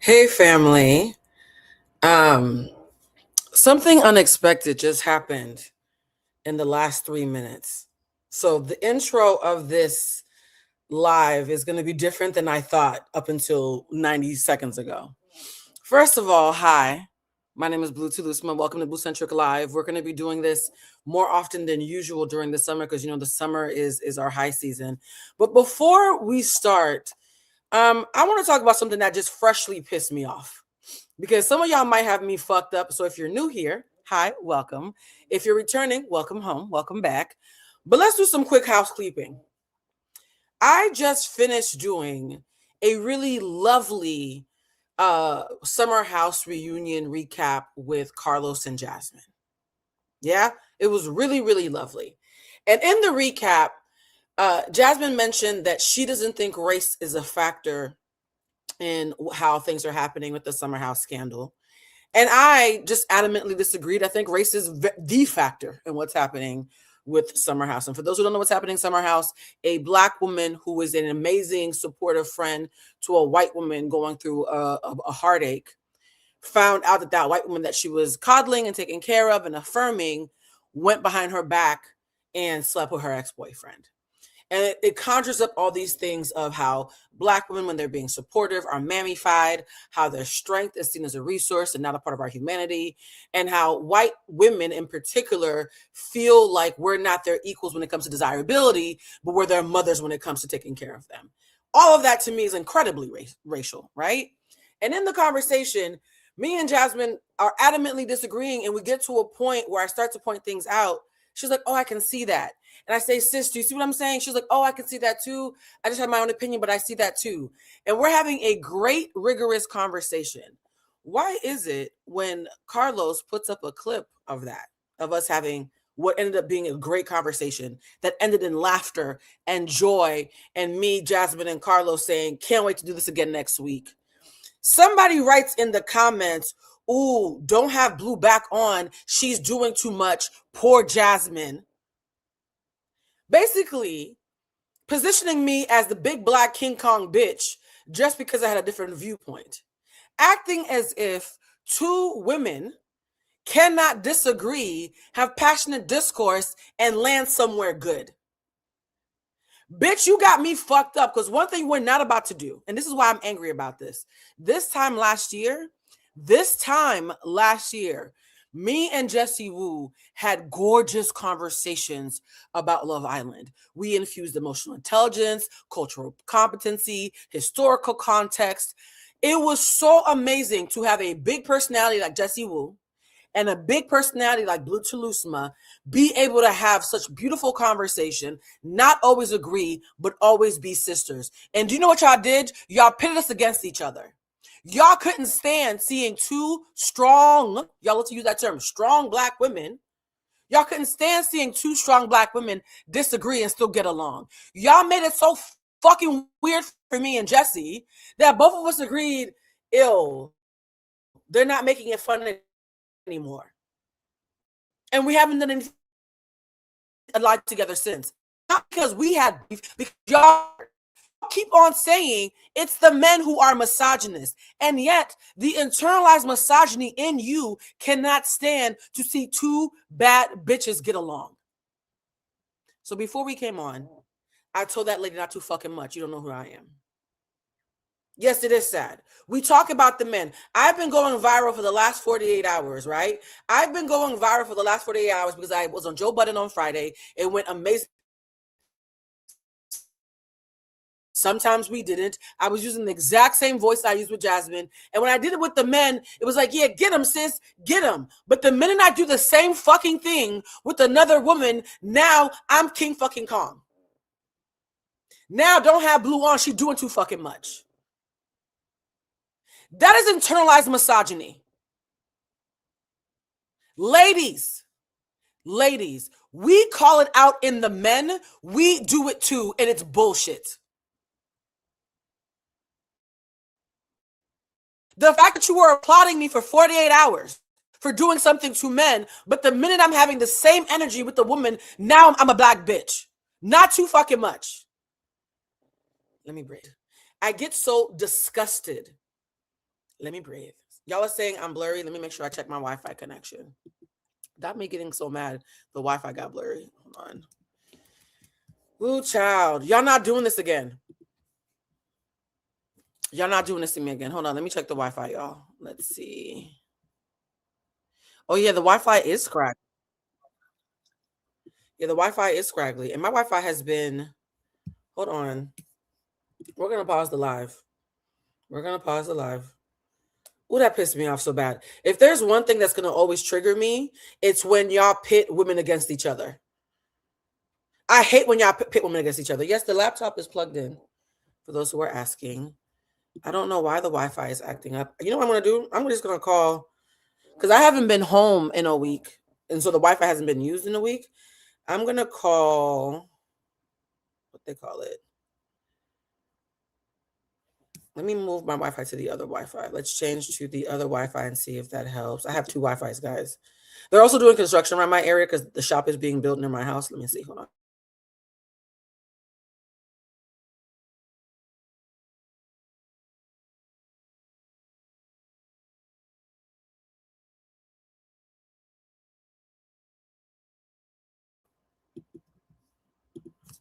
Hey family. Something unexpected just happened in the last 3 minutes. So the intro of this live is going to be different than I thought up until 90 seconds ago. First of all, hi. My name is Bluecentric. Welcome to Bluecentric Live. We're going to be doing this more often than usual during the summer because the summer is our high season. But before we start, I want to talk about something that just freshly pissed me off. Because some of y'all might have me fucked up. So if you're new here, hi, welcome. If you're returning, welcome home, welcome back. But let's do some quick housekeeping. I just finished doing a really lovely summer house reunion recap with Carlos and Jasmine. Yeah, it was really, really lovely. And in the recap, Jasmine mentioned that she doesn't think race is a factor in how things are happening with the summer house scandal. And I just adamantly disagreed. I think race is the factor in what's happening with Summer House. And for those who don't know what's happening in Summer House, a Black woman who is an amazing supportive friend to a white woman going through a heartache found out that white woman that she was coddling and taking care of and affirming went behind her back and slept with her ex-boyfriend. And it conjures up all these things of how Black women, when they're being supportive, are mammified, how their strength is seen as a resource and not a part of our humanity, and how white women in particular feel like we're not their equals when it comes to desirability, but we're their mothers when it comes to taking care of them. All of that to me is incredibly racial, right? And in the conversation, me and Jasmine are adamantly disagreeing, and we get to a point where I start to point things out. She's like, oh, I can see that. And I say, sis, do you see what I'm saying? She's like, oh, I can see that too. I just have my own opinion, but I see that too. And we're having a great, rigorous conversation. Why is it when Carlos puts up a clip of that, of us having what ended up being a great conversation that ended in laughter and joy, and me, Jasmine, and Carlos saying, can't wait to do this again next week? Somebody writes in the comments, ooh, don't have Blue back on. She's doing too much. Poor Jasmine. Basically, positioning me as the big black King Kong bitch just because I had a different viewpoint. Acting as if two women cannot disagree, have passionate discourse, and land somewhere good. Bitch, you got me fucked up because one thing we're not about to do, and this is why I'm angry about this. This time last year, me and Jessie Woo had gorgeous conversations about Love Island. We infused emotional intelligence, cultural competency, historical context. It was so amazing to have a big personality like Jessie Woo and a big personality like Blue Chalusma be able to have such beautiful conversation, not always agree, but always be sisters. And do you know what y'all did? Y'all pitted us against each other. Y'all couldn't stand seeing two strong, y'all let's use that term, strong black women. Y'all couldn't stand seeing two strong black women disagree and still get along. Y'all made it so fucking weird for me and Jessie that both of us agreed, ill, they're not making it fun anymore. And we haven't done anything a lot together since. Not because we had beef, because y'all keep on saying it's the men who are misogynist, and yet the internalized misogyny in you cannot stand to see two bad bitches get along. So before we came on, I told that lady not too fucking much. You don't know who I am. Yes, it is sad. We talk about the men. I've been going viral for the last 48 hours, right? I've been going viral for the last 48 hours because I was on Joe Budden on Friday. It went amazing. Sometimes we didn't. I was using the exact same voice I used with Jasmine. And when I did it with the men, it was like, yeah, get him, sis, get him. But the minute I do the same fucking thing with another woman, now I'm King fucking Kong. Now don't have Blue on. She's doing too fucking much. That is internalized misogyny. Ladies, we call it out in the men. We do it too, and it's bullshit. The fact that you were applauding me for 48 hours for doing something to men, but the minute I'm having the same energy with the woman, now I'm a black bitch. Not too fucking much. Let me breathe. I get so disgusted. Let me breathe. Y'all are saying I'm blurry. Let me make sure I check my Wi-Fi connection. That me getting so mad. The Wi-Fi got blurry. Hold on. Ooh, child. Y'all not doing this again. Y'all not doing this to me again. Hold on. Let me check the Wi-Fi, y'all. Let's see. Oh, yeah. The Wi-Fi is scraggly. Yeah, the Wi-Fi is scraggly. And my Wi-Fi has been... Hold on. We're going to pause the live. We're going to pause the live. Ooh, that pissed me off so bad. If there's one thing that's going to always trigger me, it's when y'all pit women against each other. I hate when y'all pit women against each other. Yes, the laptop is plugged in, for those who are asking. I don't know why the Wi-Fi is acting up. You know what I'm going to do? I'm just going to call, because I haven't been home in a week, and so the Wi-Fi hasn't been used in a week. I'm going to call, what they call it? Let me move my Wi-Fi to the other Wi-Fi. Let's change to the other Wi-Fi and see if that helps. I have two Wi-Fis, guys. They're also doing construction around my area because the shop is being built near my house. Let me see. Hold on.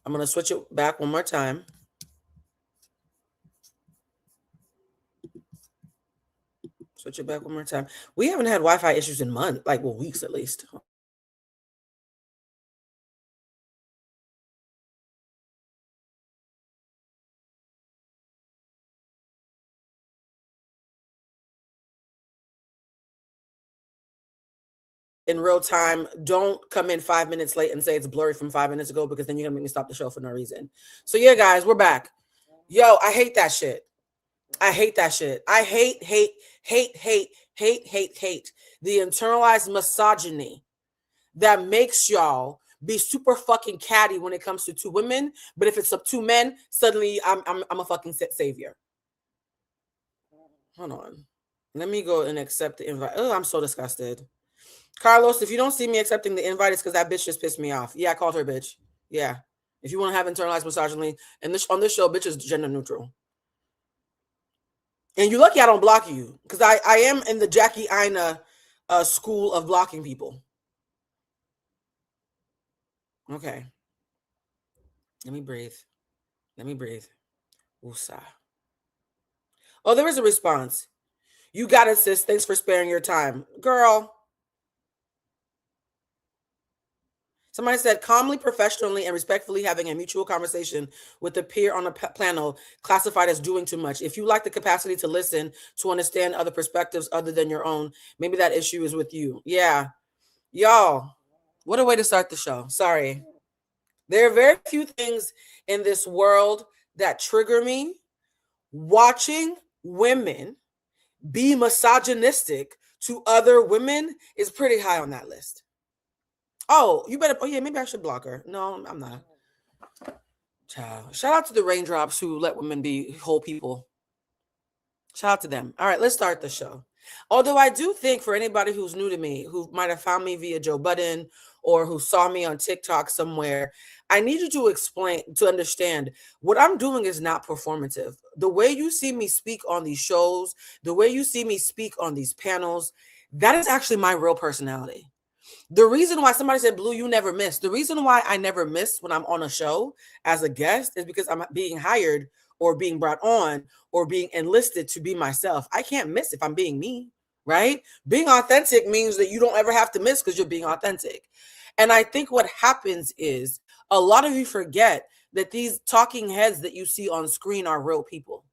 I'm going to switch it back one more time. Switch it back one more time. We haven't had Wi-Fi issues in months, like, well, weeks at least. In real time, don't come in 5 minutes late and say it's blurry from 5 minutes ago, because then you're going to make me stop the show for no reason. So yeah, guys, we're back. Yo, I hate that shit. I hate that shit. I hate the internalized misogyny that makes y'all be super fucking catty when it comes to two women, but if it's up two men, suddenly I'm a fucking savior. Hold on. Let me go and accept the invite. Oh, I'm so disgusted. Carlos, if you don't see me accepting the invite, it's because that bitch just pissed me off. Yeah, I called her bitch. Yeah. If you want to have internalized misogyny, and on this show, bitch is gender neutral. And you're lucky I don't block you, because I am in the Jackie Ina school of blocking people. Okay. Let me breathe. Let me breathe. Woosah. Oh, there is a response. You got it, sis. Thanks for sparing your time. Girl. Somebody said, calmly, professionally, and respectfully having a mutual conversation with a peer on a panel classified as doing too much. If you lack the capacity to listen, to understand other perspectives other than your own, maybe that issue is with you. Yeah. Y'all, what a way to start the show. Sorry. There are very few things in this world that trigger me. Watching women be misogynistic to other women is pretty high on that list. Oh, you better. Oh, yeah, maybe I should block her. No, I'm not. Child. Shout out to the raindrops who let women be whole people. Shout out to them. All right, let's start the show. Although I do think for anybody who's new to me, who might have found me via Joe Budden or who saw me on TikTok somewhere, I need you to explain, to understand what I'm doing is not performative. The way you see me speak on these shows, the way you see me speak on these panels, that is actually my real personality. The reason why somebody said, Blue, you never miss. The reason why I never miss when I'm on a show as a guest is because I'm being hired or being brought on or being enlisted to be myself. I can't miss if I'm being me, right? Being authentic means that you don't ever have to miss because you're being authentic. And I think what happens is a lot of you forget that these talking heads that you see on screen are real people.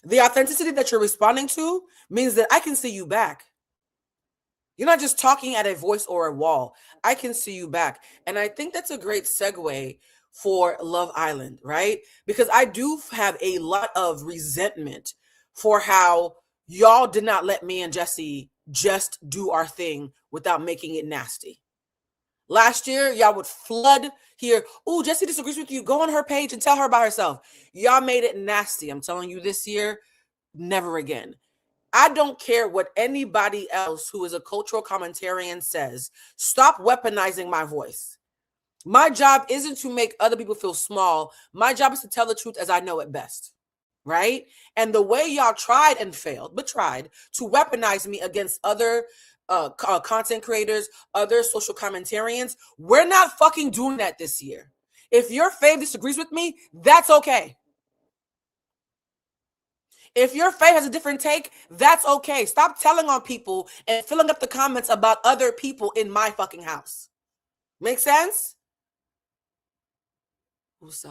The authenticity that you're responding to means that I can see you back. You're not just talking at a voice or a wall. I can see you back. And I think that's a great segue for Love Island, right? Because I do have a lot of resentment for how y'all did not let me and Jesse just do our thing without making it nasty. Last year, y'all would flood here. Oh, Jesse disagrees with you. Go on her page and tell her about herself. Y'all made it nasty. I'm telling you this year, never again. I don't care what anybody else who is a cultural commentarian says. Stop weaponizing my voice. My job isn't to make other people feel small. My job is to tell the truth as I know it best. Right? And the way y'all tried and failed, but tried to weaponize me against other content creators, other social commentarians, we're not fucking doing that this year. If your fave disagrees with me, that's okay. If your faith has a different take, that's okay. Stop telling on people and filling up the comments about other people in my fucking house. Make sense? Usa.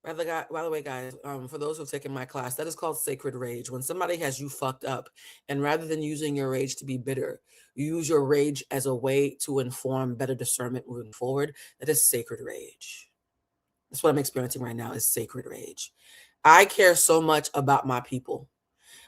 By the way, guys, for those who've taken my class, that is called sacred rage. When somebody has you fucked up, and rather than using your rage to be bitter, you use your rage as a way to inform better discernment moving forward. That is sacred rage. That's what I'm experiencing right now is sacred rage. I care so much about my people.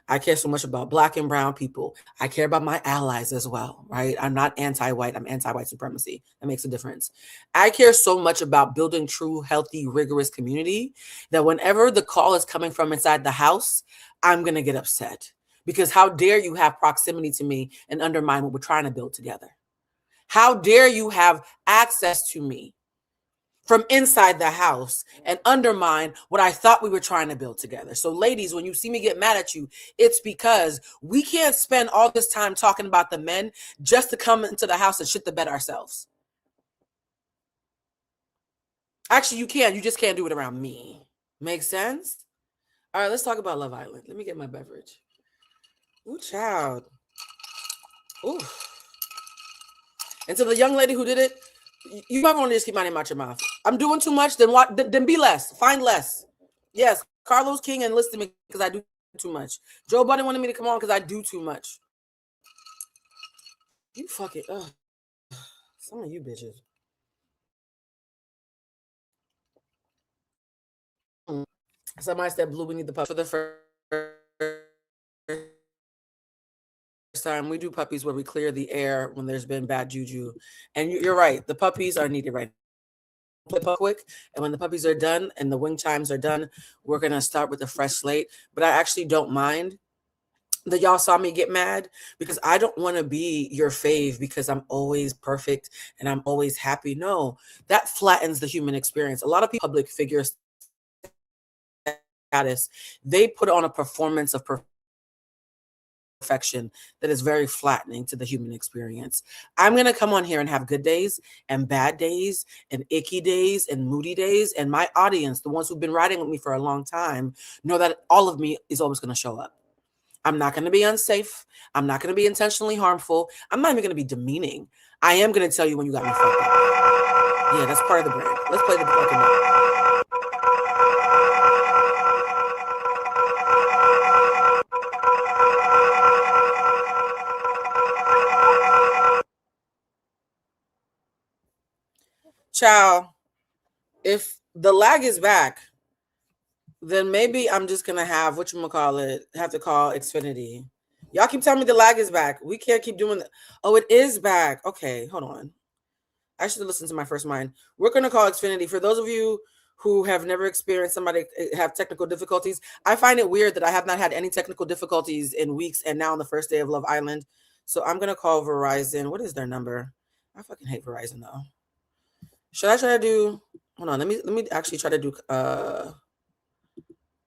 I care so much about Black and brown people. I care about my allies as well, right? I'm not anti-white. I'm anti-white supremacy. That makes a difference. I care so much about building true, healthy, rigorous community that whenever the call is coming from inside the house, I'm going to get upset. Because how dare you have proximity to me and undermine what we're trying to build together? How dare you have access to me from inside the house and undermine what I thought we were trying to build together? So ladies, when you see me get mad at you, it's because we can't spend all this time talking about the men just to come into the house and shit the bed ourselves. Actually, you can. You just can't do it around me. Make sense? All right, let's talk about Love Island. Let me get my beverage. Ooh, child. Ooh. And to the young lady who did it, you might want to just keep my name out your mouth. I'm doing too much, then what? Then be less. Find less. Yes, Carlos King enlisted me because I do too much. Joe Budden wanted me to come on because I do too much. You fucking some of you bitches. Somebody said, "Blue, we need the pup for the first time. We do puppies where we clear the air when there's been bad juju." And you're right. The puppies are needed right now. Quick, and when the puppies are done and the wing chimes are done, we're gonna start with a fresh slate. But I actually don't mind that y'all saw me get mad because I don't want to be your fave because I'm always perfect and I'm always happy. No, that flattens the human experience. A lot of people, public figure status, they put on a performance of perfection that is very flattening to the human experience. I'm going to come on here and have good days and bad days and icky days and moody days. And my audience, the ones who've been riding with me for a long time, know that all of me is always going to show up. I'm not going to be unsafe. I'm not going to be intentionally harmful. I'm not even going to be demeaning. I am going to tell you when you got me fucked up. Yeah, that's part of the brand. Let's play the fucking game. Ciao. If the lag is back, then maybe I'm just going to have, have to call Xfinity. Y'all keep telling me the lag is back. We can't keep doing that. Oh, it is back. Okay, hold on. I should have listened to my first mind. We're going to call Xfinity. For those of you who have never experienced somebody have technical difficulties, I find it weird that I have not had any technical difficulties in weeks and now on the first day of Love Island. So I'm going to call Verizon. What is their number? I fucking hate Verizon though. Should I try to do, hold on, let me actually try to do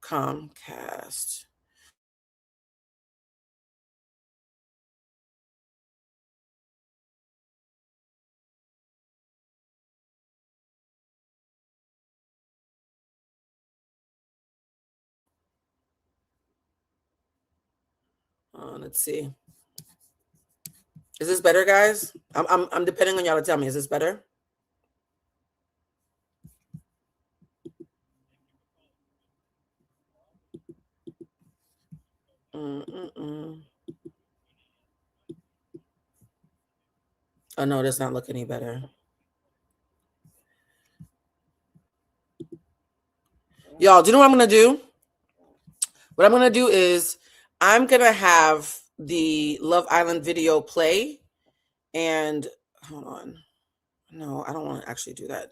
Comcast. Let's see. Is this better, guys? I'm depending on y'all to tell me. Is this better? Mm-mm-mm. Oh no, it does not look any better. Y'all, do you know what I'm gonna do? What I'm gonna do is I'm gonna have the Love Island video play, and hold on. No, I don't want to actually do that.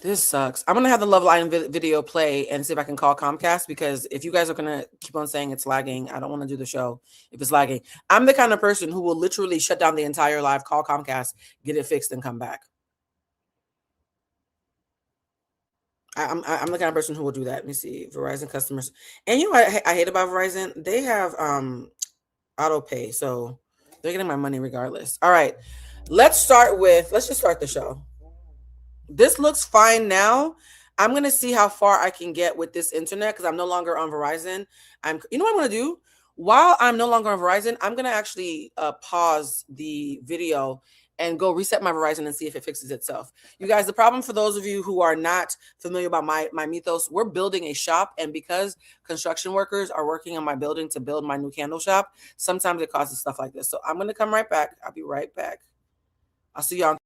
This sucks. I'm gonna have the Love Island video play and see if I can call Comcast, because if you guys are gonna keep on saying it's lagging, I don't want to do the show if it's lagging. I'm the kind of person who will literally shut down the entire live, call Comcast, get it fixed, and come back. I'm the kind of person who will do that. Let me see, Verizon customers, and you know what I hate about Verizon? They have auto pay, so they're getting my money regardless. All right, let's just start the show. This looks fine now. I'm gonna see how far I can get with this internet because I'm no longer on Verizon. You know what I'm gonna do? While I'm no longer on Verizon, I'm gonna actually pause the video and go reset my Verizon and see if it fixes itself. You guys, the problem for those of you who are not familiar about my mythos, we're building a shop, and because construction workers are working on my building to build my new candle shop, sometimes it causes stuff like this. So I'm gonna come right back. I'll be right back. I'll see y'all.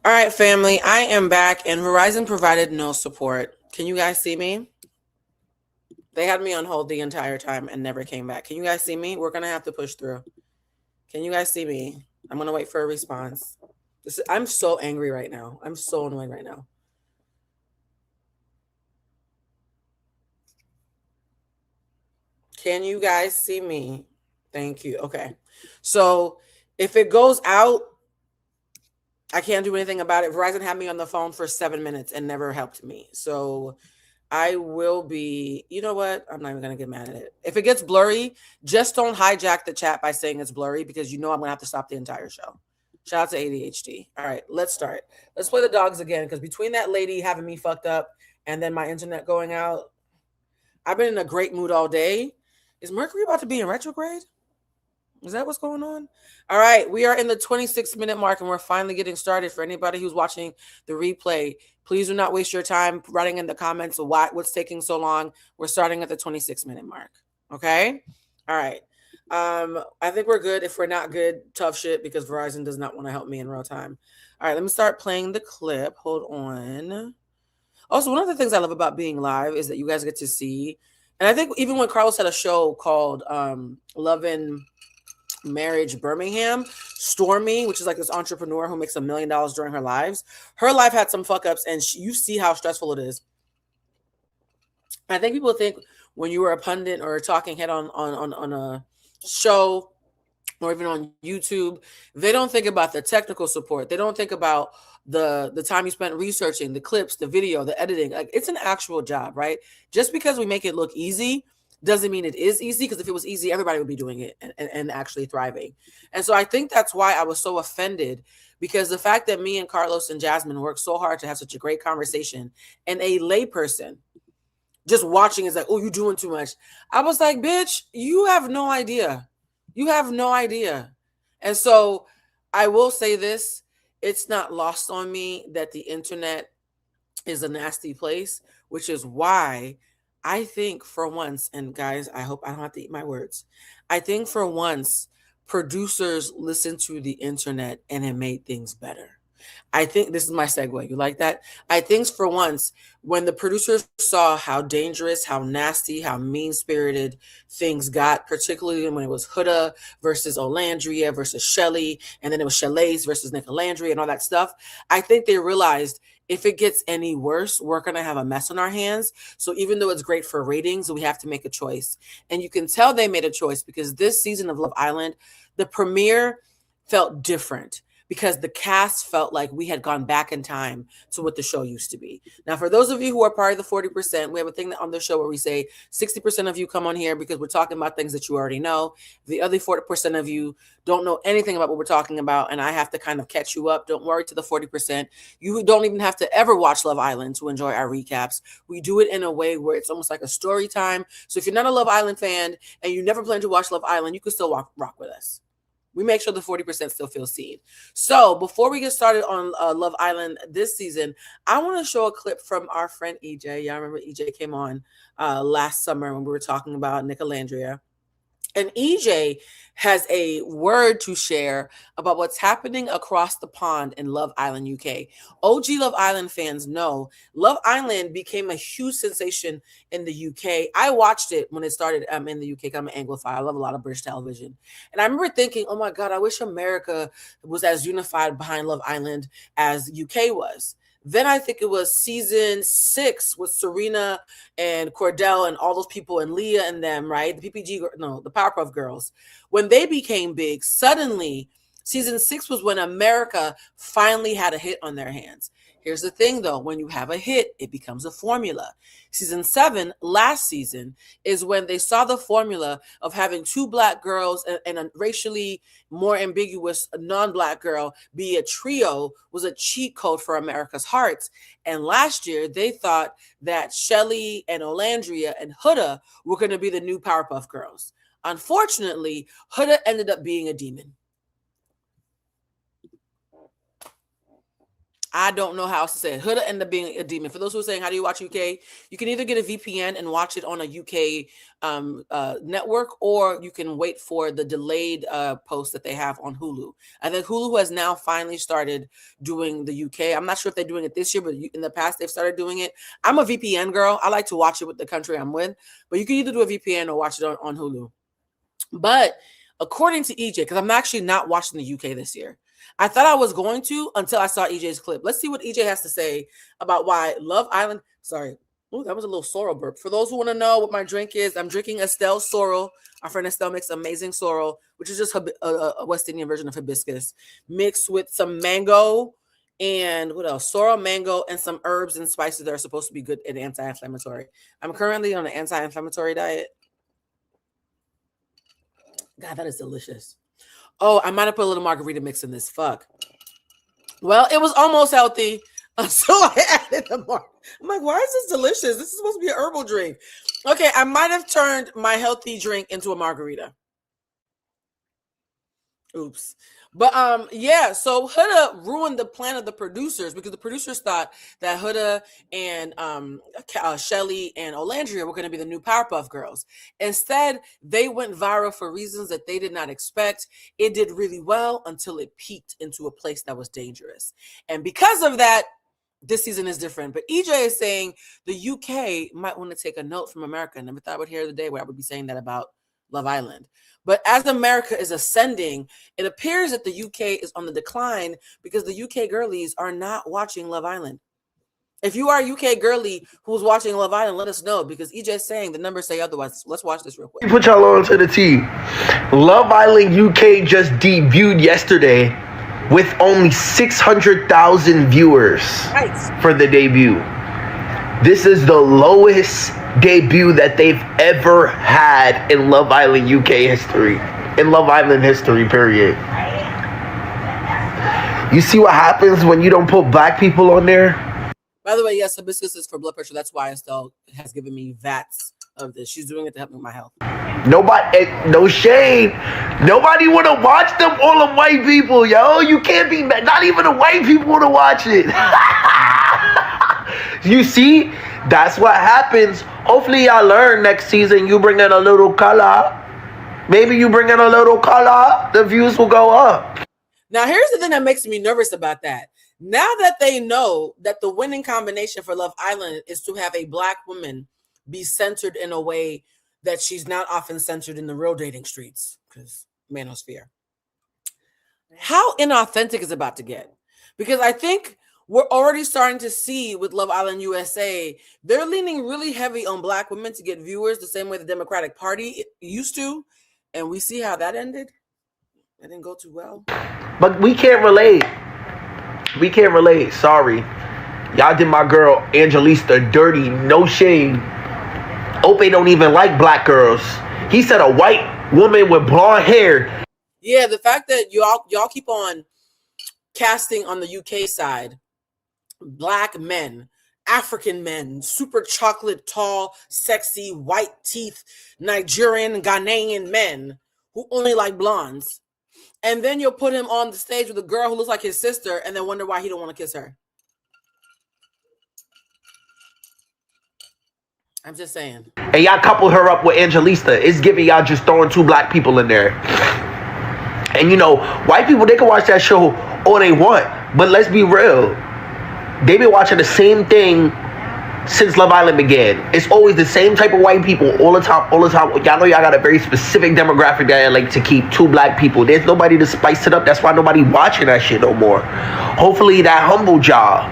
All right, family, I am back, and Verizon provided no support. Can you guys see me? They had me on hold the entire time and never came back. Can you guys see me? We're going to have to push through. Can you guys see me? I'm going to wait for a response. I'm so angry right now. I'm so annoyed right now. Can you guys see me? Thank you. Okay. So if it goes out, I can't do anything about it. Verizon had me on the phone for 7 minutes and never helped me. So I will be, you know what? I'm not even going to get mad at it. If it gets blurry, just don't hijack the chat by saying it's blurry, because you know I'm going to have to stop the entire show. Shout out to ADHD. All right, let's start. Let's play the dogs again, because between that lady having me fucked up and then my internet going out, I've been in a great mood all day. Is Mercury about to be in retrograde? Is that what's going on? All right, we are in the 26-minute mark, and we're finally getting started. For anybody who's watching the replay, please do not waste your time writing in the comments what's taking so long. We're starting at the 26-minute mark. Okay? All right. I think we're good. If we're not good, tough shit, because Verizon does not want to help me in real time. All right, let me start playing the clip. Hold on. Also, one of the things I love about being live is that you guys get to see, and I think even when Carlos had a show called Love and Marriage Birmingham, Stormy, which is like this entrepreneur who makes $1 million during her lives, her life had some fuck ups, and you see how stressful it is. I think people think when you were a pundit or talking head on a show or even on YouTube, they don't think about the technical support. They don't think about the time you spent researching the clips, the video, the editing. Like, it's an actual job, right? Just because we make it look easy doesn't mean it is easy, because if it was easy, everybody would be doing it and actually thriving. And so I think that's why I was so offended, because the fact that me and Carlos and Jasmine worked so hard to have such a great conversation, and a layperson just watching is like, oh, you're doing too much. I was like, bitch, you have no idea. You have no idea. And so I will say this, it's not lost on me that the internet is a nasty place, which is why I think for once, and guys, I hope I don't have to eat my words. I think for once, producers listened to the internet and it made things better. I think this is my segue. You like that? I think for once, when the producers saw how dangerous, how nasty, how mean-spirited things got, particularly when it was Huda versus Olandria versus Shelly, and then it was Shalace versus Nicolandria and all that stuff, I think they realized if it gets any worse, we're going to have a mess on our hands. So even though it's great for ratings, we have to make a choice. And you can tell they made a choice, because this season of Love Island, the premiere felt different, because the cast felt like we had gone back in time to what the show used to be. Now, for those of you who are part of the 40%, we have a thing on the show where we say 60% of you come on here because we're talking about things that you already know. The other 40% of you don't know anything about what we're talking about, and I have to kind of catch you up. Don't worry, to the 40%. You don't even have to ever watch Love Island to enjoy our recaps. We do it in a way where it's almost like a story time. So if you're not a Love Island fan and you never plan to watch Love Island, you can still rock with us. We make sure the 40% still feel seen. So before we get started on Love Island this season, I want to show a clip from our friend EJ. Y'all remember EJ came on last summer when we were talking about Nicolandria. And EJ has a word to share about what's happening across the pond in Love Island, UK. OG Love Island fans know Love Island became a huge sensation in the UK. I watched it when it started in the UK. I'm an Anglophile. I love a lot of British television. And I remember thinking, oh my God, I wish America was as unified behind Love Island as UK was. Then I think it was season 6 with Serena and Cordell and all those people and Leah and them, right? The the Powerpuff Girls. When they became big, suddenly season 6 was when America finally had a hit on their hands. Here's the thing, though. When you have a hit, it becomes a formula. Season 7, last season, is when they saw the formula of having 2 Black girls and a racially more ambiguous non-Black girl be a trio was a cheat code for America's hearts. And last year, they thought that Shelly and Olandria and Huda were going to be the new Powerpuff Girls. Unfortunately, Huda ended up being a demon. I don't know how else to say it. Huda ended up being a demon. For those who are saying, how do you watch UK? You can either get a VPN and watch it on a UK network, or you can wait for the delayed post that they have on Hulu. I think Hulu has now finally started doing the UK. I'm not sure if they're doing it this year, but in the past they've started doing it. I'm a VPN girl. I like to watch it with the country I'm with, but you can either do a VPN or watch it on Hulu. But according to EJ, because I'm actually not watching the UK this year, I thought I was going to until I saw EJ's clip. Let's see what EJ has to say about why Love Island. Sorry. Oh, that was a little sorrel burp. For those who want to know what my drink is, I'm drinking Estelle Sorrel. Our friend Estelle makes amazing sorrel, which is just a West Indian version of hibiscus, mixed with some mango and what else? Sorrel, mango, and some herbs and spices that are supposed to be good and anti-inflammatory. I'm currently on an anti-inflammatory diet. God, that is delicious. Oh, I might have put a little margarita mix in this. Fuck. Well, it was almost healthy. So I added the more. I'm like, why is this delicious? This is supposed to be an herbal drink. Okay, I might have turned my healthy drink into a margarita. Oops. But yeah, so Huda ruined the plan of the producers, because the producers thought that Huda and Shelly and Olandria were going to be the new Powerpuff Girls. Instead, they went viral for reasons that they did not expect. It did really well until it peaked into a place that was dangerous. And because of that, this season is different. But EJ is saying the UK might want to take a note from America. I never thought I would hear the day where I would be saying that about Love Island. But as America is ascending, it appears that the UK is on the decline because the UK girlies are not watching Love Island. If you are a UK girly who's watching Love Island, let us know, because EJ is saying the numbers say otherwise. Let's watch this real quick. Put y'all on to the team. Love Island UK just debuted yesterday with only 600,000 viewers for the debut. This is the lowest debut that they've ever had in Love Island UK history. In Love Island history, period. You see what happens when you don't put black people on there? By the way, yes, hibiscus is for blood pressure. That's why Estelle has given me vats of this. She's doing it to help me with my health. Nobody, no shade. Nobody want to watch them, all them white people, yo. You can't be mad. Not even the white people want to watch it. You see? That's what happens. Hopefully y'all learn next season. You bring in a little color. Maybe you bring in a little color. The views will go up. Now, here's the thing that makes me nervous about that. Now that they know that the winning combination for Love Island is to have a black woman be centered in a way that she's not often centered in the real dating streets, because manosphere. How inauthentic is it about to get? Because I think we're already starting to see with Love Island USA, they're leaning really heavy on black women to get viewers the same way the Democratic Party used to. And we see how that ended. It didn't go too well. But we can't relate. We can't relate. Sorry. Y'all did my girl Angelista dirty. No shame. Ope don't even like black girls. He said a white woman with blonde hair. Yeah, the fact that y'all keep on casting on the UK side black men, African men, super chocolate, tall, sexy, white teeth, Nigerian, Ghanaian men who only like blondes. And then you'll put him on the stage with a girl who looks like his sister and then wonder why he don't want to kiss her. I'm just saying. And y'all couple her up with Angelista. It's giving y'all just throwing two black people in there. And you know, white people, they can watch that show all they want. But let's be real. They've been watching the same thing since Love Island began. It's always the same type of white people all the time, all the time. Y'all know y'all got a very specific demographic that like to keep two black people. There's nobody to spice it up. That's why nobody watching that shit no more. Hopefully that humbled y'all.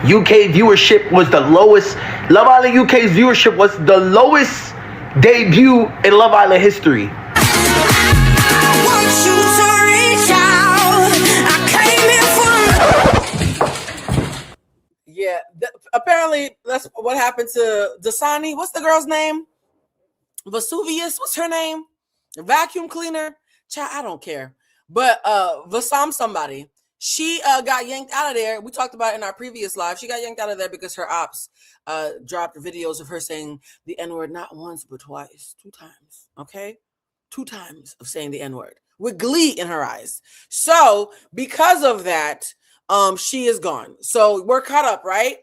UK viewership was the lowest. Love Island UK's viewership was the lowest debut in Love Island history. Yeah, apparently that's what happened to Dasani. What's the girl's name? Vesuvius. What's her name? Vacuum cleaner. Child, I don't care. But Vasam somebody. She got yanked out of there. We talked about it in our previous live. She got yanked out of there because her ops dropped videos of her saying the N-word not once but twice. 2 times. Okay? 2 times of saying the N-word with glee in her eyes. So because of that, She is gone. So we're caught up, right?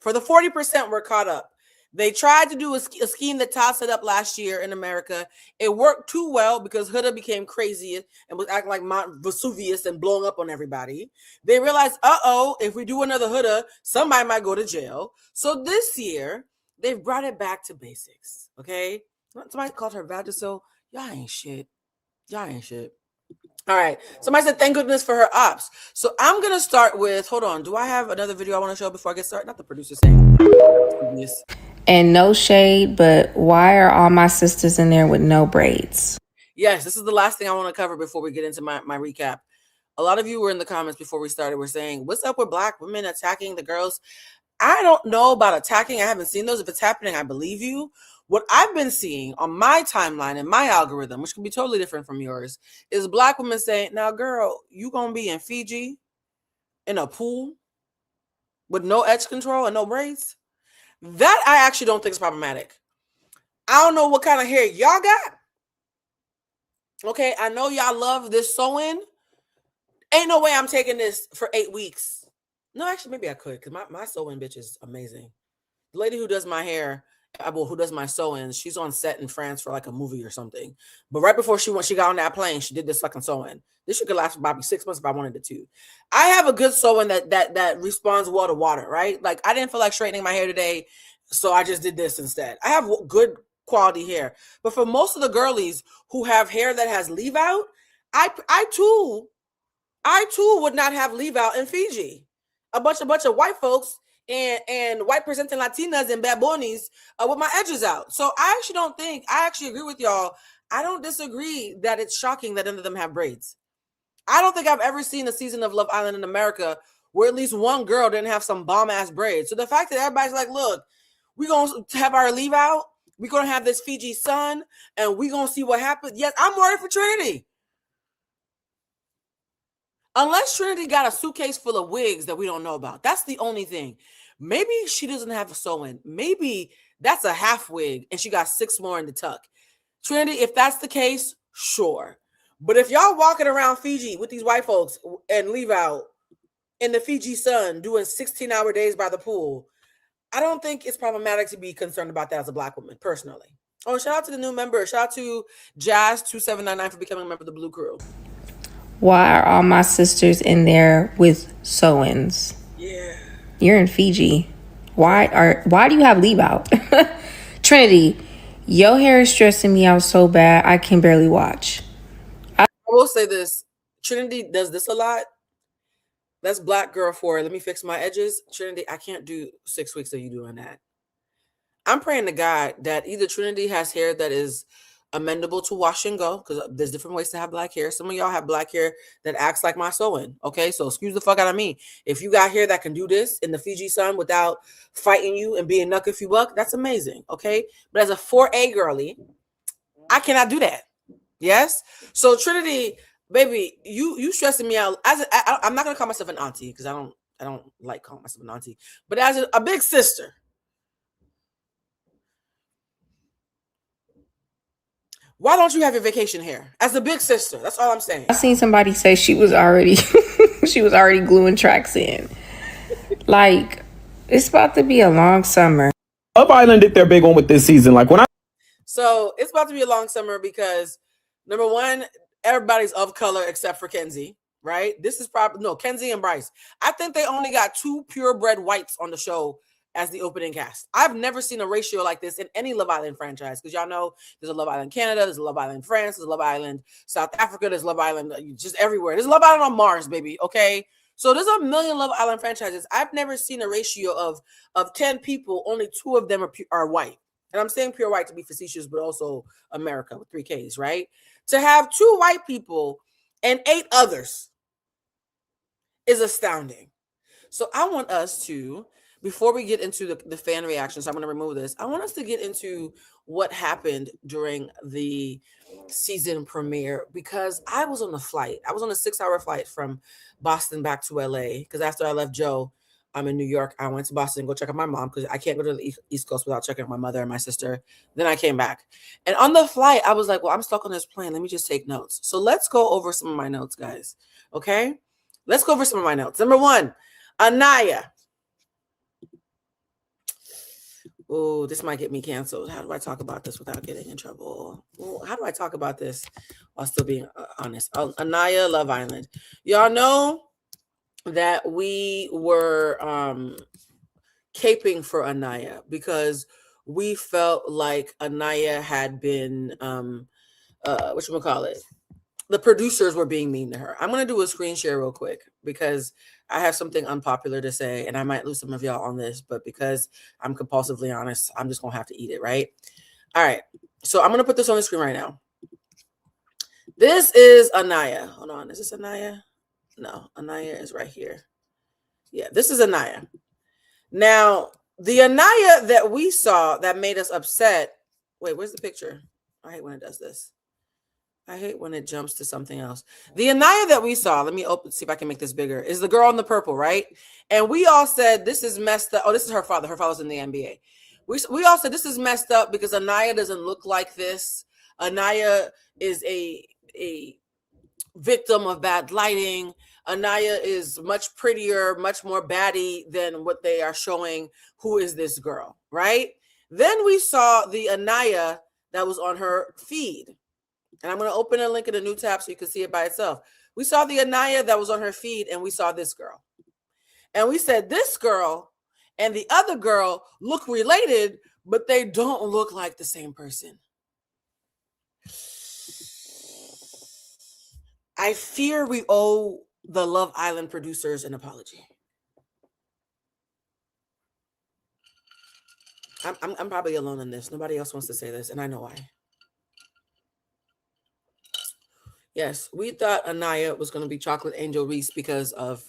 For the 40%, we're caught up. They tried to do a scheme that Todd set up last year in America. It worked too well because Huda became crazy and was acting like Mount Vesuvius and blowing up on everybody. They realized, if we do another Huda, somebody might go to jail. So this year, they've brought it back to basics, okay? Somebody called her Vagisil. Y'all ain't shit. Y'all ain't shit. All right. Somebody said, thank goodness for her ops. So I'm going to start with, hold on. Do I have another video I want to show before I get started? Not the producer saying. And no shade, but why are all my sisters in there with no braids? Yes, this is the last thing I want to cover before we get into my recap. A lot of you were in the comments before we started. Were saying, what's up with Black women attacking the girls? I don't know about attacking. I haven't seen those. If it's happening, I believe you. What I've been seeing on my timeline and my algorithm, which can be totally different from yours, is Black women saying, now, girl, you going to be in Fiji in a pool with no edge control and no braids? That I actually don't think is problematic. I don't know what kind of hair y'all got. Okay, I know y'all love this sewing. Ain't no way I'm taking this for 8 weeks. No, actually, maybe I could, because my sewing bitch is amazing. The lady who does my hair, who does my sewing, she's on set in France for like a movie or something. But right before she got on that plane, she did this fucking sewing. This shit could last for probably 6 months if I wanted it to. I have a good sewing that responds well to water, right? Like I didn't feel like straightening my hair today, so I just did this instead. I have good quality hair. But for most of the girlies who have hair that has leave out, I too would not have leave out in Fiji. A bunch of white folks and white presenting Latinas and Babonis with my edges out. So I actually agree with y'all. I don't disagree that it's shocking that none of them have braids. I don't think I've ever seen a season of Love Island in America where at least one girl didn't have some bomb ass braids. So the fact that everybody's like, look, we're going to have our leave out. We're going to have this Fiji sun and we're going to see what happens. Yes, I'm worried for Trinity. Unless Trinity got a suitcase full of wigs that we don't know about. That's the only thing. Maybe she doesn't have a sew-in. Maybe that's a half wig and she got 6 more in the tuck. Trinity, if that's the case, sure. But if y'all walking around Fiji with these white folks and leave out in the Fiji sun doing 16-hour days by the pool, I don't think it's problematic to be concerned about that as a Black woman, personally. Oh, shout out to the new member. Shout out to Jazz2799 for becoming a member of the Blue Crew. Why are all my sisters in there with sew-ins? Yeah. You're in Fiji. Why do you have leave out? Trinity, your hair is stressing me out so bad I can barely watch. I will say this. Trinity does this a lot. That's Black girl for let me fix my edges. Trinity, I can't do 6 weeks of you doing that. I'm praying to God that either Trinity has hair that is amendable to wash and go, because there's different ways to have Black hair. Some of y'all have Black hair that acts like my sewing. Okay, so excuse the fuck out of me. If you got hair that can do this in the Fiji sun without fighting you and being knuck if you buck, that's amazing. Okay, but as a 4A girly, I cannot do that. Yes. So Trinity, baby, you stressing me out. I'm not gonna call myself an auntie because I don't like calling myself an auntie, but as a big sister. Why don't you have your vacation hair as a big sister? That's all I'm saying. I seen somebody say she was already gluing tracks in. Like, it's about to be a long summer. Love Island did their big one with this season. So it's about to be a long summer because number one, everybody's of color except for Kenzie, right? This is probably Kenzie and Bryce. I think they only got 2 purebred whites on the show as the opening cast. I've never seen a ratio like this in any Love Island franchise because y'all know there's a Love Island Canada, there's a Love Island France, there's a Love Island South Africa, there's Love Island just everywhere. There's Love Island on Mars, baby, okay? So there's a million Love Island franchises. I've never seen a ratio of 10 people, only 2 of them are white. And I'm saying pure white to be facetious, but also America with 3 Ks, right? To have 2 white people and 8 others is astounding. So I want us to, before we get into the fan reactions, I'm going to remove this. I want us to get into what happened during the season premiere because I was on a flight. I was on a 6-hour flight from Boston back to LA because after I left Joe, I'm in New York. I went to Boston to go check on my mom because I can't go to the East Coast without checking on my mother and my sister. Then I came back. And on the flight, I was like, well, I'm stuck on this plane. Let me just take notes. So let's go over some of my notes, guys. Okay? Let's go over some of my notes. Number 1, Anaya. Oh, this might get me canceled. How do I talk about this without getting in trouble? Ooh, how do I talk about this while still being honest? Anaya, Love Island. Y'all know that we were caping for Anaya because we felt like Anaya had been whatchamacallit, the producers were being mean to her. I'm going to do a screen share real quick because I have something unpopular to say and I might lose some of y'all on this, but because I'm compulsively honest, I'm just going to have to eat it, right? All right. So I'm going to put this on the screen right now. This is Anaya. Hold on. Is this Anaya? No, Anaya is right here. Yeah, this is Anaya. Now, the Anaya that we saw that made us upset. Wait, where's the picture? I hate when it does this. I hate when it jumps to something else. The Anaya that we saw, let me see if I can make this bigger, is the girl in the purple, right? And we all said, this is messed up. Oh, this is her father. Her father's in the NBA. We all said, this is messed up because Anaya doesn't look like this. Anaya is a victim of bad lighting. Anaya is much prettier, much more baddie than what they are showing. Who is this girl, right? Then we saw the Anaya that was on her feed. And I'm going to open a link in a new tab so you can see it by itself. We saw the Anaya that was on her feed, and we saw this girl. And we said this girl and the other girl look related, but they don't look like the same person. I fear we owe the Love Island producers an apology. I'm probably alone in this. Nobody else wants to say this, and I know why. Yes, we thought Anaya was going to be Chocolate Angel Reese because of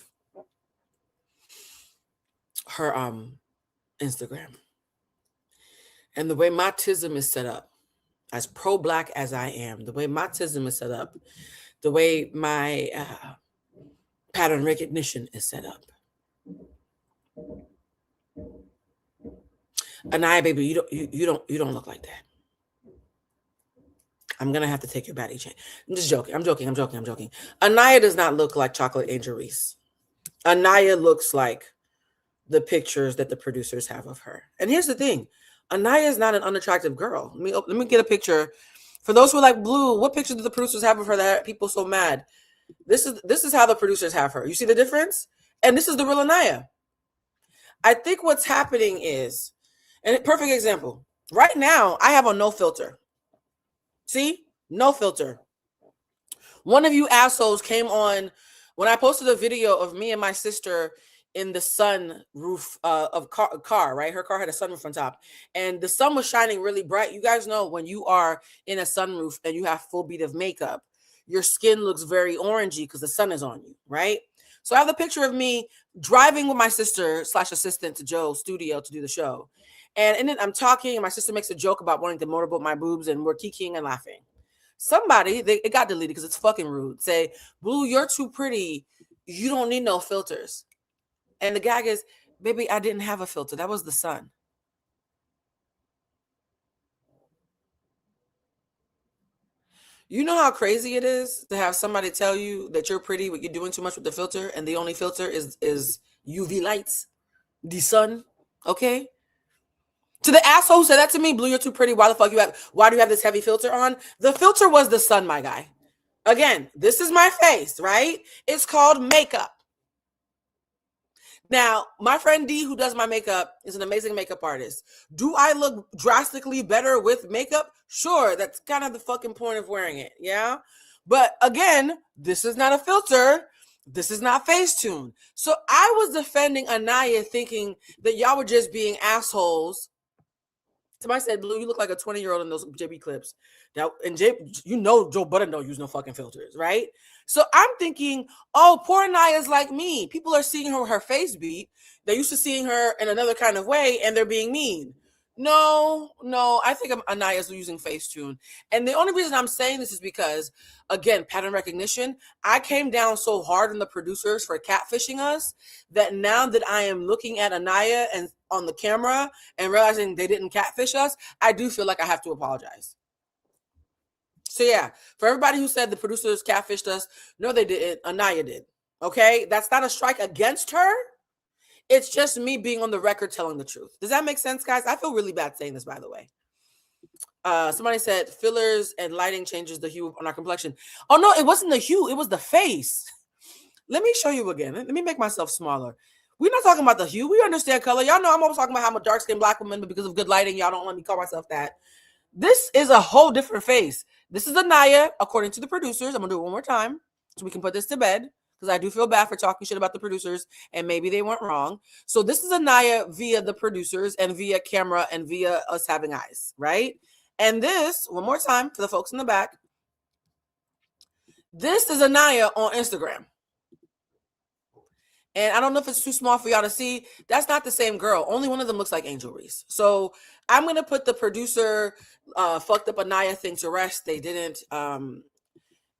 her Instagram. And the way my tism is set up, as pro-Black as I am, the way my tism is set up, the way my pattern recognition is set up. Anaya, baby, you don't look like that. I'm gonna have to take your baddie chain. I'm just joking. I'm joking. Anaya does not look like Chocolate Angel Reese. Anaya looks like the pictures that the producers have of her. And here's the thing: Anaya is not an unattractive girl. Let me get a picture. For those who are like, Blue, what picture do the producers have of her that people so mad? This is how the producers have her. You see the difference? And this is the real Anaya. I think what's happening is, and a perfect example. Right now, I have a no filter. See? No filter. One of you assholes came on when I posted a video of me and my sister in the sun roof of car, right? Her car had a sunroof on top and the sun was shining really bright. You guys know when you are in a sunroof and you have full beat of makeup, your skin looks very orangey because the sun is on you, right? So I have the picture of me driving with my sister / assistant to Joe's studio to do the show. And then I'm talking and my sister makes a joke about wanting to motorboat my boobs and we're kikiing and laughing. Somebody, it got deleted because it's fucking rude. Say, Blue, you're too pretty. You don't need no filters. And the guy goes, baby, I didn't have a filter. That was the sun. You know how crazy it is to have somebody tell you that you're pretty, but you're doing too much with the filter, and the only filter is UV lights, the sun, okay? To the asshole who said that to me, Blue, you're too pretty. Why do you have this heavy filter on? The filter was the sun, my guy. Again, this is my face, right? It's called makeup. Now, my friend D, who does my makeup, is an amazing makeup artist. Do I look drastically better with makeup? Sure, that's kind of the fucking point of wearing it, yeah? But again, this is not a filter. This is not Facetune. So I was defending Anaya thinking that y'all were just being assholes. Somebody said, Blue, you look like a 20-year-old in those JB clips. Now, and you know Joe Budden don't use no fucking filters, right? So I'm thinking, oh, poor Anaya's like me. People are seeing her face beat. They're used to seeing her in another kind of way, and they're being mean. No, I think Anaya's using Facetune. And the only reason I'm saying this is because, again, pattern recognition, I came down so hard on the producers for catfishing us that now that I am looking at Anaya and on the camera and realizing they didn't catfish us, I do feel like I have to apologize. So yeah, for everybody who said the producers catfished us, no, they didn't. Anaya did. Okay, that's not a strike against her. It's just me being on the record telling the truth. Does that make sense, guys? I feel really bad saying this, by the way. Somebody said fillers and lighting changes the hue on our complexion. Oh no, it wasn't the hue, it was the face. Let me show you again. Let me make myself smaller. We're not talking about the hue. We understand color. Y'all know I'm always talking about how I'm a dark-skinned black woman, but because of good lighting, y'all don't let me call myself that. This is a whole different face. This is Anaya, according to the producers. I'm gonna do it one more time so we can put this to bed, because I do feel bad for talking shit about the producers, and maybe they weren't wrong. So this is Anaya via the producers and via camera and via us having eyes, right? And this, one more time for the folks in the back, this is Anaya on Instagram. And I don't know if it's too small for y'all to see. That's not the same girl. Only one of them looks like Angel Reese. So I'm going to put the producer fucked up Anaya thing to rest. They didn't.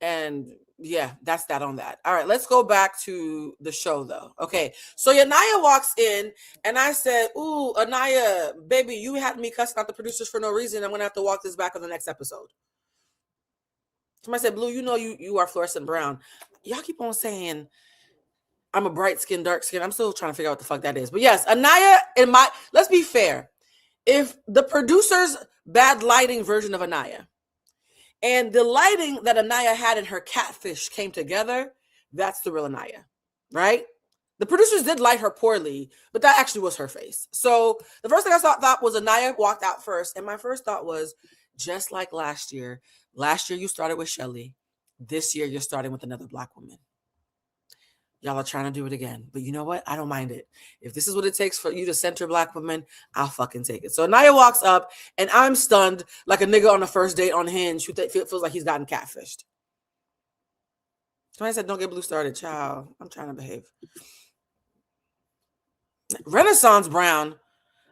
And yeah, that's that on that. All right, let's go back to the show though. Okay, so Anaya walks in and I said, ooh, Anaya, baby, you had me cussing out the producers for no reason. I'm going to have to walk this back on the next episode. Somebody said, Blue, you know you are fluorescent brown. Y'all keep on saying I'm a bright skin, dark skin. I'm still trying to figure out what the fuck that is. But yes, Anaya, let's be fair. If the producer's bad lighting version of Anaya and the lighting that Anaya had in her catfish came together, that's the real Anaya, right? The producers did light her poorly, but that actually was her face. So the first thing I thought was Anaya walked out first. And my first thought was, just like last year you started with Shelly. This year, you're starting with another black woman. Y'all are trying to do it again. But you know what? I don't mind it. If this is what it takes for you to center black women, I'll fucking take it. So Anaya walks up, and I'm stunned like a nigga on a first date on Hinge who feels like he's gotten catfished. Somebody said, don't get Blue started, child. I'm trying to behave. Renaissance brown.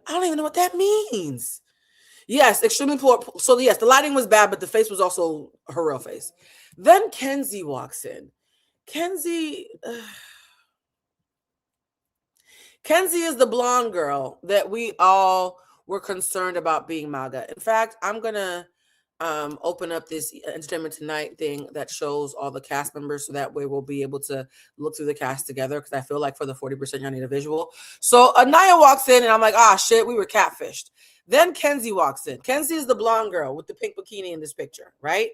I don't even know what that means. Yes, extremely poor. So yes, the lighting was bad, but the face was also her real face. Then Kenzie walks in. Kenzie is the blonde girl that we all were concerned about being MAGA. In fact, I'm going to open up this Entertainment Tonight thing that shows all the cast members, so that way we'll be able to look through the cast together, because I feel like for the 40%, y'all need a visual. So Anaya walks in, and I'm like, ah, shit, we were catfished. Then Kenzie walks in. Kenzie is the blonde girl with the pink bikini in this picture, right?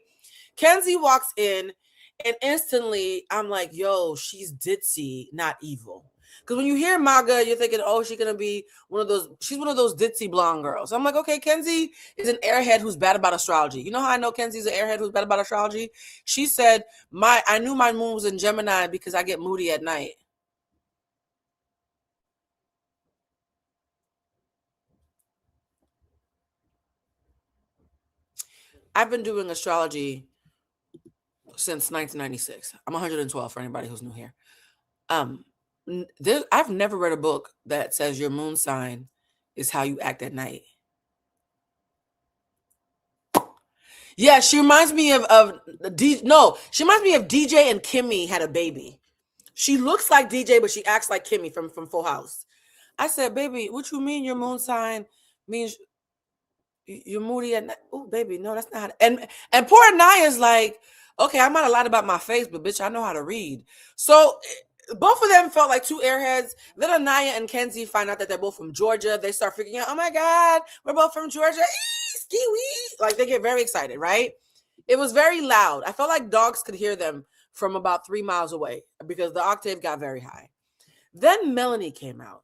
Kenzie walks in, and instantly I'm like, yo, she's ditzy, not evil. Because when you hear MAGA, you're thinking, oh, she's going to be she's one of those ditzy blonde girls. I'm like, okay, Kenzie is an airhead who's bad about astrology. You know how I know Kenzie's an airhead who's bad about astrology? She said, I knew my moon was in Gemini because I get moody at night. I've been doing astrology since 1996. I'm 112 for anybody who's new here. I've never read a book that says your moon sign is how you act at night. Yeah, she reminds me of she reminds me of DJ and Kimmy had a baby. She looks like DJ, but she acts like Kimmy from Full House. I said, baby, what you mean your moon sign means you're moody at night? Oh, baby, no, that's not. And poor Naya's like, okay, I might have lied about my face, but bitch, I know how to read. So both of them felt like two airheads. Then Anaya and Kenzie find out that they're both from Georgia. They start freaking out. Oh my God, we're both from Georgia. Ski-wee. Like they get very excited, right? It was very loud. I felt like dogs could hear them from about 3 miles away because the octave got very high. Then Melanie came out.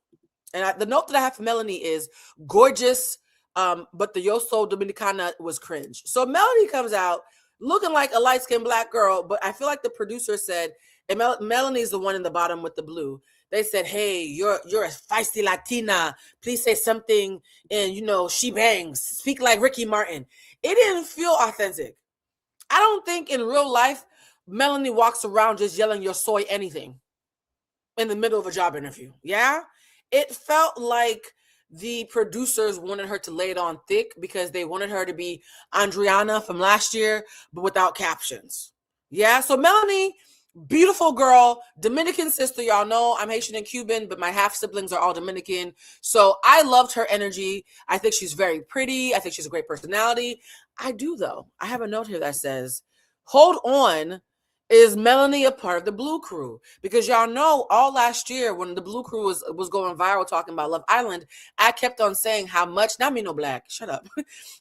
And the note that I have for Melanie is gorgeous, but the Yo Soy Dominicana was cringe. So Melanie comes out looking like a light-skinned black girl, but I feel like the producer said, and Melanie's the one in the bottom with the blue. They said, hey, you're a feisty Latina. Please say something and, she bangs. Speak like Ricky Martin. It didn't feel authentic. I don't think in real life, Melanie walks around just yelling your soy anything in the middle of a job interview. Yeah? It felt like the producers wanted her to lay it on thick because they wanted her to be Andriana from last year, but without captions. Yeah? So Melanie, beautiful girl, Dominican sister. Y'all know I'm Haitian and Cuban, but my half siblings are all Dominican. So I loved her energy. I think she's very pretty. I think she's a great personality. I do, though. I have a note here that says, hold on is Melanie a part of the Blue Crew? Because y'all know all last year when the Blue Crew was going viral talking about Love Island, I kept on saying how much, not me no black, shut up.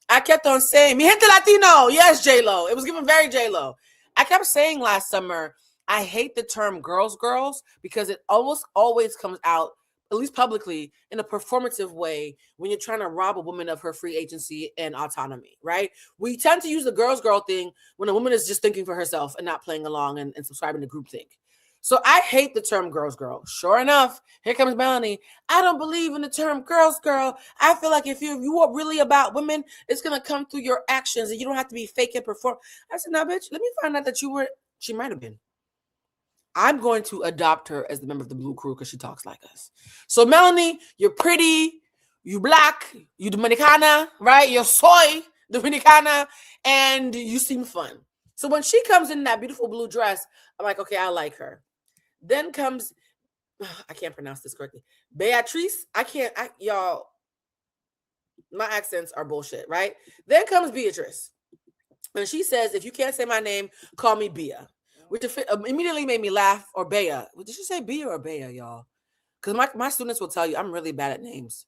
I kept on saying, mi gente Latino, yes, J-Lo. It was given very J-Lo. I kept saying last summer, I hate the term girls because it almost always comes out, at least publicly, in a performative way when you're trying to rob a woman of her free agency and autonomy, right? We tend to use the girl thing when a woman is just thinking for herself and not playing along and subscribing to groupthink. So I hate the term girls girl. Sure enough, here comes Melanie. I don't believe in the term girls girl. I feel like if you are really about women, it's going to come through your actions and you don't have to be fake and perform. I said, now, bitch, let me find out that you were, she might have been. I'm going to adopt her as the member of the Blue Crew because she talks like us. So Melanie, you're pretty, you black, you Dominicana, right? You're soy Dominicana, and you seem fun. So when she comes in that beautiful blue dress, I'm like, okay, I like her. Then comes, I can't pronounce this correctly, Beatrice. Y'all, my accents are bullshit, right? Then comes Beatrice. And she says, if you can't say my name, call me Bea. Which immediately made me laugh. Or Bea. Did you say Bea or Bea, y'all? Because my students will tell you I'm really bad at names.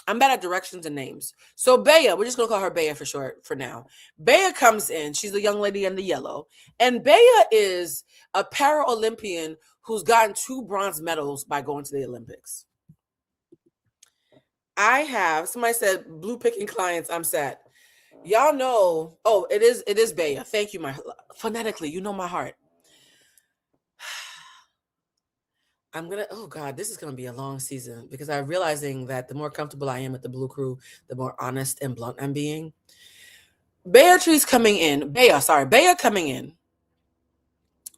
I'm bad at directions and names. So Bea, we're just going to call her Bea for short for now. Bea comes in. She's the young lady in the yellow. And Bea is a para-Olympian who's gotten 2 bronze medals by going to the Olympics. Somebody said, blue picking clients, I'm sad. Y'all know, it is Bea. Thank you, phonetically, you know my heart. Oh God, this is going to be a long season because I'm realizing that the more comfortable I am with the Blue Crew, the more honest and blunt I'm being. Bea coming in,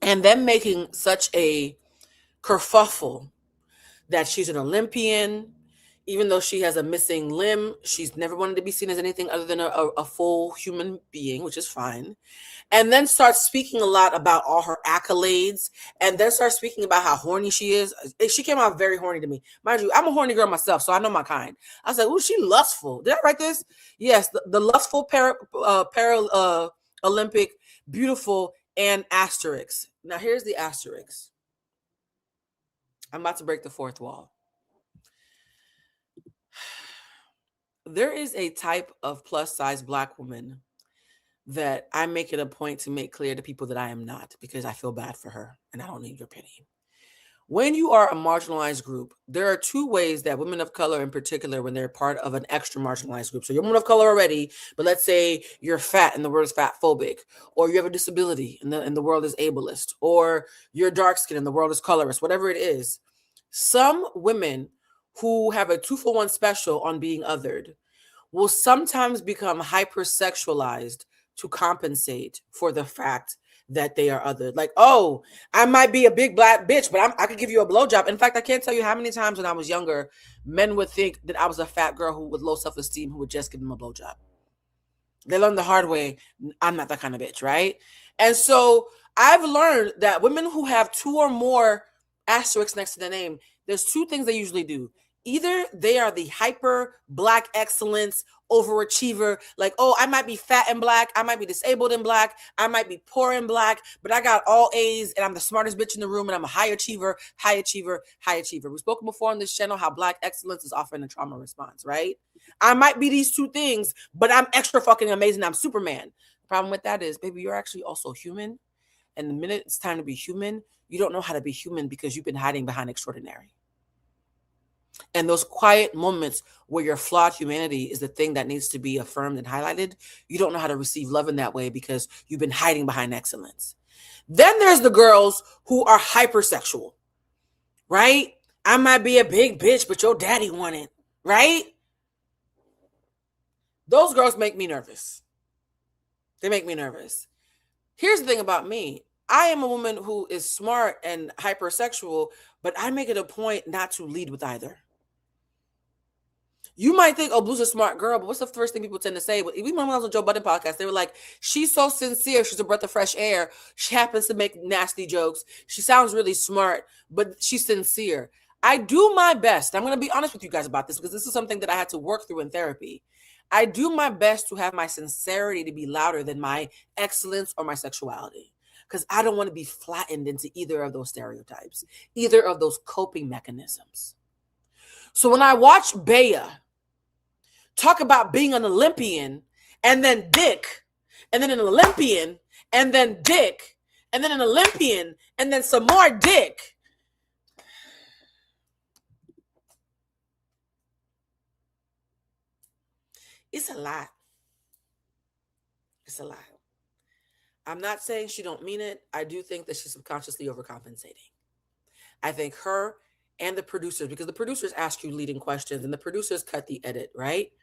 and them making such a kerfuffle that she's an Olympian. Even though she has a missing limb, she's never wanted to be seen as anything other than a full human being, which is fine. And then starts speaking a lot about all her accolades, and then starts speaking about how horny she is. She came out very horny to me. Mind you, I'm a horny girl myself, so I know my kind. I was like, ooh, she lustful. Did I write this? Yes, the lustful Olympic, beautiful, and asterisk. Now, here's the asterisk. I'm about to break the fourth wall. There is a type of plus size Black woman that I make it a point to make clear to people that I am not, because I feel bad for her and I don't need your pity. When you are a marginalized group, there are 2 ways that women of color in particular, when they're part of an extra marginalized group. So you're a woman of color already, but let's say you're fat and the world is fat phobic, or you have a disability and the world is ableist, or you're dark skinned and the world is colorist, whatever it is. Some women who have a 2-for-1 special on being othered will sometimes become hypersexualized to compensate for the fact that they are othered. Like, oh, I might be a big Black bitch, but I could give you a blowjob. In fact, I can't tell you how many times when I was younger, men would think that I was a fat girl who with low self-esteem who would just give them a blowjob. They learned the hard way. I'm not that kind of bitch, right? And so I've learned that women who have 2 or more asterisks next to the name, there's 2 things they usually do. Either they are the hyper Black excellence overachiever, like, oh, I might be fat and Black, I might be disabled and Black, I might be poor and Black, but I got all A's and I'm the smartest bitch in the room and I'm a high achiever. We've spoken before on this channel how Black excellence is often a trauma response, right? I might be these 2 things, but I'm extra fucking amazing. I'm Superman. The problem with that is, baby, you're actually also human. And the minute it's time to be human, you don't know how to be human because you've been hiding behind extraordinary. And those quiet moments where your flawed humanity is the thing that needs to be affirmed and highlighted, you don't know how to receive love in that way because you've been hiding behind excellence. Then there's the girls who are hypersexual, right? I might be a big bitch, but your daddy wanted, right? Those girls make me nervous. They make me nervous. Here's the thing about me. I am a woman who is smart and hypersexual, but I make it a point not to lead with either. You might think, oh, Blue's a smart girl, but what's the first thing people tend to say? Even when I was on Joe Budden podcast, they were like, she's so sincere. She's a breath of fresh air. She happens to make nasty jokes. She sounds really smart, but she's sincere. I do my best. I'm going to be honest with you guys about this because this is something that I had to work through in therapy. I do my best to have my sincerity to be louder than my excellence or my sexuality. because I don't want to be flattened into either of those stereotypes, either of those coping mechanisms. So when I watch Bea talk about being an Olympian and then dick, and then an Olympian and then dick, and then an Olympian and then some more dick, it's a lot. It's a lot. I'm not saying she don't mean it. I do think that she's subconsciously overcompensating. I think her and the producers, because the producers ask you leading questions and the producers cut the edit, right?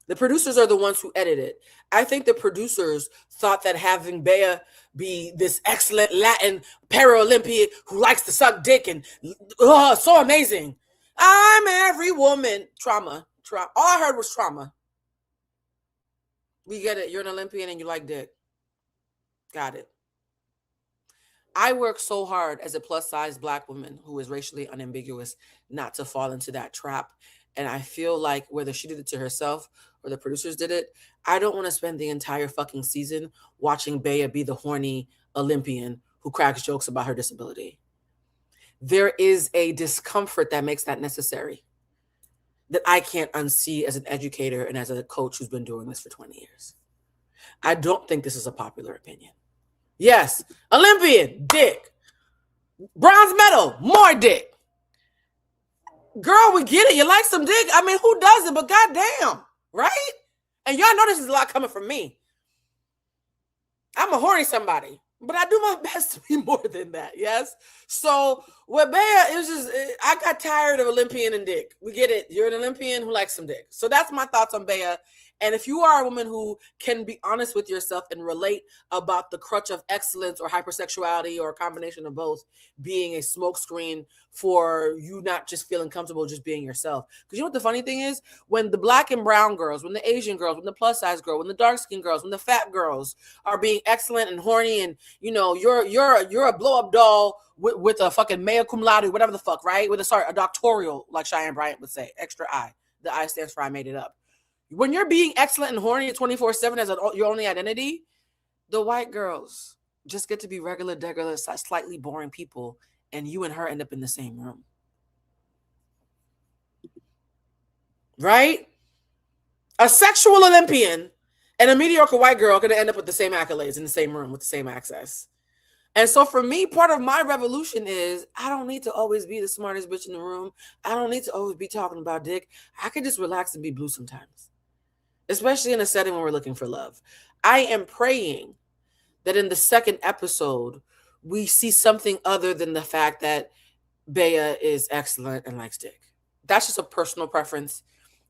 The producers are the ones who edit it. I think the producers thought that having Bea be this excellent Latin Paralympian who likes to suck dick and so amazing. I'm every woman. Trauma. All I heard was trauma. We get it. You're an Olympian and you like dick. Got it. I work so hard as a plus-size Black woman who is racially unambiguous not to fall into that trap. And I feel like whether she did it to herself or the producers did it, I don't want to spend the entire fucking season watching Bea be the horny Olympian who cracks jokes about her disability. There is a discomfort that makes that necessary that I can't unsee as an educator and as a coach who's been doing this for 20 years. I don't think this is a popular opinion. Yes, Olympian, dick. Bronze medal, more dick. Girl, we get it. You like some dick? I mean, who doesn't? But goddamn, right? And y'all know this is a lot coming from me. I'm a horny somebody, but I do my best to be more than that, yes? So with Bea, it was just, I got tired of Olympian and dick. We get it. You're an Olympian who likes some dick. So that's my thoughts on Bea. And if you are a woman who can be honest with yourself and relate about the crutch of excellence or hypersexuality or a combination of both being a smokescreen for you not just feeling comfortable just being yourself. Because you know what the funny thing is? When the Black and brown girls, when the Asian girls, when the plus size girl, when the dark skinned girls, when the fat girls are being excellent and horny and, you know, you're a blow up doll with a fucking mea cum laude, whatever the fuck, right? With a doctoral, like Cheyenne Bryant would say, extra I. The I stands for I made it up. When you're being excellent and horny at 24/7 as your only identity, the white girls just get to be regular, slightly boring people, and you and her end up in the same room. Right? A sexual Olympian and a mediocre white girl are going to end up with the same accolades in the same room with the same access. And so for me, part of my revolution is I don't need to always be the smartest bitch in the room. I don't need to always be talking about dick. I can just relax and be blue sometimes, especially in a setting when we're looking for love. I am praying that in the second episode, we see something other than the fact that Bea is excellent and likes dick. That's just a personal preference.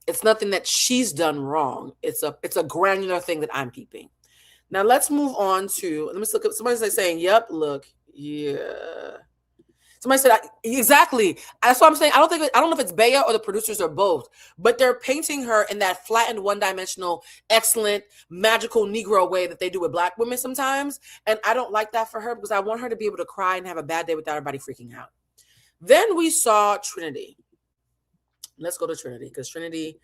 It's nothing that she's done wrong. It's a granular thing that I'm peeping. Now let's move on to, let me look up, somebody's saying, yep, look, yeah. Somebody said, exactly. That's what I'm saying. I don't know if it's Bea or the producers or both, but they're painting her in that flattened, one-dimensional, excellent, magical Negro way that they do with Black women sometimes. And I don't like that for her because I want her to be able to cry and have a bad day without everybody freaking out. Then we saw Trinity. Let's go to Trinity because Trinity,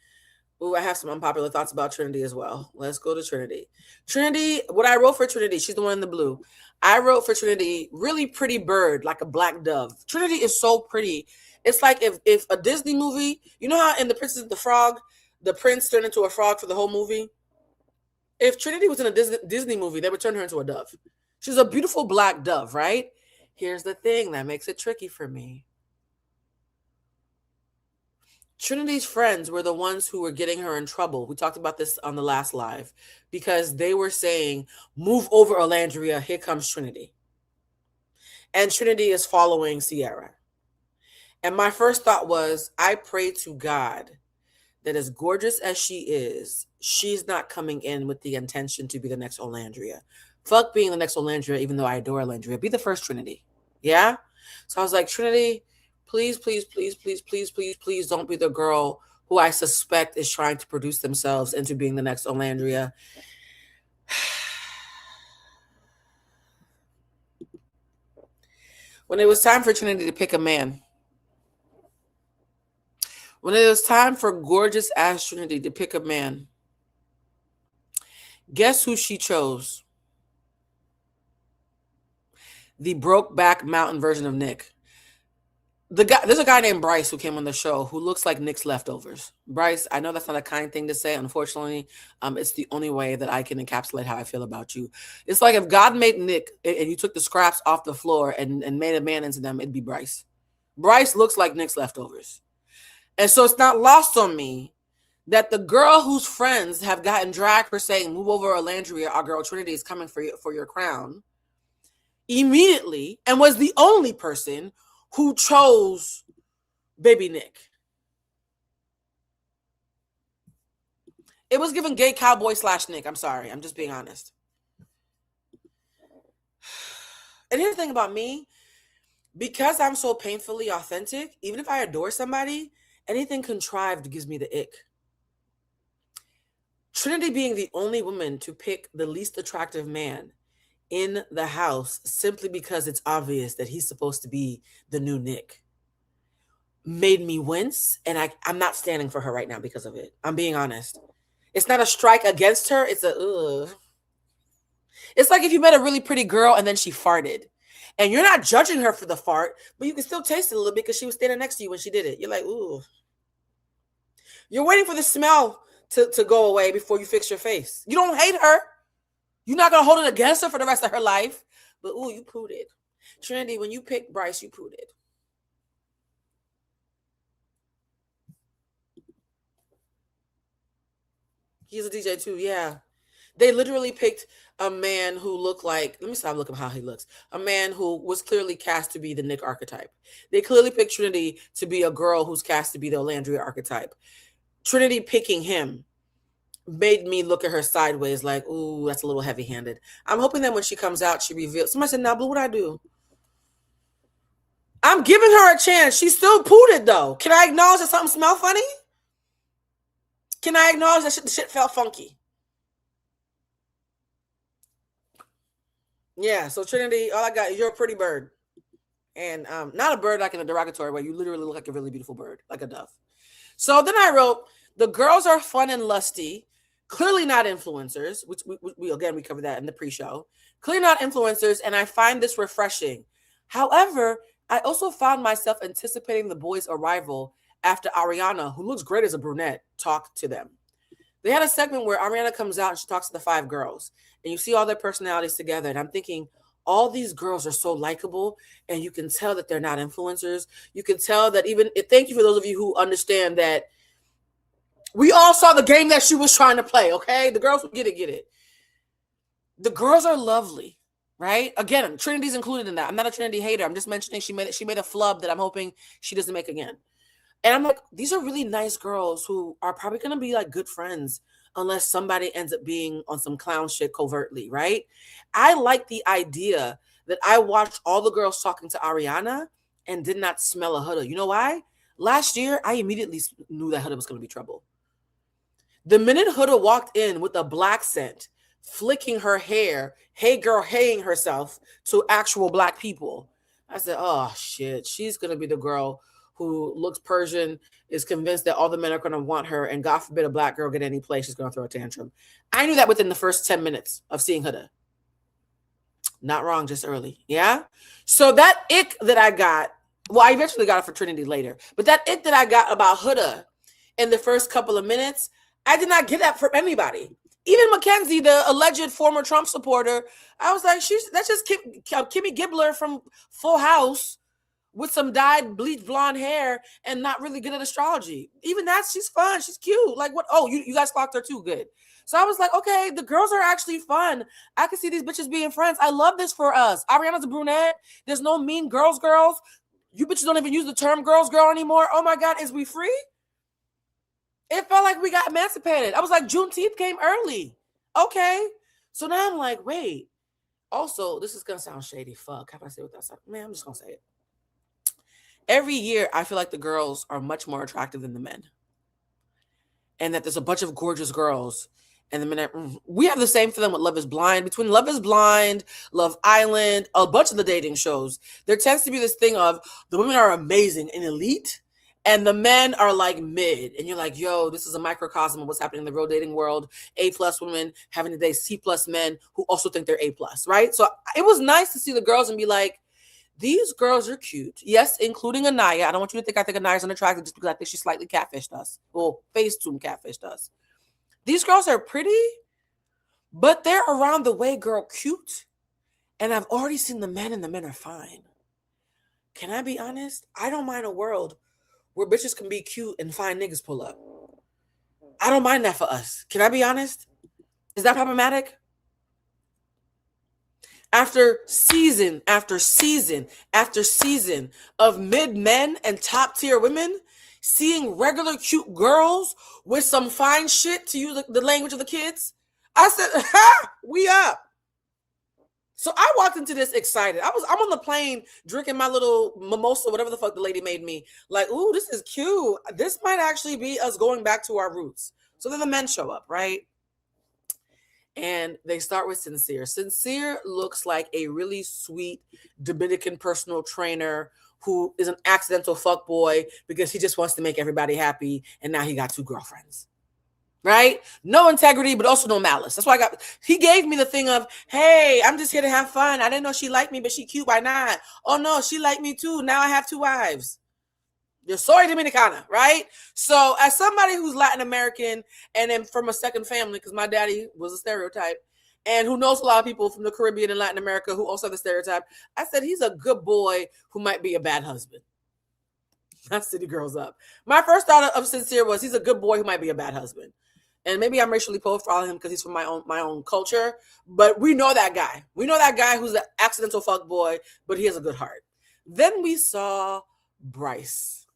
I have some unpopular thoughts about Trinity as well. Let's go to Trinity. Trinity, what I wrote for Trinity, she's the one in the blue. I wrote for Trinity, really pretty bird, like a black dove. Trinity is so pretty. It's like if a Disney movie, you know how in The Princess and the Frog, the prince turned into a frog for the whole movie? If Trinity was in a Disney movie, they would turn her into a dove. She's a beautiful black dove, right? Here's the thing that makes it tricky for me. Trinity's friends were the ones who were getting her in trouble. We talked about this on the last live because they were saying, move over, Olandria. Here comes Trinity. And Trinity is following Sierra. And my first thought was, I pray to God that as gorgeous as she is, she's not coming in with the intention to be the next Olandria. Fuck being the next Olandria, even though I adore Olandria. Be the first Trinity. Yeah? So I was like, Trinity, please, please, please, please, please, please, please don't be the girl who I suspect is trying to produce themselves into being the next Olandria. When it was time for Trinity to pick a man, when it was time for gorgeous ass Trinity to pick a man, guess who she chose? the Brokeback Mountain version of Nick. There's a guy named Bryce who came on the show who looks like Nick's leftovers. Bryce, I know that's not a kind thing to say. Unfortunately, it's the only way that I can encapsulate how I feel about you. It's like if God made Nick and you took the scraps off the floor and made a man into them, it'd be Bryce. Bryce looks like Nick's leftovers. And so it's not lost on me that the girl whose friends have gotten dragged for saying, move over, Alandria, our girl Trinity is coming for your crown, immediately, and was the only person who chose baby Nick. It was given gay cowboy / Nick. I'm sorry. I'm just being honest. And here's the thing about me. Because I'm so painfully authentic, even if I adore somebody, anything contrived gives me the ick. Trinity being the only woman to pick the least attractive man in the house simply because it's obvious that he's supposed to be the new Nick made me wince, and I'm not standing for her right now because of it. I'm being honest. It's not a strike against her. It's a ugh. It's like if you met a really pretty girl and then she farted, and you're not judging her for the fart, but you can still taste it a little bit because she was standing next to you when she did it. You're like, ooh. You're waiting for the smell to go away before you fix your face. You don't hate her. You're not going to hold it against her for the rest of her life. But, ooh, you pooted. Trinity, when you picked Bryce, you pooted. He's a DJ too, yeah. They literally picked a man who looked like, let me stop looking how he looks, a man who was clearly cast to be the Nick archetype. They clearly picked Trinity to be a girl who's cast to be the Alandria archetype. Trinity picking him made me look at her sideways like, ooh, that's a little heavy-handed. I'm hoping that when she comes out, she reveals. Somebody said, nah, Blue, what'd I do? I'm giving her a chance. She still pooted, though. Can I acknowledge that something smelled funny? Can I acknowledge that the shit felt funky? Yeah, so Trinity, all I got is you're a pretty bird. And not a bird like in a derogatory way. You literally look like a really beautiful bird, like a dove. So then I wrote, the girls are fun and lusty, clearly not influencers, which we covered that in the pre-show. Clearly not influencers, and I find this refreshing. However, I also found myself anticipating the boys' arrival after Ariana, who looks great as a brunette, talked to them. They had a segment where Ariana comes out and she talks to the 5 girls, and you see all their personalities together, and I'm thinking, all these girls are so likable, and you can tell that they're not influencers. You can tell that thank you for those of you who understand that we all saw the game that she was trying to play, okay? The girls who get it. The girls are lovely, right? Again, Trinity's included in that. I'm not a Trinity hater. I'm just mentioning she made a flub that I'm hoping she doesn't make again. And I'm like, these are really nice girls who are probably going to be like good friends unless somebody ends up being on some clown shit covertly, right? I like the idea that I watched all the girls talking to Ariana and did not smell a Huda. You know why? Last year, I immediately knew that Huda was going to be trouble. The minute Huda walked in with a black scent, flicking her hair, hey girl, haying herself to actual black people, I said, oh shit, she's going to be the girl who looks Persian, is convinced that all the men are going to want her, and God forbid a black girl get any place, she's going to throw a tantrum. I knew that within the first 10 minutes of seeing Huda. Not wrong, just early. Yeah? So that ick that I got, well, I eventually got it for Trinity later, but that ick that I got about Huda in the first couple of minutes, I did not get that from anybody. Even Mackenzie, the alleged former Trump supporter, I was like, that's just Kimmy Gibbler from Full House with some dyed bleach blonde hair and not really good at astrology. Even that, she's fun. She's cute. Like what? Oh, you guys clocked her too. Good. So I was like, okay, the girls are actually fun. I can see these bitches being friends. I love this for us. Ariana's a brunette. There's no mean girls. You bitches don't even use the term girl anymore. Oh my God, is we free? It felt like we got emancipated. I was like, Juneteenth came early. Okay. So now I'm like, wait. Also, this is going to sound shady. Fuck. How can I say what that's like? Man, I'm just going to say it. Every year, I feel like the girls are much more attractive than the men. And that there's a bunch of gorgeous girls. And the men, we have the same feeling with Love is Blind. Between Love is Blind, Love Island, a bunch of the dating shows, there tends to be this thing of the women are amazing and elite, And the men are like mid, and you're like, yo, this is a microcosm of what's happening in the real dating world. A+ women having to date C+ men who also think they're A+, right? So it was nice to see the girls and be like, these girls are cute. Yes, including Anaya. I don't want you to think I think Anaya's unattractive just because I think she slightly catfished us. Well, Facetune catfished us. These girls are pretty, but they're around the way girl cute. And I've already seen the men, and the men are fine. Can I be honest? I don't mind a world where bitches can be cute and fine niggas pull up. I don't mind that for us. Can I be honest? Is that problematic? After season after season after season of mid men and top tier women, seeing regular cute girls with some fine shit, to use the language of the kids, I said, ha, we up. So I walked into this excited. I'm on the plane drinking my little mimosa, whatever the fuck the lady made me. Like, ooh, this is cute. This might actually be us going back to our roots. So then the men show up, right? And they start with Sincere. Sincere looks like a really sweet Dominican personal trainer who is an accidental fuckboy because he just wants to make everybody happy. And now he got 2 girlfriends. Right? No integrity, but also no malice. That's why he gave me the thing of, hey, I'm just here to have fun. I didn't know she liked me, but she cute. Why not? Oh no, she liked me too. Now I have 2 wives. You're sorry, Dominicana, right? So as somebody who's Latin American and then from a second family, because my daddy was a stereotype, and who knows a lot of people from the Caribbean and Latin America who also have the stereotype, I said he's a good boy who might be a bad husband. That city girls up. My first thought of Sincere was he's a good boy who might be a bad husband. And maybe I'm racially profiling him because he's from my own culture. But we know that guy. We know that guy who's an accidental fuck boy, but he has a good heart. Then we saw Bryce.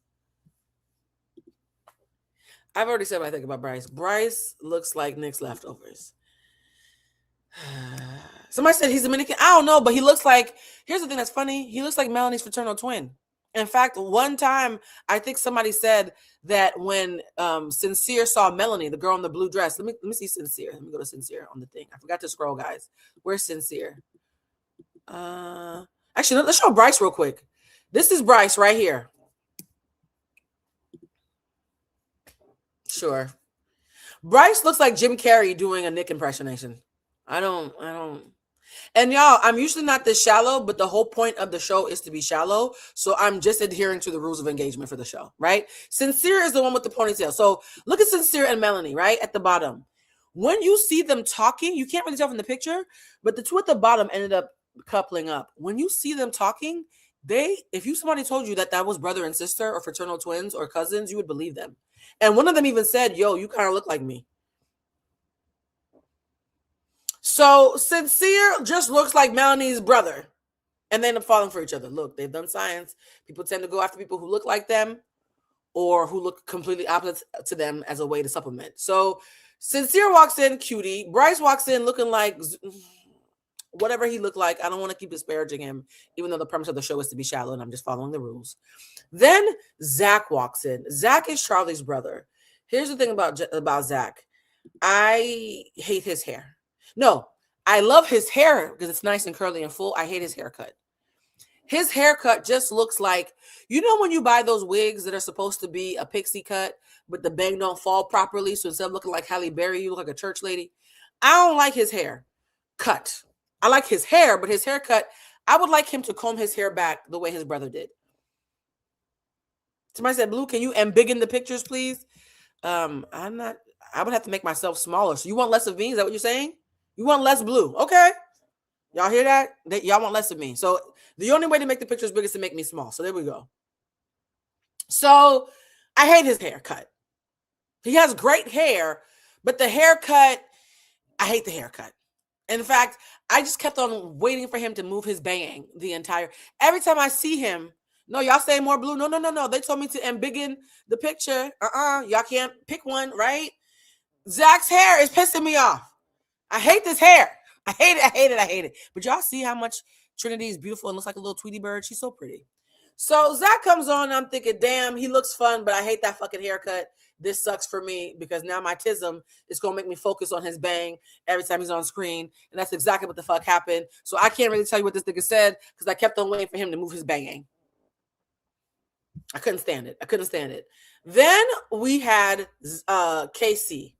I've already said what I think about Bryce. Bryce looks like Nick's leftovers. Somebody said he's Dominican. I don't know, but he looks like, here's the thing that's funny. He looks like Melanie's fraternal twin. In fact, one time, I think somebody said that when Sincere saw Melanie, the girl in the blue dress. Let me see Sincere. Let me go to Sincere on the thing. I forgot to scroll, guys. Where's Sincere? Actually, let's show Bryce real quick. This is Bryce right here. Sure. Bryce looks like Jim Carrey doing a Nick impersonation. I don't. And y'all, I'm usually not this shallow, but the whole point of the show is to be shallow. So I'm just adhering to the rules of engagement for the show, right? Sincere is the one with the ponytail. So look at Sincere and Melanie, right? At the bottom. When you see them talking, you can't really tell from the picture, but the 2 at the bottom ended up coupling up. When you see them talking, if somebody told you that was brother and sister or fraternal twins or cousins, you would believe them. And one of them even said, yo, you kind of look like me. So Sincere just looks like Melanie's brother, and they end up falling for each other. Look, they've done science. People tend to go after people who look like them or who look completely opposite to them as a way to supplement. So Sincere walks in, cutie. Bryce walks in looking like whatever he looked like. I don't want to keep disparaging him, even though the premise of the show is to be shallow, and I'm just following the rules. Then Zach walks in. Zach is Charlie's brother. Here's the thing about Zach. I hate his hair. No, I love his hair because it's nice and curly and full. I hate his haircut. His haircut just looks like, you know when you buy those wigs that are supposed to be a pixie cut, but the bang don't fall properly, so instead of looking like Halle Berry, you look like a church lady? I don't like his hair cut. I like his hair, but his haircut, I would like him to comb his hair back the way his brother did. Somebody said, Blue, can you embiggen the pictures, please? I would have to make myself smaller. So you want less of me? Is that what you're saying? You want less Blue. Okay. Y'all hear that? Y'all want less of me. So the only way to make the pictures big is to make me small. So there we go. So I hate his haircut. He has great hair, but the haircut, I hate the haircut. In fact, I just kept on waiting for him to move his bang every time I see him. No, y'all say more Blue. No. They told me to embiggen the picture. Y'all can't pick one, right? Zach's hair is pissing me off. I hate this hair. I hate it. But y'all see how much Trinity is beautiful and looks like a little Tweety bird? She's so pretty. So Zach comes on, and I'm thinking, damn, he looks fun, but I hate that fucking haircut. This sucks for me because now my tism is going to make me focus on his bang every time he's on screen. And that's exactly what the fuck happened. So I can't really tell you what this nigga said because I kept on waiting for him to move his bang. I couldn't stand it. Then we had KC.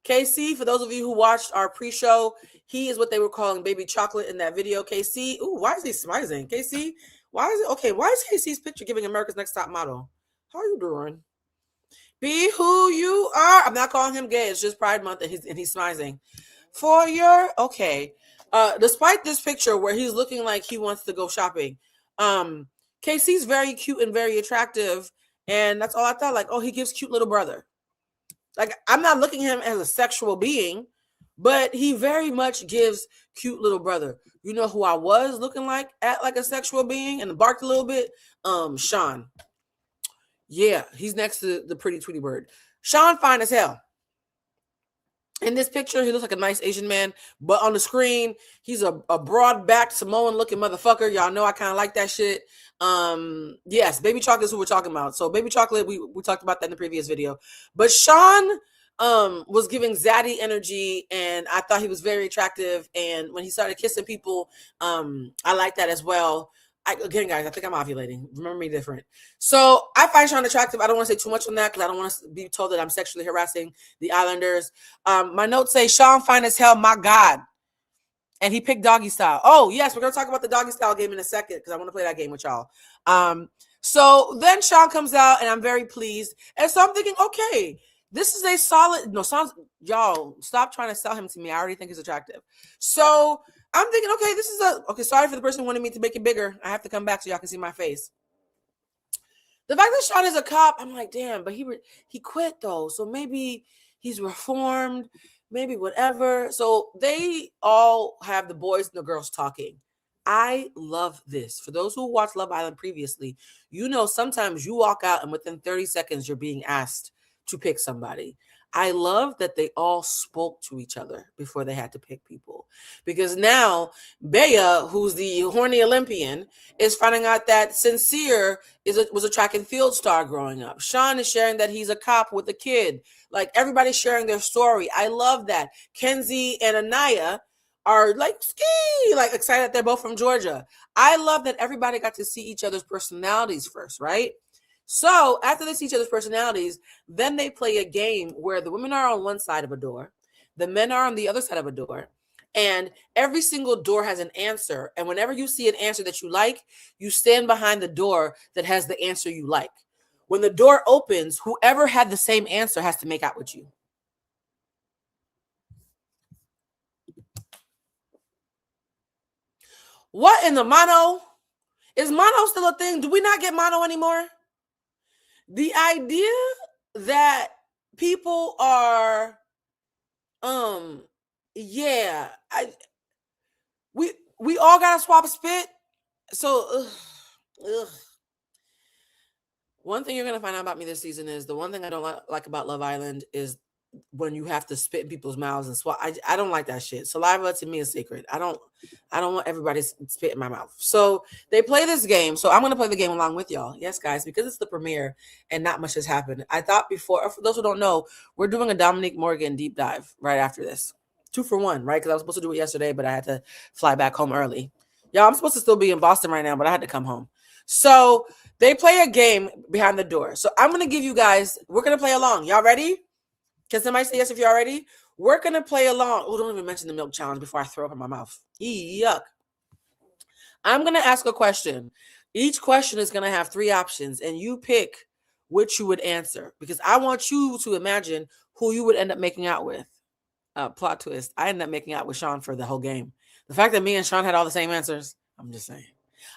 KC, for those of you who watched our pre-show, he is what they were calling baby chocolate in that video. KC, ooh, why is he smiling? KC, why is it okay? Why is KC's picture giving America's Next Top Model? How are you doing? Be who you are. I'm not calling him gay. It's just Pride Month, and he's smiling. For your okay. Despite this picture where he's looking like he wants to go shopping, KC's very cute and very attractive, and that's all I thought. Like, oh, he gives cute little brother. Like, I'm not looking at him as a sexual being, but he very much gives cute little brother. You know who I was looking like at like a sexual being and barked a little bit? Sean. Yeah, he's next to the pretty Tweety bird. Sean fine as hell. In this picture, he looks like a nice Asian man, but on the screen, he's a broad-backed Samoan-looking motherfucker. Y'all know I kind of like that shit. Yes, Baby Chocolate is who we're talking about. So Baby Chocolate, we talked about that in the previous video. But Sean was giving zaddy energy, and I thought he was very attractive. And when he started kissing people, I like that as well. Again, guys, I think I'm ovulating. Remember me different. So I find Sean attractive. I don't want to say too much on that because I don't want to be told that I'm sexually harassing the Islanders. My notes say Sean fine as hell, my God. And he picked doggy style. Oh, yes, we're going to talk about the doggy style game in a second because I want to play that game with y'all. So then Sean comes out, and I'm very pleased. And so I'm thinking, okay, this is a solid. No, y'all, stop trying to sell him to me. I already think he's attractive. So I'm thinking, okay, this is okay. Sorry for the person who wanted me to make it bigger. I have to come back so y'all can see my face. The fact that Sean is a cop, I'm like, damn, but he quit though. So maybe he's reformed, maybe whatever. So they all have the boys and the girls talking. I love this. For those who watched Love Island previously, you know sometimes you walk out and within 30 seconds you're being asked to pick somebody. I love that they all spoke to each other before they had to pick people. Because now Bea, who's the horny Olympian, is finding out that Sincere was a track and field star growing up. Sean is sharing that he's a cop with a kid. Like, everybody's sharing their story. I love that. Kenzie and Anaya are like excited that they're both from Georgia. I love that everybody got to see each other's personalities first, right? So after they see each other's personalities, then they play a game where the women are on one side of a door, the men are on the other side of a door, and every single door has an answer. And whenever you see an answer that you like, you stand behind the door that has the answer you like. When the door opens, whoever had the same answer has to make out with you. What in the mono? Is mono still a thing? Do we not get mono anymore? The idea that people are, we all gotta swap spit. So, one thing you're gonna find out about me this season is the one thing I don't like about Love Island is when you have to spit in people's mouths and swat. I don't like that shit. Saliva to me is sacred. I don't want everybody spit in my mouth. So they play this game. So I'm going to play the game along with y'all. Yes, guys, because it's the premiere and not much has happened. I thought before, for those who don't know, we're doing a Dominique Morgan deep dive right after this. 2 for 1, right? Because I was supposed to do it yesterday, but I had to fly back home early. Y'all, I'm supposed to still be in Boston right now, but I had to come home. So they play a game behind the door. So I'm going to give you guys, we're going to play along. Y'all ready? Can somebody say yes if you're ready? We're going to play along. Oh, don't even mention the milk challenge before I throw up in my mouth. Yuck. I'm going to ask a question. Each question is going to have 3 options, and you pick which you would answer because I want you to imagine who you would end up making out with. Plot twist. I ended up making out with Sean for the whole game. The fact that me and Sean had all the same answers, I'm just saying.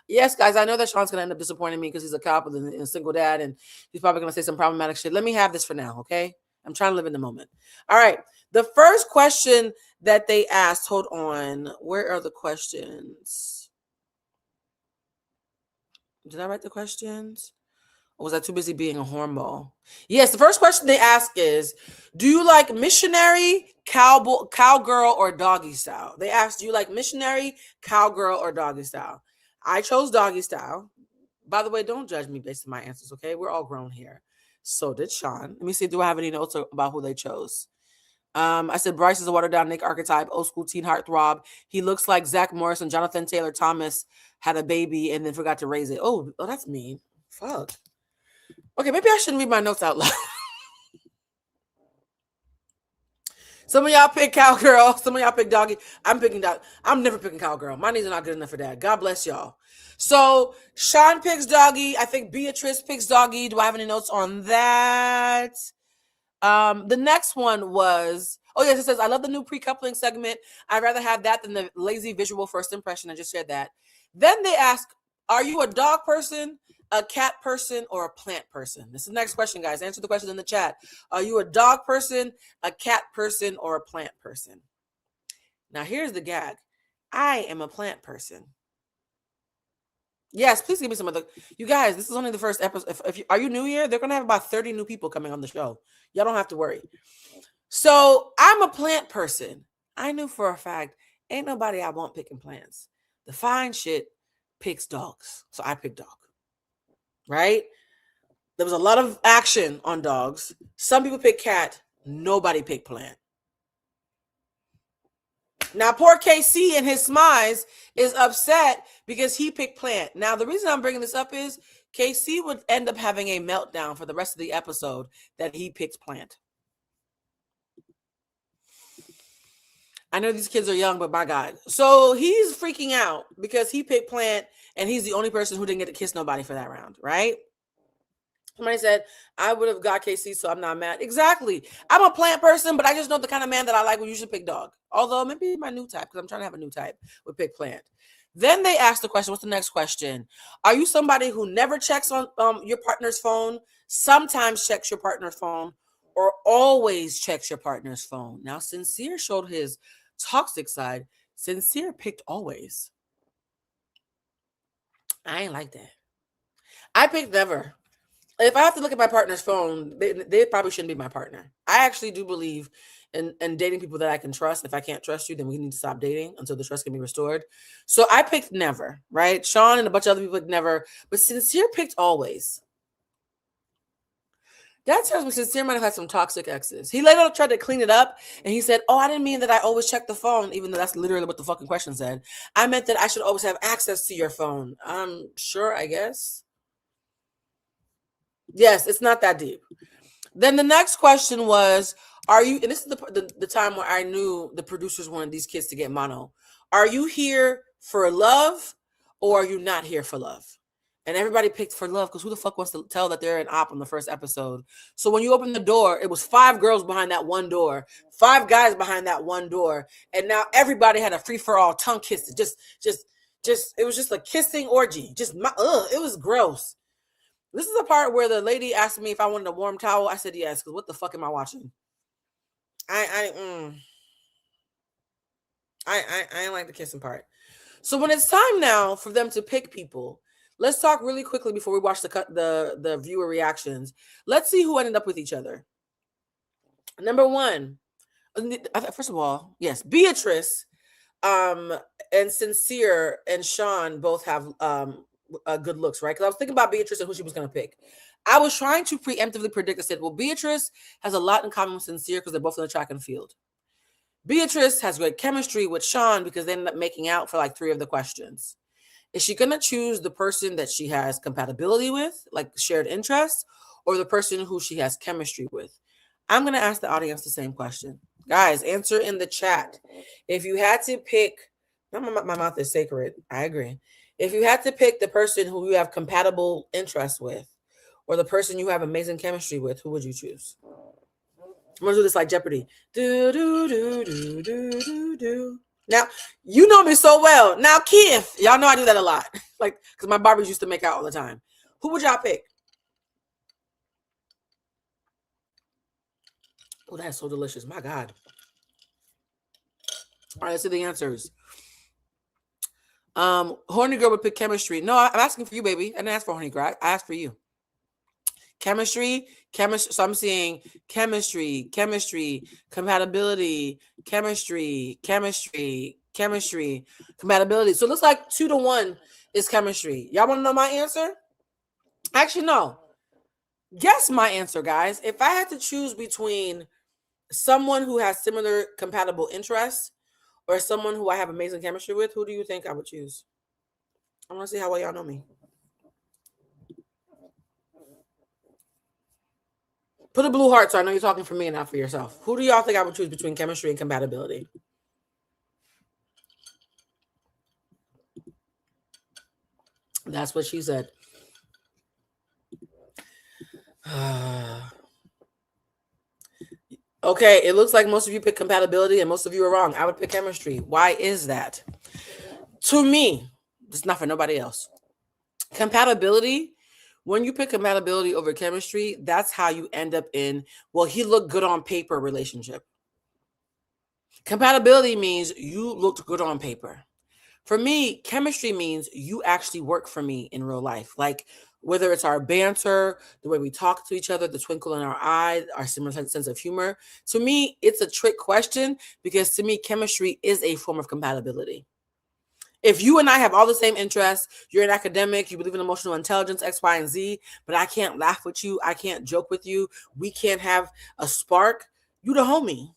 Yes, guys, I know that Sean's going to end up disappointing me because he's a cop and a single dad, and he's probably going to say some problematic shit. Let me have this for now, okay? I'm trying to live in the moment. All right. The first question that they asked, hold on. Where are the questions? Did I write the questions? Or was I too busy being a hornball? Yes, the first question they ask is, do you like missionary, cowgirl, or doggy style? They asked, do you like missionary, cowgirl, or doggy style? I chose doggy style. By the way, don't judge me based on my answers, okay? We're all grown here. So did Sean. Let me see. Do I have any notes about who they chose? I said Bryce is a watered down Nick archetype, old school teen heartthrob. He looks like Zach Morris and Jonathan Taylor Thomas had a baby and then forgot to raise it. Oh, that's mean. Fuck. Okay, maybe I shouldn't read my notes out loud. Some of y'all pick cowgirl. Some of y'all pick doggy. I'm picking dog. I'm never picking cowgirl. My knees are not good enough for that. God bless y'all. So Sean picks doggy. I think Beatrice picks doggy. Do I have any notes on that? The next one was, oh yes, it says, I love the new pre-coupling segment. I'd rather have that than the lazy visual first impression. I just shared that. Then they ask, are you a dog person, a cat person, or a plant person? This is the next question, guys. Answer the question in the chat. Are you a dog person, a cat person, or a plant person? Now here's the gag. I am a plant person. Yes, please give me some of the. You guys, this is only the first episode. If you, are you new here? They're gonna have about 30 new people coming on the show. Y'all don't have to worry. So I'm a plant person. I knew for a fact ain't nobody I want picking plants. The fine shit picks dogs, so I picked dog. Right? There was a lot of action on dogs. Some people pick cat. Nobody picked plant. Now, poor KC and his smize is upset because he picked plant. Now, the reason I'm bringing this up is KC would end up having a meltdown for the rest of the episode that he picked plant. I know these kids are young, but my God. So he's freaking out because he picked plant and he's the only person who didn't get to kiss nobody for that round, right? Somebody said, I would have got KC, so I'm not mad. Exactly. I'm a plant person, but I just know the kind of man that I like when you should pick dog. Although maybe my new type, because I'm trying to have a new type, would pick plant. Then they asked the question, what's the next question? Are you somebody who never checks on your partner's phone, sometimes checks your partner's phone, or always checks your partner's phone? Now, Sincere showed his toxic side. Sincere picked always. I ain't like that. I picked never. If I have to look at my partner's phone, they probably shouldn't be my partner. I actually do believe in dating people that I can trust. If I can't trust you, then we need to stop dating until the trust can be restored. So I picked never, right? Sean and a bunch of other people picked never, but Sincere picked always. That tells me Sincere might have had some toxic exes. He later tried to clean it up, and he said, oh, I didn't mean that I always check the phone, even though that's literally what the fucking question said. I meant that I should always have access to your phone. I'm sure, I guess. Yes, it's not that deep. Then the next question was, are you, and this is the time where I knew the producers wanted these kids to get mono. Are you here for love or are you not here for love? And everybody picked for love because who the fuck wants to tell that they're an op on the first episode? So when you open the door, it was 5 girls behind that one door, 5 guys behind that one door. And now everybody had a free-for-all tongue kiss. It was just a kissing orgy. It was gross. This is the part where the lady asked me if I wanted a warm towel. I said yes, because what the fuck am I watching? I ain't like the kissing part. So when it's time now for them to pick people, let's talk really quickly before we watch the viewer reactions. Let's see who ended up with each other. Number 1, first of all, yes, Beatrice, and Sincere and Sean both have good looks, right? Because I was thinking about Beatrice and who she was going to pick. I was trying to preemptively predict. I said, well, Beatrice has a lot in common with Sincere because they're both in the track and field. Beatrice has great chemistry with Sean because they ended up making out for like 3 of the questions. Is she going to choose the person that she has compatibility with, like shared interests, or the person who she has chemistry with? I'm going to ask the audience the same question. Guys, answer in the chat. If you had to pick, my mouth is sacred. I agree. If you had to pick the person who you have compatible interests with or the person you have amazing chemistry with, who would you choose? I'm going to do this like Jeopardy. Do, do, do, do, do, do, do. Now, you know me so well. Now, Keith, y'all know I do that a lot. Like, because my Barbies used to make out all the time. Who would y'all pick? Oh, that's so delicious. My God. All right, let's see the answers. Horny girl would pick chemistry. No, I'm asking for you, baby. I didn't ask for horny girl. I asked for you. Chemistry. So I'm seeing chemistry, compatibility, chemistry, compatibility. So it looks like 2-1 is chemistry. Y'all want to know my answer? Actually, no. Guess my answer, guys. If I had to choose between someone who has similar compatible interests or someone who I have amazing chemistry with, who do you think I would choose? I want to see how well y'all know me. Put a blue heart so I know you're talking for me and not for yourself. Who do y'all think I would choose between chemistry and compatibility? That's what she said. Okay, it looks like most of you pick compatibility and most of you are wrong. I would pick chemistry. Why is that? To me, it's not for nobody else. Compatibility, when you pick compatibility over chemistry, that's how you end up in, well, he looked good on paper relationship. Compatibility means you looked good on paper. For me, chemistry means you actually work for me in real life. Like whether it's our banter, the way we talk to each other, the twinkle in our eye, our similar sense of humor. To me, it's a trick question because to me, chemistry is a form of compatibility. If you and I have all the same interests, you're an academic, you believe in emotional intelligence, X, Y, and Z, but I can't laugh with you, I can't joke with you, we can't have a spark, you the homie.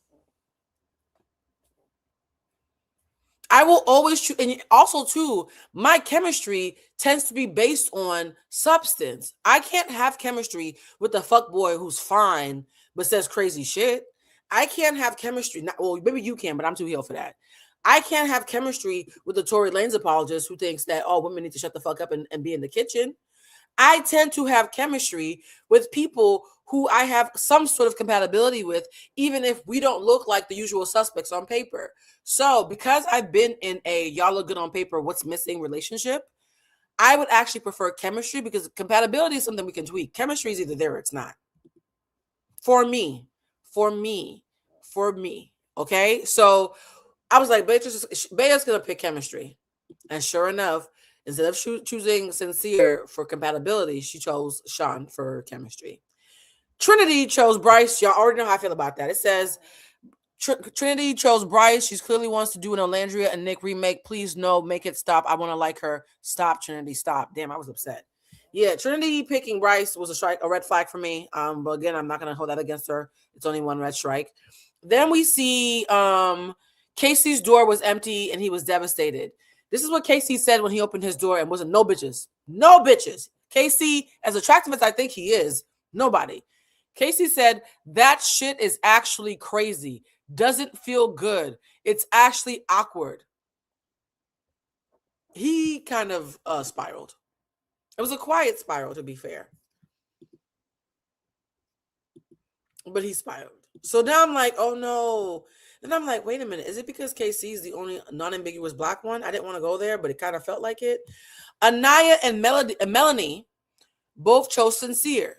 I will always choose, and also too, my chemistry tends to be based on substance. I can't have chemistry with a fuckboy who's fine but says crazy shit. I can't have chemistry. Well, maybe you can, but I'm too healed for that. I can't have chemistry with the Tory Lanez apologist who thinks that women need to shut the fuck up and be in the kitchen. I tend to have chemistry with people who I have some sort of compatibility with, even if we don't look like the usual suspects on paper. So because I've been in a y'all look good on paper, what's missing relationship, I would actually prefer chemistry because compatibility is something we can tweak. Chemistry is either there or it's not. For me. Okay? So I was like, Bea's going to pick chemistry. And sure enough, instead of choosing Sincere for compatibility, she chose Sean for chemistry. Trinity chose Bryce. Y'all already know how I feel about that. It says, Trinity chose Bryce. She clearly wants to do an Olandria and Nick remake. Please no, make it stop. I want to like her. Stop, Trinity, stop. Damn, I was upset. Yeah, Trinity picking Bryce was a red flag for me. But again, I'm not going to hold that against her. It's only one red strike. Then we see Casey's door was empty and he was devastated. This is what Casey said when he opened his door and wasn't no bitches. No bitches. Casey, as attractive as I think he is, nobody. Casey said, that shit is actually crazy. Doesn't feel good. It's actually awkward. He kind of spiraled. It was a quiet spiral, to be fair. But he spiraled. So now I'm like, oh no. Then I'm like, wait a minute. Is it because KC is the only non-ambiguous black one? I didn't want to go there, but it kind of felt like it. Anaya and Melanie both chose Sincere.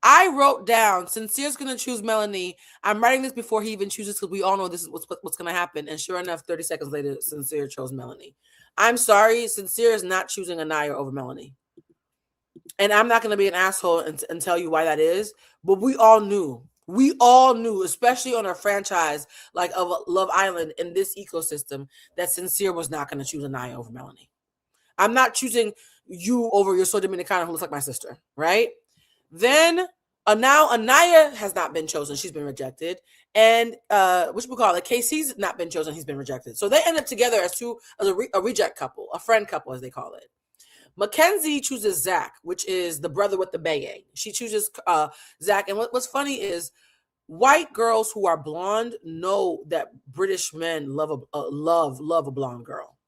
I wrote down, Sincere's going to choose Melanie. I'm writing this before he even chooses because we all know this is what's going to happen. And sure enough, 30 seconds later, Sincere chose Melanie. I'm sorry, Sincere is not choosing Anaya over Melanie. And I'm not going to be an asshole and tell you why that is. But we all knew. We all knew, especially on a franchise like of Love Island in this ecosystem, that Sincere was not going to choose Anaya over Melanie. I'm not choosing you over your so Dominicana who looks like my sister, right? Then now Anaya has not been chosen. She's been rejected. And KC's not been chosen. He's been rejected. So they end up together as a reject couple, a friend couple, as they call it. Mackenzie chooses Zach, which is the brother with the bayang. She chooses Zach. And what's funny is white girls who are blonde know that British men love a blonde girl.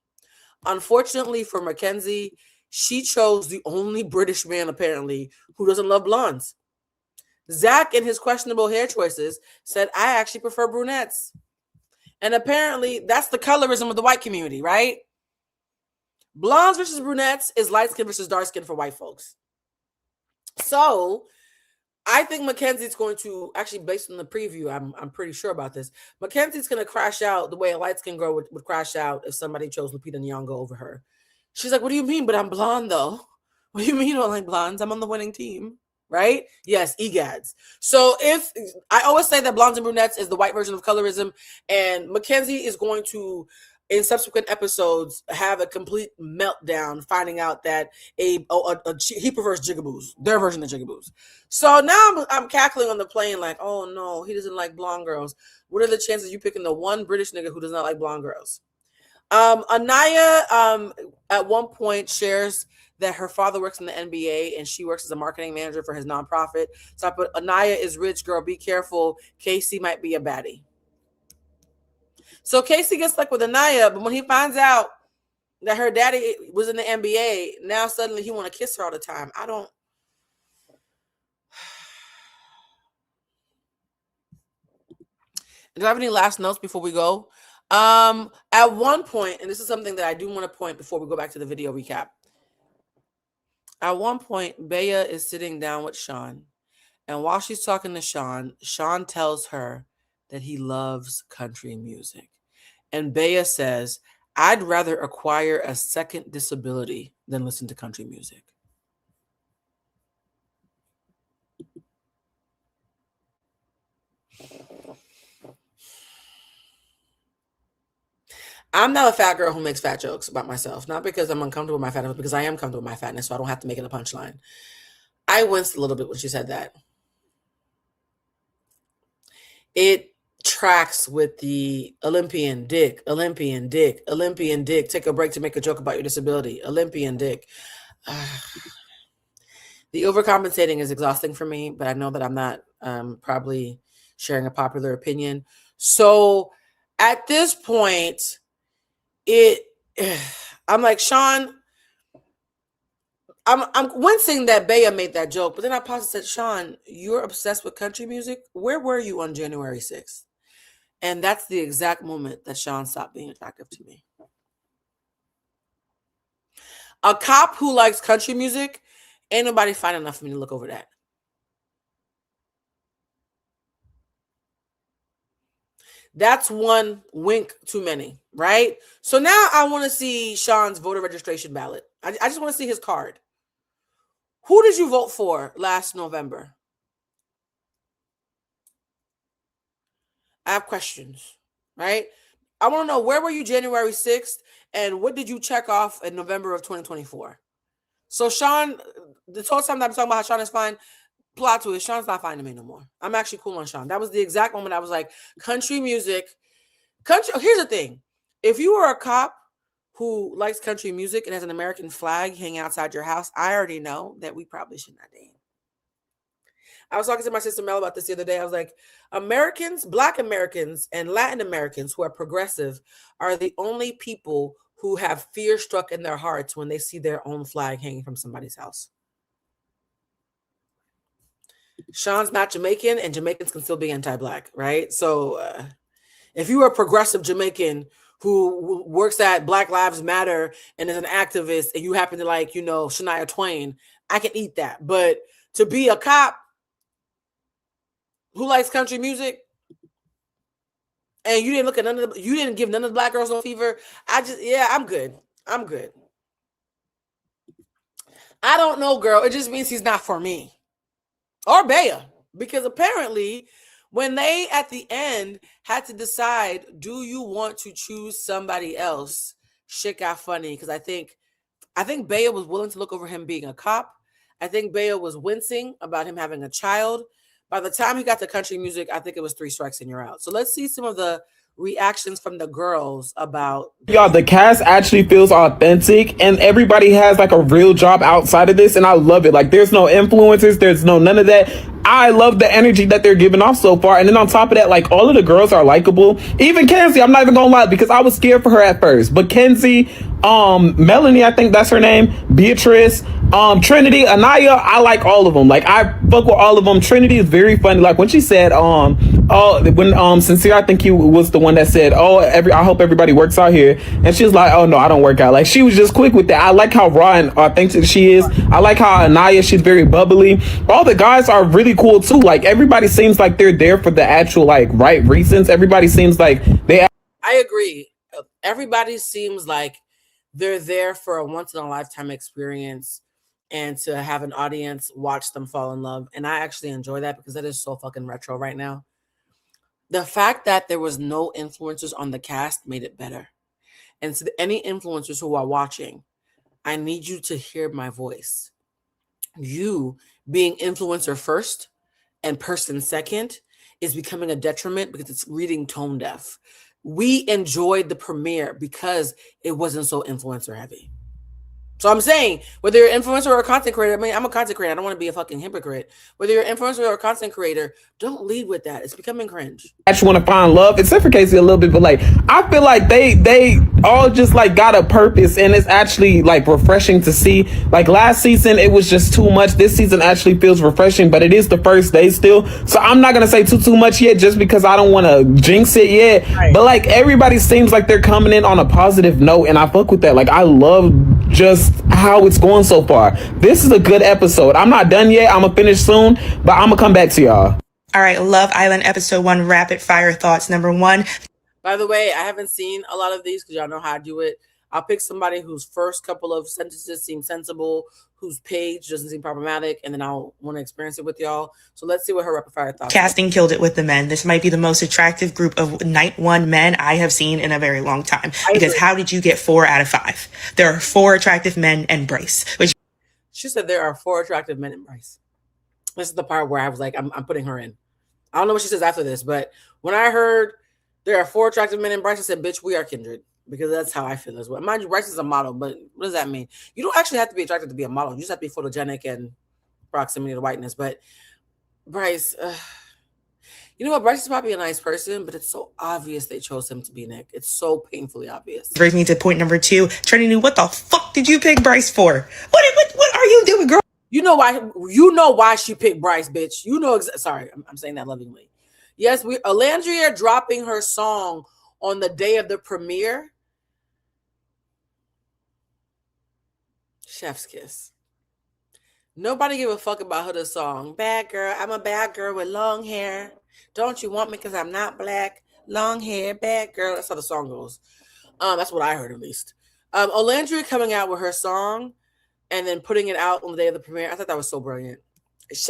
Unfortunately for Mackenzie, she chose the only British man, apparently, who doesn't love blondes. Zach, in his questionable hair choices, said, I actually prefer brunettes. And apparently, that's the colorism of the white community, right? Blondes versus brunettes is light skin versus dark skin for white folks. So, I think Mackenzie's going to, actually based on the preview, I'm pretty sure about this. Mackenzie's going to crash out the way a light skin girl would crash out if somebody chose Lupita Nyong'o over her. She's like, what do you mean? But I'm blonde, though. What do you mean I don't like blondes? I'm on the winning team, right? Yes, EGADs. So if I always say that blondes and brunettes is the white version of colorism, and Mackenzie is going to, in subsequent episodes, have a complete meltdown, finding out that he prefers jigaboos, their version of jigaboos. So now I'm cackling on the plane like, oh no, he doesn't like blonde girls. What are the chances of you picking the one British nigga who does not like blonde girls? Anaya at one point shares that her father works in the NBA and she works as a marketing manager for his nonprofit. So I put Anaya is rich, girl. Be careful. Casey might be a baddie. So Casey gets stuck with Anaya, but when he finds out that her daddy was in the NBA, now suddenly he want to kiss her all the time. I don't. Do I have any last notes before we go? At one point, and this is something that I do want to point before we go back to the video recap. At one point, Bea is sitting down with Sean, and while she's talking to Sean, Sean tells her that he loves country music. And Bea says, I'd rather acquire a second disability than listen to country music. I'm not a fat girl who makes fat jokes about myself, not because I'm uncomfortable with my fatness, but because I am comfortable with my fatness, so I don't have to make it a punchline. I winced a little bit when she said that. It tracks with the Olympian dick, Olympian dick, Olympian dick. Take a break to make a joke about your disability, Olympian dick. The overcompensating is exhausting for me, but I know that I'm not probably sharing a popular opinion. So at this point, I'm like, Sean, I'm wincing that Bea made that joke, but then I paused and said, Sean, you're obsessed with country music. Where were you on January 6th? And that's the exact moment that Sean stopped being attractive to me. A cop who likes country music, ain't nobody fine enough for me to look over that. That's one wink too many, right? So now I want to see Sean's voter registration ballot. I just want to see his card. Who did you vote for last November? I have questions, right? I want to know, where were you January 6th and what did you check off in November of 2024? So Sean, the whole time that I'm talking about how Sean is fine, plot twist, Sean's not fine to me no more. I'm actually cool on Sean. That was the exact moment I was like, country music. Here's the thing. If you are a cop who likes country music and has an American flag hanging outside your house, I already know that we probably should not date. I was talking to my sister Mel about this the other day. I was like, Americans, Black Americans, and Latin Americans who are progressive are the only people who have fear struck in their hearts when they see their own flag hanging from somebody's house. Sean's not Jamaican, and Jamaicans can still be anti-Black, right? So if you are a progressive Jamaican who works at Black Lives Matter and is an activist, and you happen to like, Shania Twain, I can eat that. But to be a cop who likes country music, and you didn't look at you didn't give none of the Black girls no fever, I'm good. I'm good. I don't know, girl. It just means he's not for me. Or Bea. Because apparently, when they at the end had to decide, do you want to choose somebody else? Shit got funny because I think Bea was willing to look over him being a cop. I think Bea was wincing about him having a child. By the time he got to country music, I think it was 3 strikes and you're out. So let's see some of the reactions from the girls about Y'all, the cast actually feels authentic and everybody has like a real job outside of this, and I love it. Like, there's no influencers, there's none of that. I love the energy that they're giving off so far. And then on top of that, like, all of the girls are likable. Even Kenzie, I'm not even gonna lie, because I was scared for her at first. But Kenzie, Melanie, I think that's her name, Beatrice, Trinity, Anaya, I like all of them. Like, I fuck with all of them. Trinity is very funny. Like, when she said, Sincere, I think he was the one that said, I hope everybody works out here. And she was like, oh no, I don't work out. Like, she was just quick with that. I like how raw and authentic she is. I like how Anaya, she's very bubbly. All the guys are really cool too. Like, everybody seems like they're there for the actual like right reasons. Everybody seems like I agree. Everybody seems like they're there for a once in a lifetime experience and to have an audience watch them fall in love. And I actually enjoy that because that is so fucking retro right now. The fact that there was no influencers on the cast made it better. And to any influencers who are watching, I need you to hear my voice. You being influencer first and person second is becoming a detriment because it's reading tone deaf. we enjoyed the premiere because it wasn't so influencer heavy. So I'm saying, whether you're an influencer or a content creator, I mean, I'm a content creator. I don't want to be a fucking hypocrite. Whether you're an influencer or a content creator, don't lead with that. It's becoming cringe. Actually want to find love, except for Casey a little bit, but like I feel like they all just like got a purpose, and it's actually like refreshing to see. Like last season it was just too much. This season actually feels refreshing, but it is the first day still, so I'm not gonna say too much yet, just because I don't want to jinx it yet. Right. But like everybody seems like they're coming in on a positive note, and I fuck with that. Like I love just how it's going so far. This is a good episode. I'm not done yet. I'm gonna finish soon, but I'm gonna come back to y'all. All right, Love Island episode 1, rapid fire thoughts. Number 1. By the way, I haven't seen a lot of these because y'all know how I do it. I'll pick somebody whose first couple of sentences seem sensible, whose page doesn't seem problematic, and then I'll want to experience it with y'all. So let's see what her rapid fire thoughts are. Casting killed it with the men. This might be the most attractive group of night 1 men I have seen in a very long time. Because how did you get 4 out of 5? There are 4 attractive men and Bryce. She said there are 4 attractive men and Bryce. This is the part where I was like, I'm putting her in. I don't know what she says after this, but when I heard there are 4 attractive men in Bryce, I said, bitch, we are kindred. Because that's how I feel as well. Mind you, Bryce is a model, but what does that mean? You don't actually have to be attracted to be a model. You just have to be photogenic and proximity to whiteness. But Bryce, you know what? Bryce is probably a nice person, but it's so obvious they chose him to be Nick. It's so painfully obvious. Brings me to point number 2. Trinity, what the fuck did you pick Bryce for? What are you doing, girl? You know why she picked Bryce, bitch. You know, sorry, I'm saying that lovingly. Yes, Alandria dropping her song on the day of the premiere. Chef's kiss. Nobody give a fuck about her song. Bad girl, I'm a bad girl with long hair. Don't you want me because I'm not black? Long hair, bad girl. That's how the song goes. That's what I heard at least. Alandria coming out with her song and then putting it out on the day of the premiere. I thought that was so brilliant.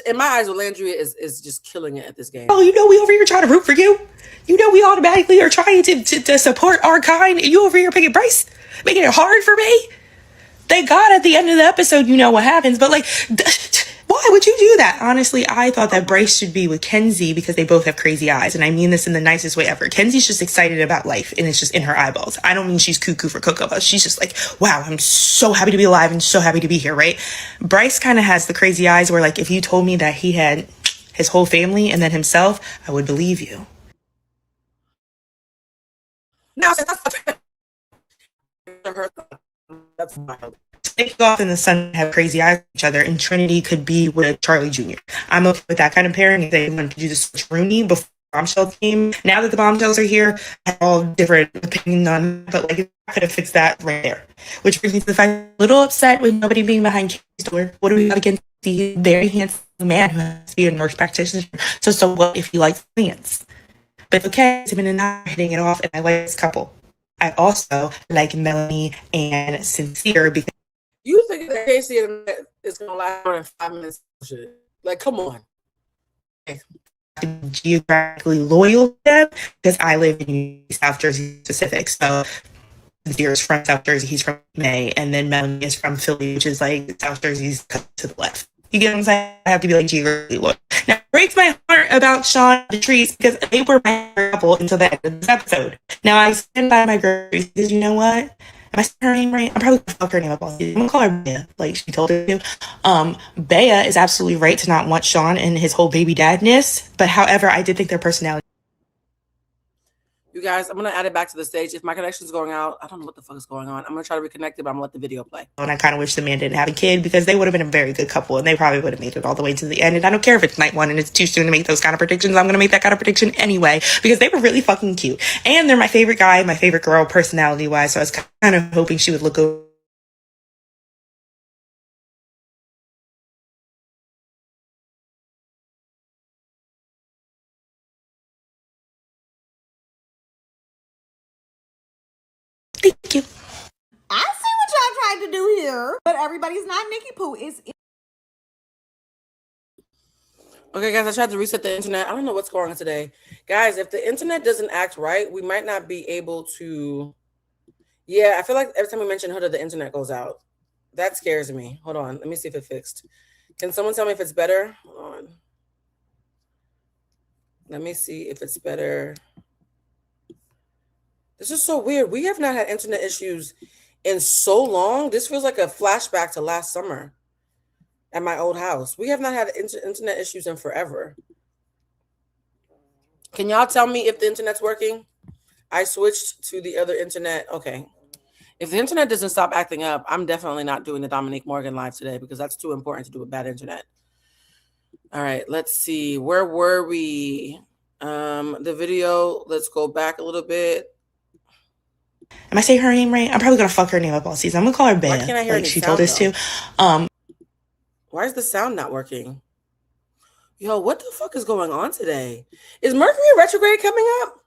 In my eyes, Alandria is just killing it at this game. Oh, you know we over here trying to root for you. You know we automatically are trying to support our kind. And you over here picking Bryce, making it hard for me. Thank God at the end of the episode, you know what happens. But like, why would you do that? Honestly, I thought that Bryce should be with Kenzie because they both have crazy eyes. And I mean this in the nicest way ever. Kenzie's just excited about life and it's just in her eyeballs. I don't mean she's cuckoo for Cocoa, but she's just like, wow, I'm so happy to be alive and so happy to be here, right? Bryce kind of has the crazy eyes where like, if you told me that he had his whole family and then himself, I would believe you. Now, that's wild. Snake off and the son have crazy eyes with each other, and Trinity could be with Charlie Jr. I'm okay with that kind of pairing if they want to do the switch Rooney before the bombshell team. Now that the bombshells are here, I have all different opinions on, but like I could have fixed that right there. Which brings me to the fact I'm a little upset with nobody being behind Casey's door. What do we have against the very handsome man who has to be a nurse practitioner? So what if he likes plants? But it's okay, Timon and I are hitting it off, and I like this couple. I also like Melanie and Sincere because you think that Casey is going to last more than 5 minutes? Like, come on. Geographically loyal to them because I live in South Jersey specific. So Sincere is from South Jersey, he's from May, and then Melanie is from Philly, which is like South Jersey's to the left. You get what I'm saying? I have to be like geographically loyal. Now, it breaks my heart about Sean and Patrice because they were my couple until the end of this episode. Now, I stand by my girlies because you know what? Am I saying her name right? I'm probably gonna fuck her name up all season. I'm gonna call her Bea, like she told her to. Bea is absolutely right to not want Sean and his whole baby dadness. But however, I did think their personality. You guys, I'm gonna add it back to the stage. If my connection's going out, I don't know what the fuck is going on. I'm gonna try to reconnect it, but I'm gonna let the video play. And I kind of wish the man didn't have a kid because they would have been a very good couple and they probably would have made it all the way to the end. And I don't care if it's night 1 and it's too soon to make those kind of predictions. I'm gonna make that kind of prediction anyway because they were really fucking cute. And they're my favorite guy, my favorite girl, personality wise. So I was kind of hoping she would look over. Thank you. I see what y'all trying to do here, but everybody's not Nikki Pooh. It's okay, guys, I tried to reset the internet. I don't know what's going on today. Guys, if the internet doesn't act right, we might not be able to. Yeah, I feel like every time we mention Huda, the internet goes out. That scares me. Hold on. Let me see if it fixed. Can someone tell me if it's better? Hold on. Let me see if it's better. This is so weird. We have not had internet issues in so long. This feels like a flashback to last summer at my old house. We have not had internet issues in forever. Can y'all tell me if the internet's working? I switched to the other internet. Okay. If the internet doesn't stop acting up, I'm definitely not doing the Dominique Morgan live today because that's too important to do with bad internet. All right, let's see. Where were we? The video, let's go back a little bit. Am I saying her name right? I'm probably gonna fuck her name up all season. I'm gonna call her Bea. Why can't I hear like she told us to. Why is the sound not working? Yo, what the fuck is going on today? Is Mercury retrograde coming up?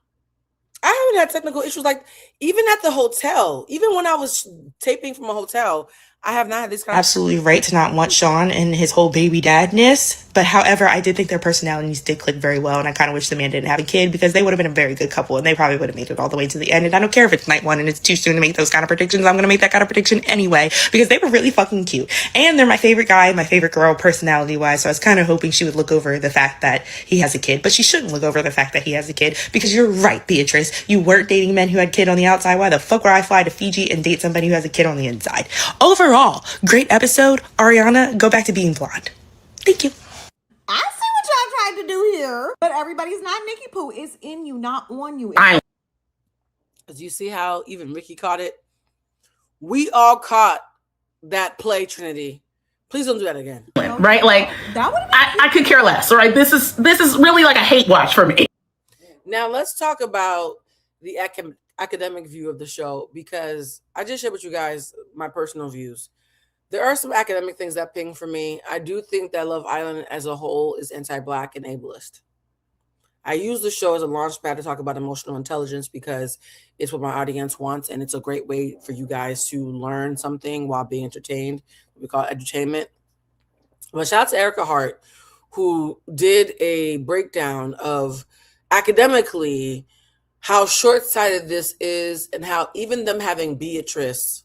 I haven't had technical issues like even at the hotel. Even when I was taping from a hotel, I have not had this kind of absolutely right to not want Sean and his whole baby dadness. But however, I did think their personalities did click very well. And I kind of wish the man didn't have a kid because they would have been a very good couple and they probably would have made it all the way to the end. And I don't care if it's night one and it's too soon to make those kind of predictions. I'm going to make that kind of prediction anyway because they were really fucking cute. And they're my favorite guy, my favorite girl personality wise. So I was kind of hoping she would look over the fact that he has a kid, but she shouldn't look over the fact that he has a kid because you're right, Beatrice. You weren't dating men who had kid on the outside. Why the fuck would I fly to Fiji and date somebody who has a kid on the inside? Overall, great episode. Ariana, go back to being blonde. Thank you. I see what y'all tried to do here, but everybody's not Nikki Poo. It's in you, not on you. Do you see how even Ricky caught it? We all caught that play, Trinity. Please don't do that again. Right? Like that would I could care less. All right. This is really like a hate watch for me. Now let's talk about the academic view of the show because I just shared with you guys my personal views. There are some academic things that ping for me. I do think that Love Island as a whole is anti-Black and ableist. I use the show as a launch pad to talk about emotional intelligence because it's what my audience wants, and it's a great way for you guys to learn something while being entertained. We call it edutainment. But shout out to Erica Hart, who did a breakdown of academically how short-sighted this is and how even them having Beatrice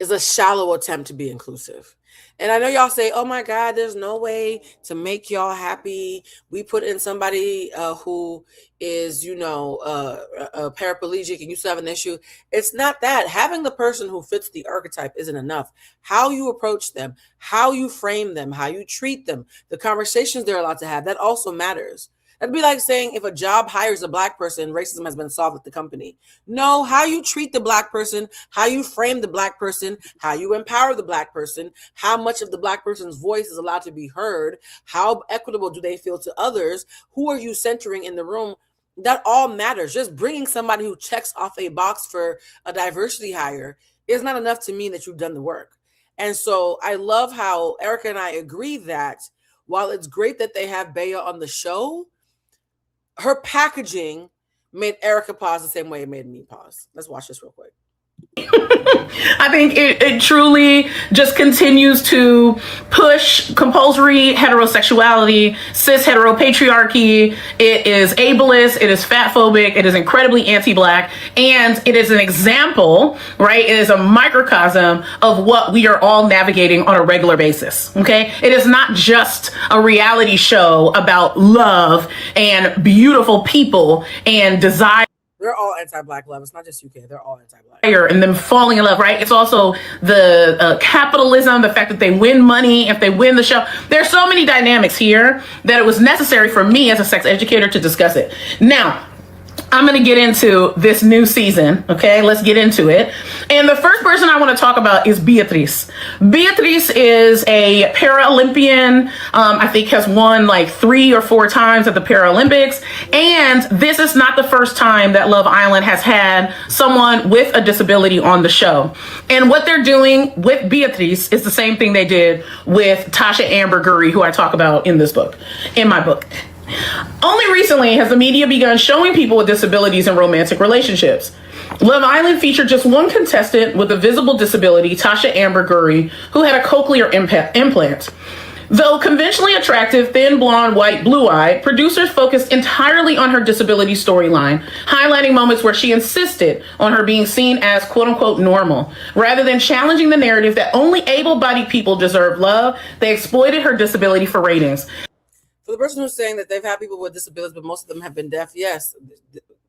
is a shallow attempt to be inclusive. And I know y'all say, oh my God, there's no way to make y'all happy. We put in somebody who is, a paraplegic and you still have an issue. It's not that. Having the person who fits the archetype isn't enough. How you approach them, how you frame them, how you treat them, the conversations they're allowed to have, that also matters. That'd be like saying if a job hires a Black person, racism has been solved at the company. No, how you treat the Black person, how you frame the Black person, how you empower the Black person, how much of the Black person's voice is allowed to be heard, how equitable do they feel to others, who are you centering in the room, that all matters. Just bringing somebody who checks off a box for a diversity hire is not enough to mean that you've done the work. And so I love how Erica and I agree that while it's great that they have Bea on the show, her packaging made Erica pause the same way it made me pause. Let's watch this real quick. I think it truly just continues to push compulsory heterosexuality, cis heteropatriarchy. It is ableist, it is fatphobic, it is incredibly anti-Black, and it is an example, right? It is a microcosm of what we are all navigating on a regular basis, okay? It is not just a reality show about love and beautiful people and desire. They're all anti-Black love. It's not just UK. They're all anti-Black. And them falling in love, right? It's also the capitalism, the fact that they win money if they win the show. There's so many dynamics here that it was necessary for me as a sex educator to discuss it. Now, I'm going to get into this new season. Okay, let's get into it. And the first person I want to talk about is Beatrice. Beatrice is a Paralympian. I think has won like 3 or 4 times at the Paralympics. And this is not the first time that Love Island has had someone with a disability on the show. And what they're doing with Beatrice is the same thing they did with Tasha Amber Gurry, who I talk about in my book. Only recently has the media begun showing people with disabilities in romantic relationships. Love Island featured just one contestant with a visible disability, Tasha Amber Gurry, who had a cochlear implant. Though conventionally attractive, thin, blonde, white, blue-eyed, producers focused entirely on her disability storyline, highlighting moments where she insisted on her being seen as quote-unquote normal. Rather than challenging the narrative that only able-bodied people deserve love, they exploited her disability for ratings. For the person who's saying that they've had people with disabilities, but most of them have been deaf, yes,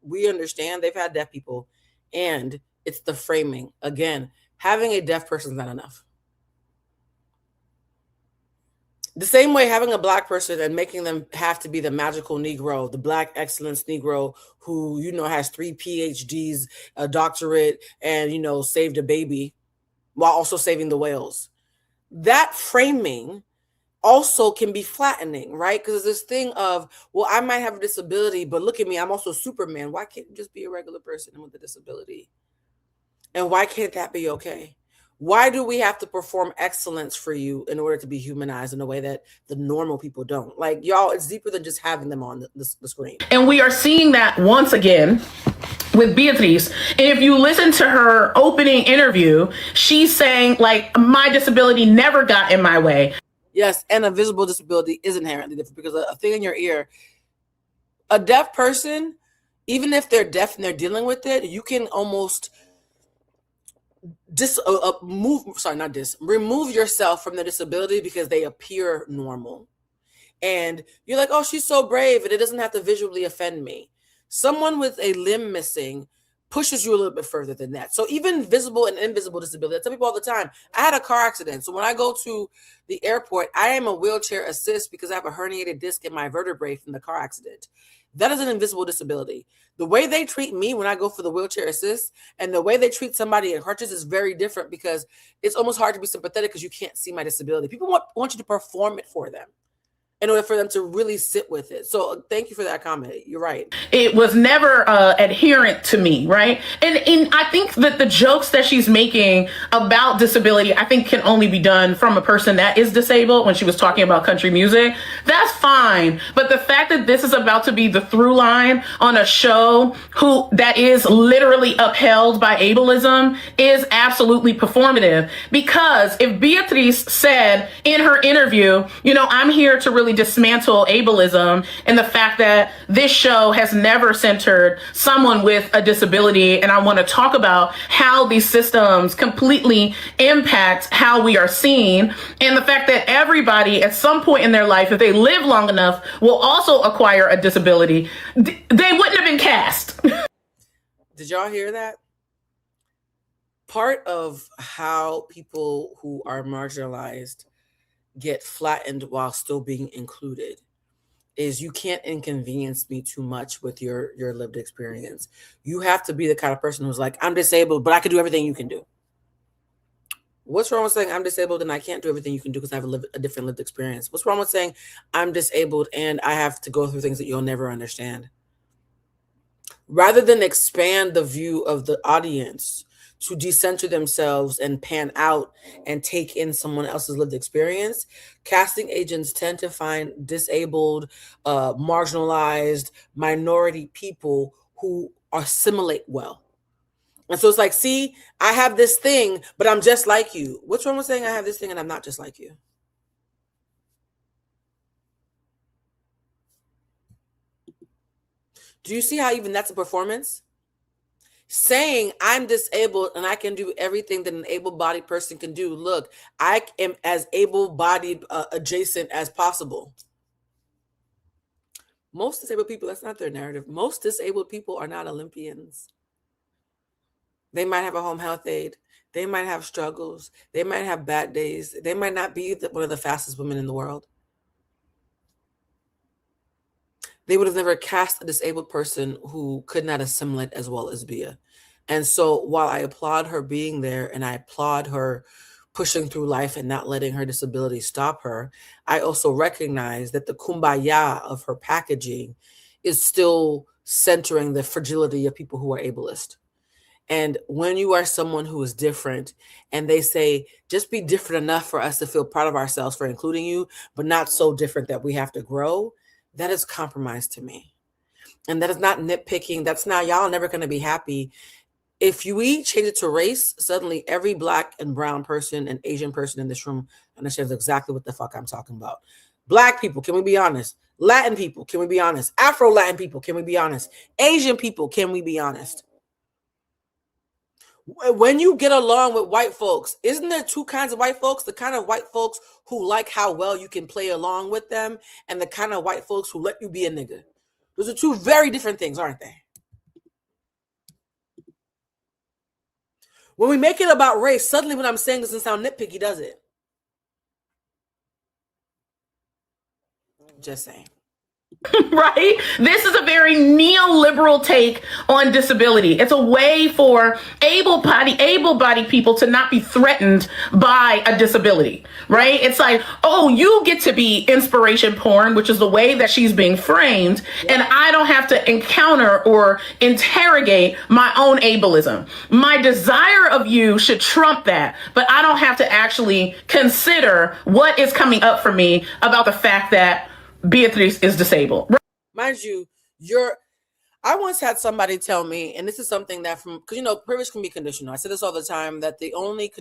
we understand they've had deaf people, and it's the framing. Again, having a deaf person is not enough. The same way having a Black person and making them have to be the magical Negro, the Black excellence Negro who, has 3 PhDs, a doctorate, and, saved a baby while also saving the whales. That framing also can be flattening, right? Because this thing of, well, I might have a disability, but look at me, I'm also Superman. Why can't you just be a regular person with a disability? And why can't that be okay? Why do we have to perform excellence for you in order to be humanized in a way that the normal people don't? Like, y'all, it's deeper than just having them on the screen. And we are seeing that once again with Beatrice. And if you listen to her opening interview, she's saying, like, my disability never got in my way. Yes, and a visible disability is inherently different because a thing in your ear, a deaf person, even if they're deaf and they're dealing with it, you can almost remove yourself from the disability because they appear normal. And you're like, oh, she's so brave, and it doesn't have to visually offend me. Someone with a limb missing pushes you a little bit further than that. So even visible and invisible disability, I tell people all the time, I had a car accident. So when I go to the airport, I am a wheelchair assist because I have a herniated disc in my vertebrae from the car accident. That is an invisible disability. The way they treat me when I go for the wheelchair assist and the way they treat somebody in crutches is very different because it's almost hard to be sympathetic because you can't see my disability. People want you to perform it for them in order for them to really sit with it. So thank you for that comment. You're right. It was never adherent to me, right? And I think that the jokes that she's making about disability, I think can only be done from a person that is disabled. When she was talking about country music, that's fine. But the fact that this is about to be the through line on a show that is literally upheld by ableism is absolutely performative. Because if Beatrice said in her interview, I'm here to really dismantle ableism and the fact that this show has never centered someone with a disability, and I want to talk about how these systems completely impact how we are seen, and the fact that everybody at some point in their life, if they live long enough, will also acquire a disability, they wouldn't have been cast. Did y'all hear that? Part of how people who are marginalized get flattened while still being included is you can't inconvenience me too much with your lived experience. You have to be the kind of person who's like, I'm disabled, but I can do everything you can do. What's wrong with saying I'm disabled and I can't do everything you can do because I have a different lived experience? What's wrong with saying I'm disabled and I have to go through things that you'll never understand? Rather than expand the view of the audience to decenter themselves and pan out and take in someone else's lived experience, casting agents tend to find disabled, marginalized, minority people who assimilate well. And so it's like, see, I have this thing, but I'm just like you. What's wrong with saying I have this thing and I'm not just like you? Do you see how even that's a performance? Saying I'm disabled and I can do everything that an able-bodied person can do. Look, I am as able-bodied adjacent as possible. Most disabled people, that's not their narrative. Most disabled people are not Olympians. They might have a home health aide. They might have struggles. They might have bad days. They might not be one of the fastest women in the world. They would have never cast a disabled person who could not assimilate as well as Bia. And so while I applaud her being there and I applaud her pushing through life and not letting her disability stop her, I also recognize that the kumbaya of her packaging is still centering the fragility of people who are ableist. And when you are someone who is different and they say, just be different enough for us to feel proud of ourselves for including you, but not so different that we have to grow, that is compromise to me. And that is not nitpicking. That's not, y'all never going to be happy. If we change it to race, suddenly every Black and brown person and Asian person in this room understands exactly what the fuck I'm talking about. Black people, can we be honest? Latin people, can we be honest? Afro-Latin people, can we be honest? Asian people, can we be honest? When you get along with white folks, isn't there two kinds of white folks? The kind of white folks who like how well you can play along with them, and the kind of white folks who let you be a nigga. Those are two very different things, aren't they? When we make it about race, suddenly what I'm saying doesn't sound nitpicky, does it? Just saying. Right? This is a very neoliberal take on disability. It's a way for able-bodied people to not be threatened by a disability, right? It's like, oh, you get to be inspiration porn, which is the way that she's being framed, and I don't have to encounter or interrogate my own ableism. My desire of you should trump that, but I don't have to actually consider what is coming up for me about the fact that Beatrice is disabled. Mind you, I once had somebody tell me, and this is something that because privilege can be conditional. I say this all the time, that the only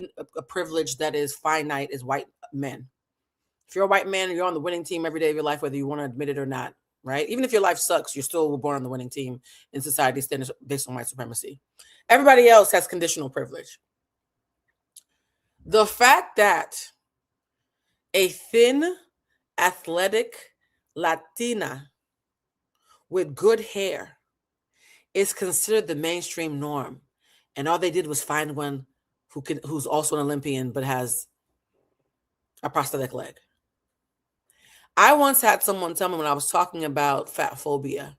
privilege that is finite is white men. If you're a white man and you're on the winning team every day of your life, whether you want to admit it or not, right? Even if your life sucks, you're still born on the winning team in society standards based on white supremacy. Everybody else has conditional privilege. The fact that a thin, athletic Latina with good hair is considered the mainstream norm, and all they did was find one who's also an Olympian but has a prosthetic leg. I once had someone tell me when I was talking about fat phobia,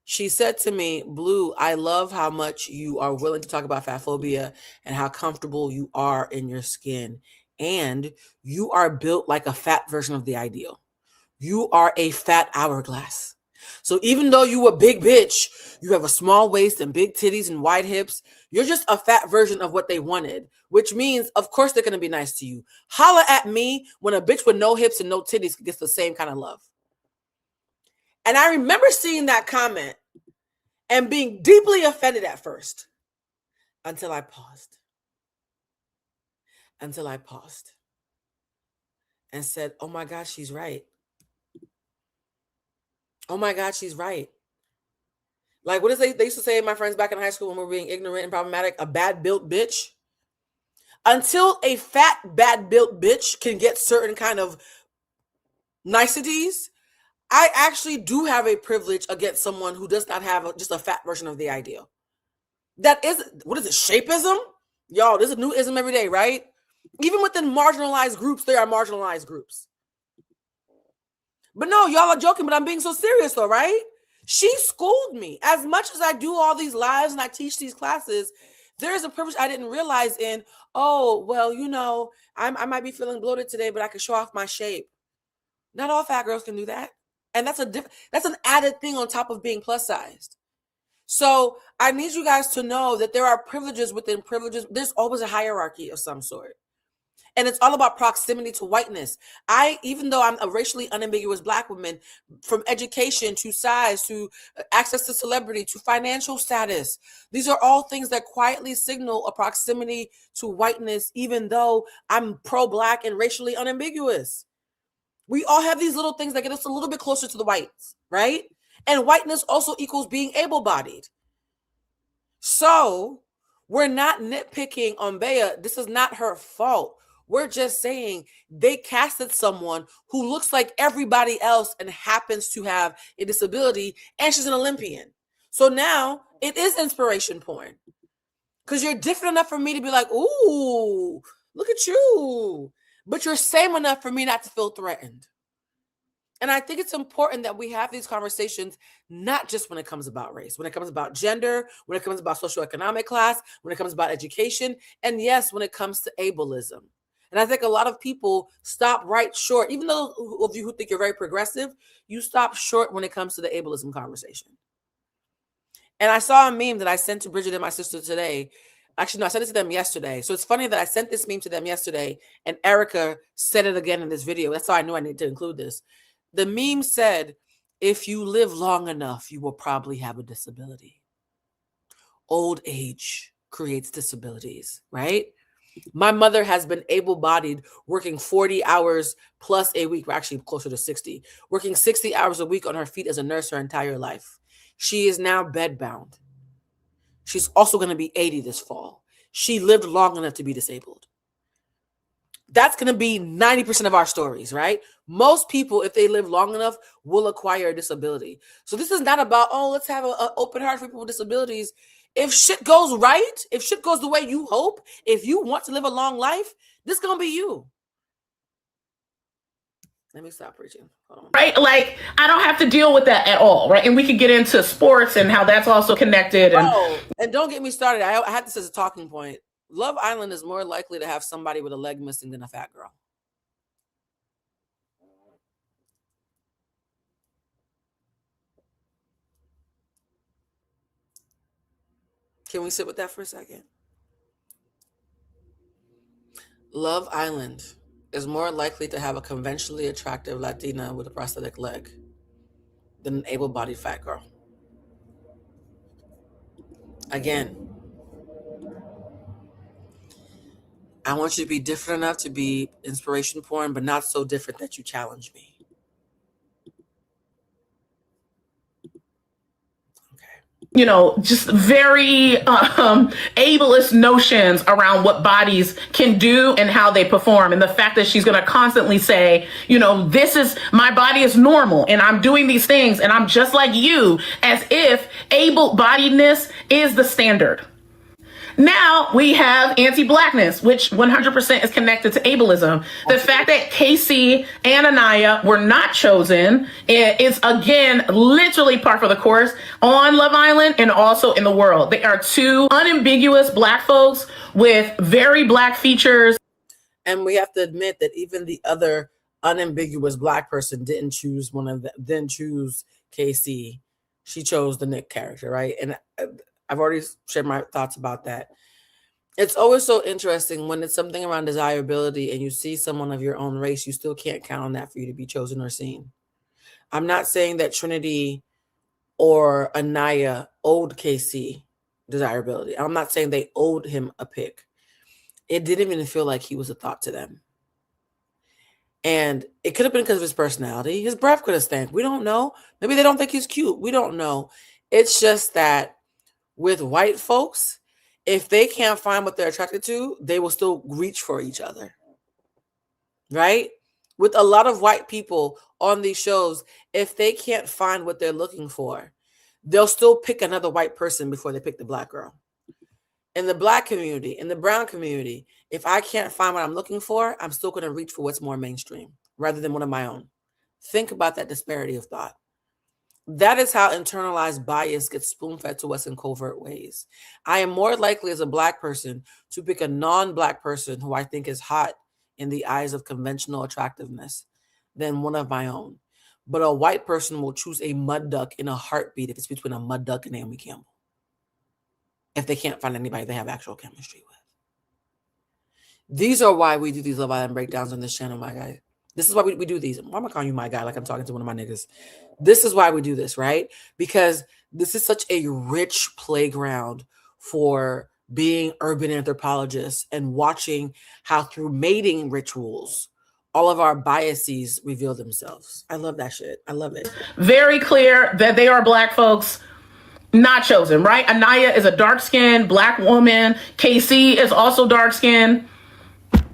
she said to me, Blue, I love how much you are willing to talk about fat phobia and how comfortable you are in your skin, and you are built like a fat version of the ideal. You are a fat hourglass. So even though you a big bitch, you have a small waist and big titties and wide hips, you're just a fat version of what they wanted, which means, of course, they're going to be nice to you. Holla at me when a bitch with no hips and no titties gets the same kind of love. And I remember seeing that comment and being deeply offended at first until I paused. And said, oh my God, she's right. Oh my God, she's right. Like, what is they used to say, my friends back in high school when we were being ignorant and problematic? A bad-built bitch. Until a fat, bad-built bitch can get certain kind of niceties, I actually do have a privilege against someone who does not have just a fat version of the ideal. That is, what is it, shapeism? Y'all, there's a new ism every day, right? Even within marginalized groups, there are marginalized groups. But no, y'all are joking, but I'm being so serious though, right? She schooled me. As much as I do all these lives and I teach these classes, there is a privilege I didn't realize in, oh, well, I might be feeling bloated today, but I can show off my shape. Not all fat girls can do that. And that's an added thing on top of being plus sized. So I need you guys to know that there are privileges within privileges. There's always a hierarchy of some sort. And it's all about proximity to whiteness. Even though I'm a racially unambiguous Black woman, from education to size to access to celebrity to financial status, these are all things that quietly signal a proximity to whiteness, even though I'm pro-Black and racially unambiguous. We all have these little things that get us a little bit closer to the whites, right? And whiteness also equals being able-bodied. So we're not nitpicking on Bea. This is not her fault. We're just saying they casted someone who looks like everybody else and happens to have a disability, and she's an Olympian. So now it is inspiration porn. Because you're different enough for me to be like, ooh, look at you. But you're same enough for me not to feel threatened. And I think it's important that we have these conversations, not just when it comes about race, when it comes about gender, when it comes about socioeconomic class, when it comes about education, and yes, when it comes to ableism. And I think a lot of people stop right short, even those of you who think you're very progressive, you stop short when it comes to the ableism conversation. And I saw a meme that I sent to Bridget and my sister today. Actually, no, I sent it to them yesterday. So it's funny that I sent this meme to them yesterday and Erica said it again in this video. That's how I knew I needed to include this. The meme said, if you live long enough, you will probably have a disability. Old age creates disabilities, right? My mother has been able-bodied, working 40 hours plus a week. We're actually closer to 60, working 60 hours a week on her feet as a nurse her entire life. She is now bedbound. She's also going to be 80 this fall. She lived long enough to be disabled. That's going to be 90% of our stories, right? Most people, if they live long enough, will acquire a disability. So this is not about, oh, let's have an open heart for people with disabilities. if shit goes right, if shit goes the way you hope, if you want to live a long life, this gonna be you. Let me stop preaching. Right? Like, I don't have to deal with that at all, right? And we could get into sports and how that's also connected. And don't get me started. I had this as a talking point. Love Island is more likely to have somebody with a leg missing than a fat girl. Can we sit with that for a second? Love Island is more likely to have a conventionally attractive Latina with a prosthetic leg than an able-bodied fat girl. Again, I want you to be different enough to be inspiration porn, but not so different that you challenge me. You know, just very ableist notions around what bodies can do and how they perform. And the fact that she's going to constantly say, you know, this is, my body is normal and I'm doing these things and I'm just like you, as if able-bodiedness is the standard. Now we have anti-blackness, which 100% is connected to ableism. The fact that Casey and Anaya were not chosen is, again, literally par for the course on Love Island and also in the world. They are two unambiguous Black folks with very Black features. And we have to admit that even the other unambiguous Black person didn't choose didn't choose Casey. She chose the Nick character, right? And I've already shared my thoughts about that. It's always so interesting when it's something around desirability and you see someone of your own race, you still can't count on that for you to be chosen or seen. I'm not saying that Trinity or Anaya owed Casey desirability. I'm not saying they owed him a pick. It didn't even feel like he was a thought to them. And it could have been because of his personality. His breath could have stank. We don't know. Maybe they don't think he's cute. We don't know. It's just that with white folks, if they can't find what they're attracted to, they will still reach for each other, right? With a lot of white people on these shows, if they can't find what they're looking for, they'll still pick another white person before they pick the Black girl. In the Black community, in the brown community, if I can't find what I'm looking for, I'm still going to reach for what's more mainstream rather than one of my own. Think about that disparity of thought. That is how internalized bias gets spoon-fed to us in covert ways. I am more likely as a Black person to pick a non-Black person who I think is hot in the eyes of conventional attractiveness than one of my own. But a white person will choose a mud duck in a heartbeat if it's between a mud duck and Naomi Campbell, if they can't find anybody they have actual chemistry with. These are why we do these Love Island breakdowns on this channel, my guy. This is why we do these. Why am I calling you my guy like I'm talking to one of my niggas? This is why we do this, right? Because this is such a rich playground for being urban anthropologists and watching how through mating rituals, all of our biases reveal themselves. I love that shit. I love it. Very clear that they are Black folks not chosen, right? Anaya is a dark-skinned Black woman. Casey is also dark-skinned.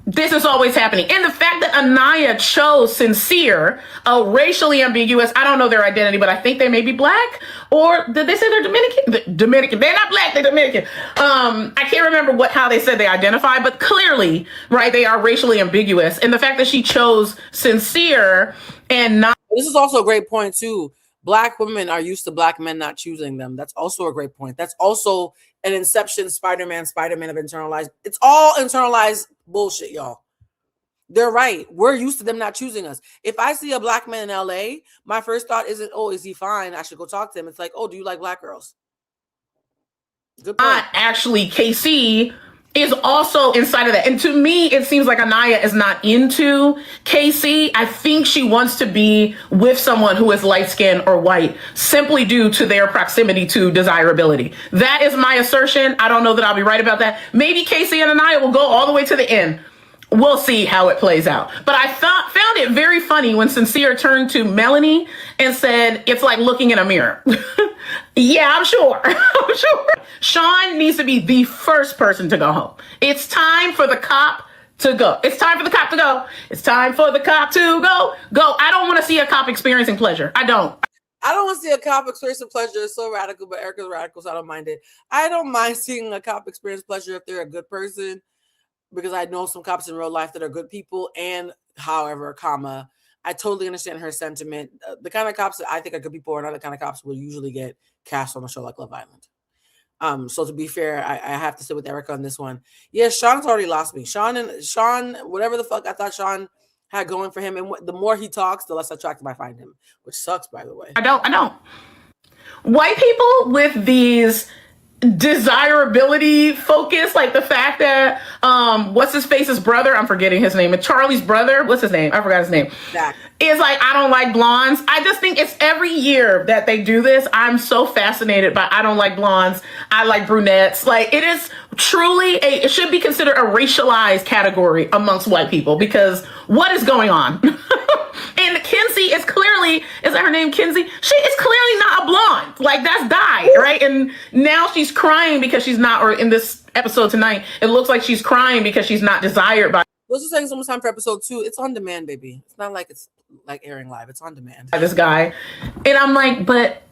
This is always happening. And the fact that Anaya chose Sincere, racially ambiguous, I don't know their identity, but I think they may be Black. Or did they say they're Dominican? Dominican. They're not Black, they're Dominican. I can't remember how they said they identify, but clearly, right, they are racially ambiguous. And the fact that she chose Sincere and not... This is also a great point, too. Black women are used to Black men not choosing them. That's also a great point. That's also an Inception, Spider-Man of internalized. It's all internalized bullshit, y'all. They're right. We're used to them not choosing us. If I see a Black man in LA, my first thought isn't, oh, is he fine? I should go talk to him. It's like, oh, do you like Black girls? Good point. Not actually KC is also inside of that. And to me, it seems like Anaya is not into Casey. I think she wants to be with someone who is light-skinned or white simply due to their proximity to desirability. That is my assertion. I don't know that I'll be right about that. Maybe Casey and Anaya will go all the way to the end. We'll see how it plays out. But I found it very funny when Sincere turned to Melanie and said, it's like looking in a mirror. Yeah, I'm sure. I'm sure. Sean needs to be the first person to go home. It's time for the cop to go. It's time for the cop to go. It's time for the cop to go. Go. I don't want to see a cop experiencing pleasure. I don't. I don't want to see a cop experience pleasure. It's so radical, but Erica's radical, so I don't mind it. I don't mind seeing a cop experience pleasure if they're a good person, because I know some cops in real life that are good people. And however, comma, I totally understand her sentiment. The kind of cops that I think are good people are not the kind of cops will usually get cast on a show like Love Island. So to be fair, I have to sit with Erica on this one. Yeah, Sean's already lost me. Sean, whatever the fuck I thought Sean had going for him, and the more he talks, the less attractive I find him, which sucks, by the way. I don't. White people with these desirability focus, like the fact that what's his face's brother, I'm forgetting his name, and Charlie's brother, what's his name, I forgot his name, is like, I don't like blondes. I just think it's every year that they do this. I'm so fascinated by I don't like blondes, I like brunettes. Like, it is truly it should be considered a racialized category amongst white people, because what is going on? And Kinsey is clearly, is that her name, Kinsey? She is clearly not a blonde. Like, that's dyed, right? And now she's crying because she's not, or in this episode tonight, it looks like she's crying because she's not desired by. What's the saying? Someone's time for episode 2. It's on demand, baby. It's not like it's like airing live. It's on demand. By this guy. And I'm like, but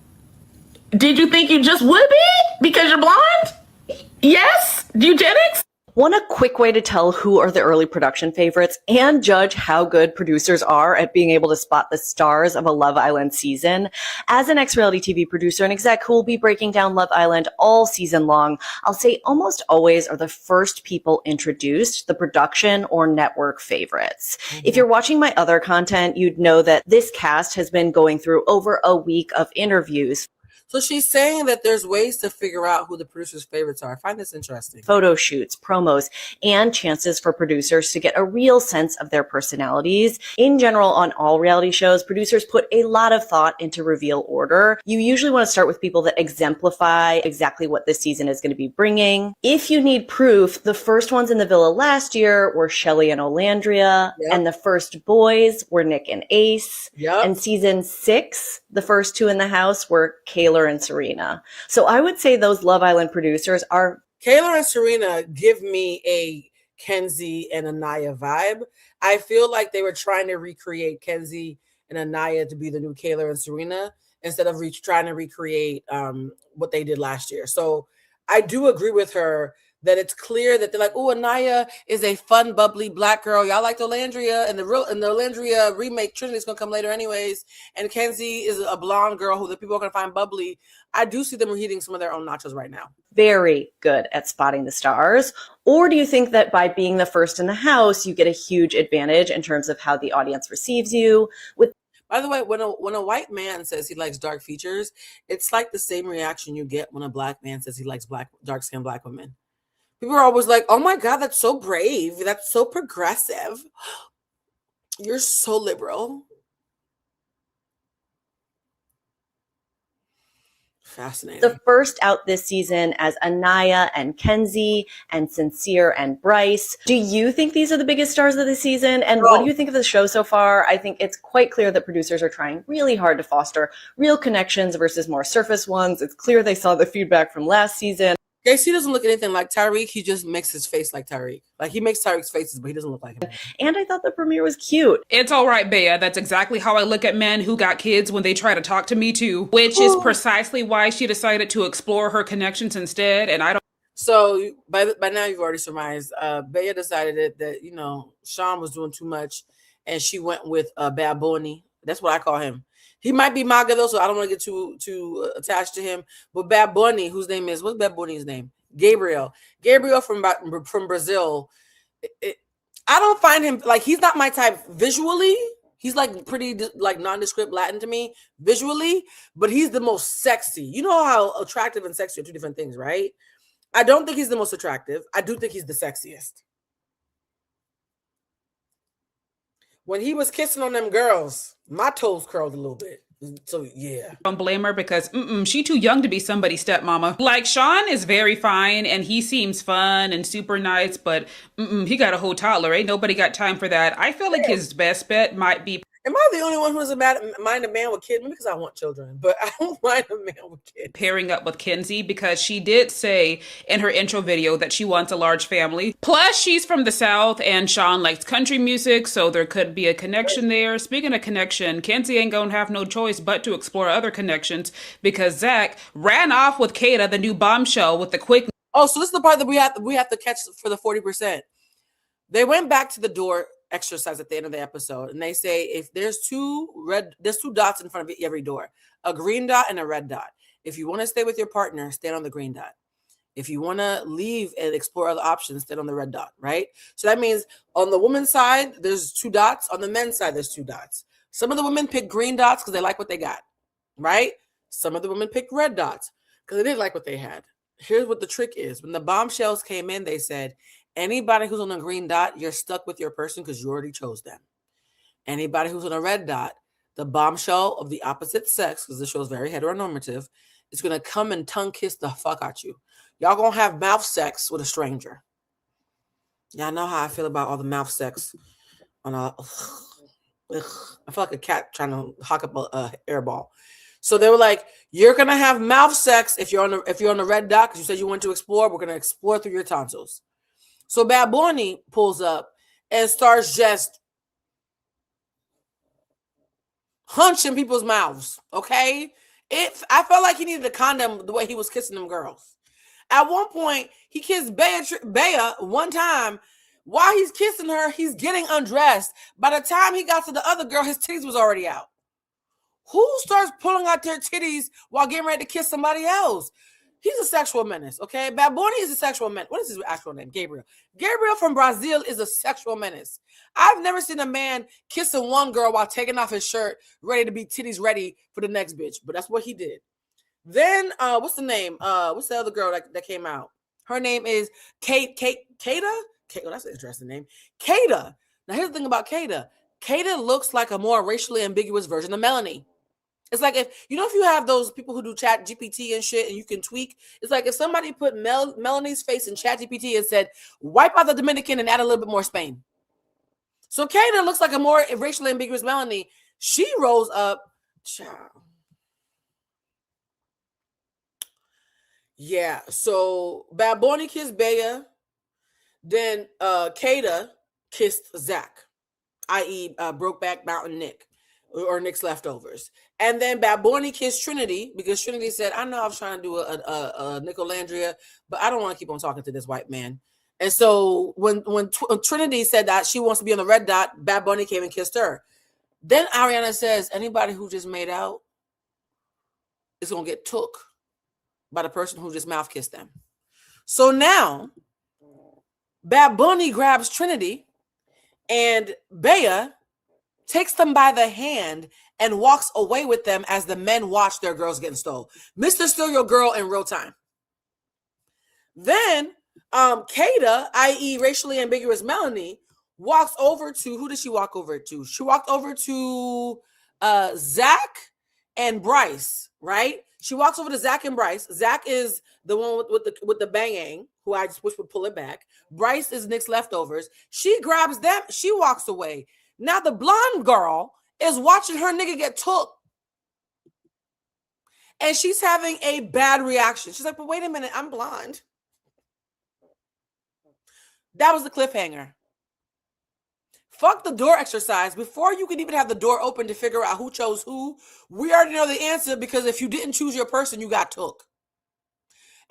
did you think you just would be because you're blonde? Yes? Eugenics? Want a quick way to tell who are the early production favorites and judge how good producers are at being able to spot the stars of a Love Island season? As an ex-reality TV producer and exec who will be breaking down Love Island all season long, I'll say almost always are the first people introduced the production or network favorites. Mm-hmm. If you're watching my other content, you'd know that this cast has been going through over a week of interviews. So she's saying that there's ways to figure out who the producers' favorites are. I find this interesting. Photo shoots, promos, and chances for producers to get a real sense of their personalities. In general, on all reality shows, producers put a lot of thought into reveal order. You usually want to start with people that exemplify exactly what this season is going to be bringing. If you need proof, the first ones in the villa last year were Shelley and Olandria, and the first boys were Nick and Ace. And season 6, the first 2 in the house were Kayla and Serena. So I would say those Love Island producers are... Kayla and Serena give me a Kenzie and Anaya vibe. I feel like they were trying to recreate Kenzie and Anaya to be the new Kayla and Serena instead of trying to recreate what they did last year. So I do agree with her that it's clear that they're like, oh, Anaya is a fun, bubbly black girl. Y'all liked Olandria, and the Olandria remake Trinity is gonna come later anyways. And Kenzie is a blonde girl who the people are gonna find bubbly. I do see them reheating some of their own nachos right now. Very good at spotting the stars. Or do you think that by being the first in the house, you get a huge advantage in terms of how the audience receives you? By the way, when a white man says he likes dark features, it's like the same reaction you get when a black man says he likes dark-skinned black women. People are always like, oh my God, that's so brave. That's so progressive. You're so liberal. Fascinating. The first out this season as Anaya and Kenzie and Sincere and Bryce. Do you think these are the biggest stars of the season? And what do you think of the show so far? I think it's quite clear that producers are trying really hard to foster real connections versus more surface ones. It's clear they saw the feedback from last season. JC doesn't look anything like Tyreek. He just makes his face like Tyreek. Like, he makes Tyreek's faces, but he doesn't look like him. And I thought the premiere was cute. It's all right, Bea. That's exactly how I look at men who got kids when they try to talk to me too, which is precisely why she decided to explore her connections instead. And I don't. So by now you've already surmised. Bea decided that you know Sean was doing too much, and she went with Bad Bunny. That's what I call him. He might be MAGA though, so I don't want to get too attached to him. But Bad Bunny, whose name is, what's Bad Bunny's name? Gabriel from Brazil. I don't find him, like, he's not my type visually. He's like pretty like nondescript Latin to me visually, but he's the most sexy. You know how attractive and sexy are two different things, right? I don't think he's the most attractive. I do think he's the sexiest. When he was kissing on them girls, my toes curled a little bit. So, yeah. Don't blame her because she too young to be somebody's stepmama. Like, Sean is very fine and he seems fun and super nice, but he got a whole toddler. Ain't nobody got time for that. I feel like his best bet might be... Am I the only one who doesn't mind a man with kids? Maybe because I want children, but I don't mind a man with kids. Pairing up with Kenzie because she did say in her intro video that she wants a large family. Plus, she's from the South and Sean likes country music, so there could be a connection there. Speaking of connection, Kenzie ain't gonna have no choice but to explore other connections because Zach ran off with Kata, the new bombshell, with the quick. Oh, so this is the part that we have to catch for the 40%. They went back to the door exercise at the end of the episode, and they say if there's two dots in front of every door, a green dot and a red dot. If you want to stay with your partner, stand on the green dot. If you want to leave and explore other options, stand on the red dot, right? So that means on the woman's side, there's 2 dots. On the men's side, there's 2 dots. Some of the women pick green dots because they like what they got, right? Some of the women picked red dots because they didn't like what they had. Here's what the trick is. When the bombshells came in, they said, anybody who's on a green dot, you're stuck with your person because you already chose them. Anybody who's on a red dot, the bombshell of the opposite sex, because the show is very heteronormative, is going to come and tongue kiss the fuck out you. Y'all going to have mouth sex with a stranger. Y'all know how I feel about all the mouth sex. I feel like a cat trying to hawk up a air ball. So they were like, you're going to have mouth sex if you're on the red dot because you said you went to explore. We're going to explore through your tonsils. So Bad Bunny pulls up and starts just hunching people's mouths, okay? I felt like he needed a condom the way he was kissing them girls. At one point, he kissed Bea one time. While he's kissing her, he's getting undressed. By the time he got to the other girl, his titties was already out. Who starts pulling out their titties while getting ready to kiss somebody else? He's a sexual menace, okay? Bad Bunny is a sexual menace. What is his actual name? Gabriel. Gabriel from Brazil is a sexual menace. I've never seen a man kissing one girl while taking off his shirt, ready to be titties ready for the next bitch. But that's what he did. Then, what's the name? What's the other girl that came out? Her name is Kata? Oh, that's an interesting name. Kata. Now, here's the thing about Kata. Kata looks like a more racially ambiguous version of Melanie. It's like if you have those people who do chat GPT and shit and you can tweak. It's like if somebody put Melanie's face in chat GPT and said, wipe out the Dominican and add a little bit more Spain. So Kata looks like a more racially ambiguous Melanie. She rolls up. Child. Yeah. So Bad Bunny kissed Bea. Then Kata kissed Zach, i.e. Brokeback Mountain Nick. Or Nick's leftovers. And then Bad Bunny kissed Trinity because Trinity said, I know I was trying to do a Nicolandria, but I don't want to keep on talking to this white man. And so when Trinity said that she wants to be on the red dot, Bad Bunny came and kissed her. Then Ariana says, anybody who just made out is going to get took by the person who just mouth kissed them. So now Bad Bunny grabs Trinity and Bea takes them by the hand and walks away with them as the men watch their girls getting stole. Mr. Steal Your Girl in real time. Then Kata, i.e. racially ambiguous Melanie, walks over to, who did she walk over to? She walked over to Zach and Bryce, right? She walks over to Zach and Bryce. Zach is the one with the bang, who I just wish would pull it back. Bryce is Nick's leftovers. She grabs them. She walks away. Now the blonde girl is watching her nigga get took. And she's having a bad reaction. She's like, but wait a minute, I'm blonde. That was the cliffhanger. Fuck the door exercise. Before you can even have the door open to figure out who chose who, we already know the answer because if you didn't choose your person, you got took.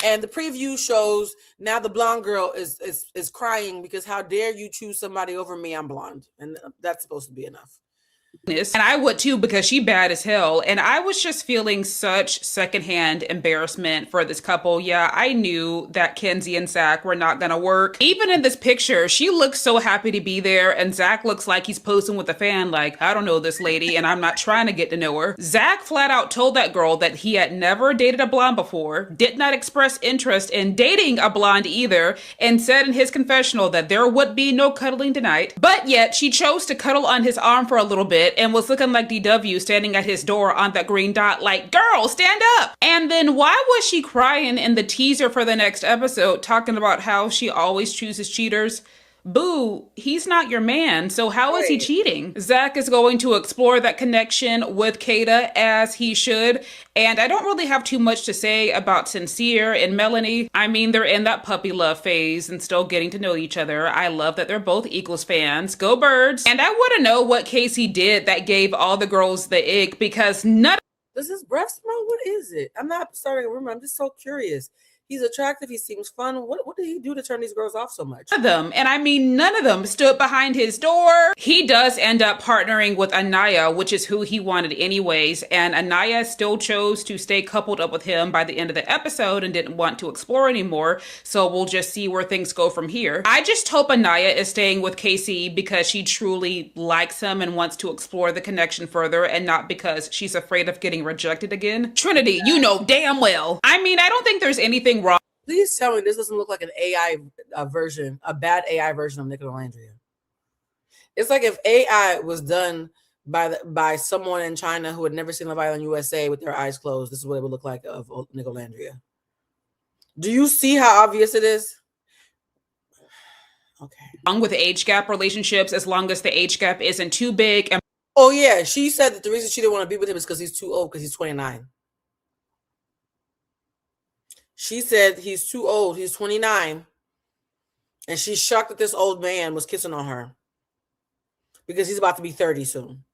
And the preview shows now the blonde girl is crying because how dare you choose somebody over me? I'm blonde. And that's supposed to be enough. And I would too, because she bad as hell. And I was just feeling such secondhand embarrassment for this couple. Yeah, I knew that Kenzie and Zach were not gonna work. Even in this picture, she looks so happy to be there, and Zach looks like he's posing with a fan like, I don't know this lady, and I'm not trying to get to know her. Zach flat out told that girl that he had never dated a blonde before, did not express interest in dating a blonde either, and said in his confessional that there would be no cuddling tonight. But yet, she chose to cuddle on his arm for a little bit and was looking like DW standing at his door on that green dot like, girl, stand up. And then why was she crying in the teaser for the next episode talking about how she always chooses cheaters? Boo, he's not your man, so how is he Right. cheating? Zach is going to explore that connection with Kata as he should, and I don't really have too much to say about Sincere and Melanie. I mean, they're in that puppy love phase and still getting to know each other. I love that they're both Eagles fans. Go Birds! And I want to know what Casey did that gave all the girls the ick, because none Does his breath smell? What is it? I'm not starting a rumor. I'm just so curious. He's attractive. He seems fun. What did he do to turn these girls off so much? of them, and I mean none of them, stood behind his door. He does end up partnering with Anaya, which is who he wanted anyways, and Anaya still chose to stay coupled up with him by the end of the episode and didn't want to explore anymore, so we'll just see where things go from here. I just hope Anaya is staying with Casey because she truly likes him and wants to explore the connection further, and not because she's afraid of getting rejected again. Trinity, you know damn well. I mean, I don't think there's anything wrong. Please tell me this doesn't look like an AI version, a bad AI version of Nicolandria. It's like if AI was done by someone in China who had never seen Love Island USA with their eyes closed. This is what it would look like of Nicolandria. Do you see how obvious it is? Okay. Wrong with age gap relationships as long as the age gap isn't too big. And Oh yeah, she said that the reason she didn't want to be with him is because he's too old, because he's 29. She said he's too old. He's 29. And she's shocked that this old man was kissing on her because he's about to be 30 soon.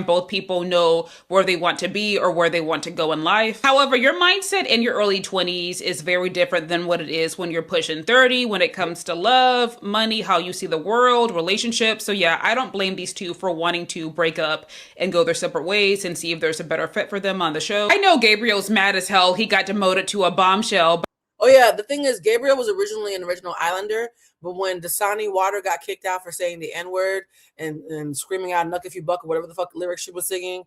both people know where they want to be or where they want to go in life. However, your mindset in your early 20s is very different than what it is when you're pushing 30 when it comes to love, money, how you see the world, relationships. So yeah, I don't blame these two for wanting to break up and go their separate ways and see if there's a better fit for them on the show. I know Gabriel's mad as hell. He got demoted to a bombshell. Oh yeah, the thing is, Gabriel was originally an original Islander, but when Dasani Water got kicked out for saying the N-word and screaming out "Nuck if you buck" or whatever the fuck lyrics she was singing,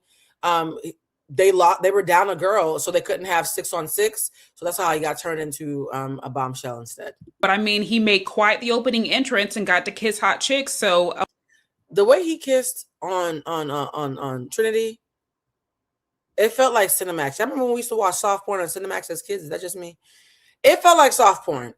they were down a girl, so they couldn't have 6 on 6. So that's how he got turned into a bombshell instead. But I mean, he made quite the opening entrance and got to kiss hot chicks. So the way he kissed on Trinity, it felt like Cinemax. I remember when we used to watch soft porn on Cinemax as kids. Is that just me? It felt like soft porn.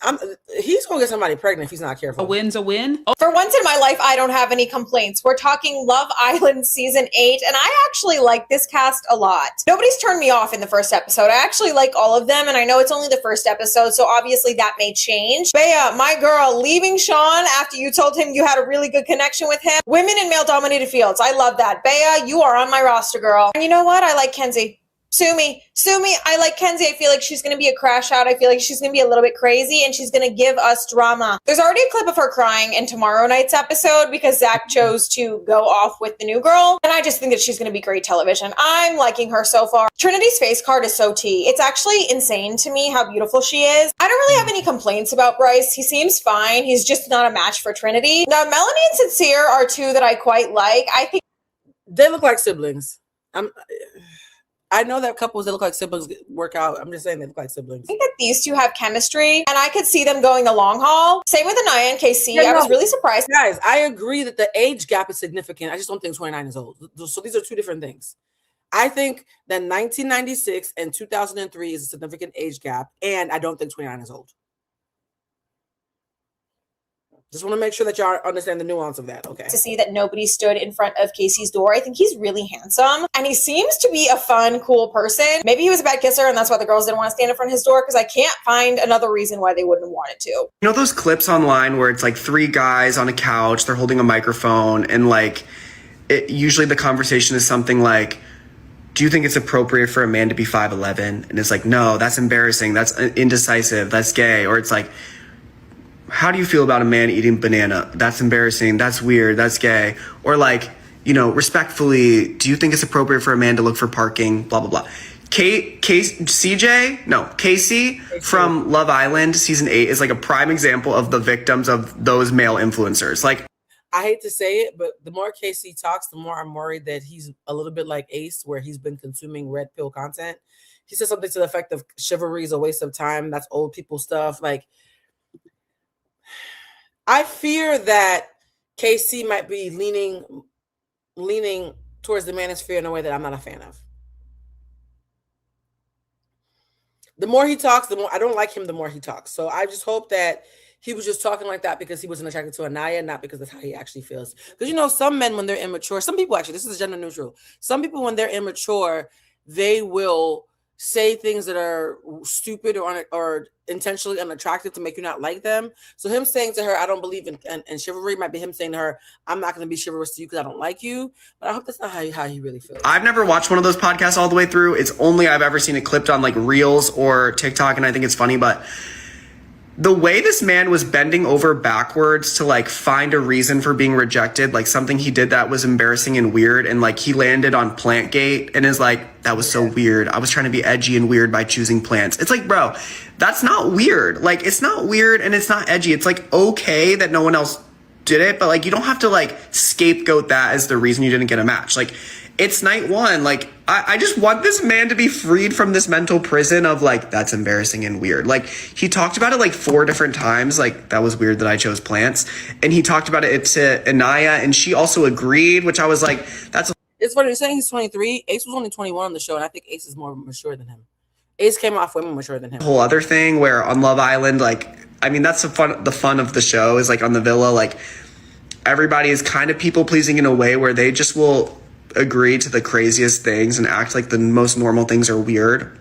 He's gonna get somebody pregnant if he's not careful. A win's a win. For once in my life, I don't have any complaints. We're talking Love Island season 8, and I actually like this cast a lot. Nobody's turned me off in the first episode. I actually like all of them, and I know it's only the first episode, so obviously that may change. Bea, my girl, leaving Sean after you told him you had a really good connection with him. Women in male-dominated fields. I love that. Bea, you are on my roster, girl. And you know what? I like Kenzie. Sue me. I like Kenzie. I feel like she's going to be a crash out. I feel like she's going to be a little bit crazy and she's going to give us drama. There's already a clip of her crying in tomorrow night's episode because Zach chose to go off with the new girl. And I just think that she's going to be great television. I'm liking her so far. Trinity's face card is so tea. It's actually insane to me how beautiful she is. I don't really have any complaints about Bryce. He seems fine. He's just not a match for Trinity. Now, Melanie and Sincere are two that I quite like. I think they look like siblings. I know that couples that look like siblings work out. I'm just saying they look like siblings. I think that these two have chemistry, and I could see them going the long haul. Same with Anaya and KC. I was really surprised. Guys, I agree that the age gap is significant. I just don't think 29 is old. So these are two different things. I think that 1996 and 2003 is a significant age gap, and I don't think 29 is old. Just want to make sure that y'all understand the nuance of that, okay? To see that nobody stood in front of Casey's door. I think he's really handsome, and he seems to be a fun, cool person. Maybe he was a bad kisser, and that's why the girls didn't want to stand in front of his door, because I can't find another reason why they wouldn't have wanted to. You know those clips online where it's like 3 guys on a couch, they're holding a microphone, and like, usually the conversation is something like, do you think it's appropriate for a man to be 5'11"? And it's like, no, that's embarrassing, that's indecisive, that's gay. Or it's like, how do you feel about a man eating banana? That's embarrassing. That's weird. That's gay. Or like, you know, respectfully, do you think it's appropriate for a man to look for parking? Blah, blah, blah. Casey from Love Island season 8 is like a prime example of the victims of those male influencers. Like, I hate to say it, but the more Casey talks, the more I'm worried that he's a little bit like Ace, where he's been consuming red pill content. He said something to the effect of chivalry is a waste of time. That's old people stuff. Like, I fear that KC might be leaning towards the manosphere in a way that I'm not a fan of. The more he talks, the more I don't like him, the more he talks. So I just hope that he was just talking like that because he wasn't attracted to Anaya, not because that's how he actually feels. Because you know, some men when they're immature, some people actually, this is gender neutral. Some people when they're immature, they will say things that are stupid or intentionally unattractive to make you not like them. So him saying to her, I don't believe in chivalry might be him saying to her, I'm not going to be chivalrous to you because I don't like you. But I hope that's not how he really feels. I've never watched one of those podcasts all the way through. It's only I've ever seen it clipped on like Reels or TikTok, and I think it's funny, but the way this man was bending over backwards to like find a reason for being rejected, like something he did that was embarrassing and weird, and like he landed on Plantgate and is like, that was so weird. I was trying to be edgy and weird by choosing plants. It's like, bro, that's not weird. Like, it's not weird and it's not edgy. It's like okay that no one else did it, but like you don't have to like scapegoat that as the reason you didn't get a match. Like, it's night one. Like, I just want this man to be freed from this mental prison of like, that's embarrassing and weird. Like, he talked about it like 4 different times. Like, that was weird that I chose plants. And he talked about it to Anaya, and she also agreed, which I was like, that's. It's funny, you're saying he's 23. Ace was only 21 on the show, and I think Ace is more mature than him. Ace came off way more mature than him. Whole other thing where on Love Island, like, I mean, that's the fun of the show is like on the villa, like everybody is kind of people pleasing in a way where they just will agree to the craziest things and act like the most normal things are weird.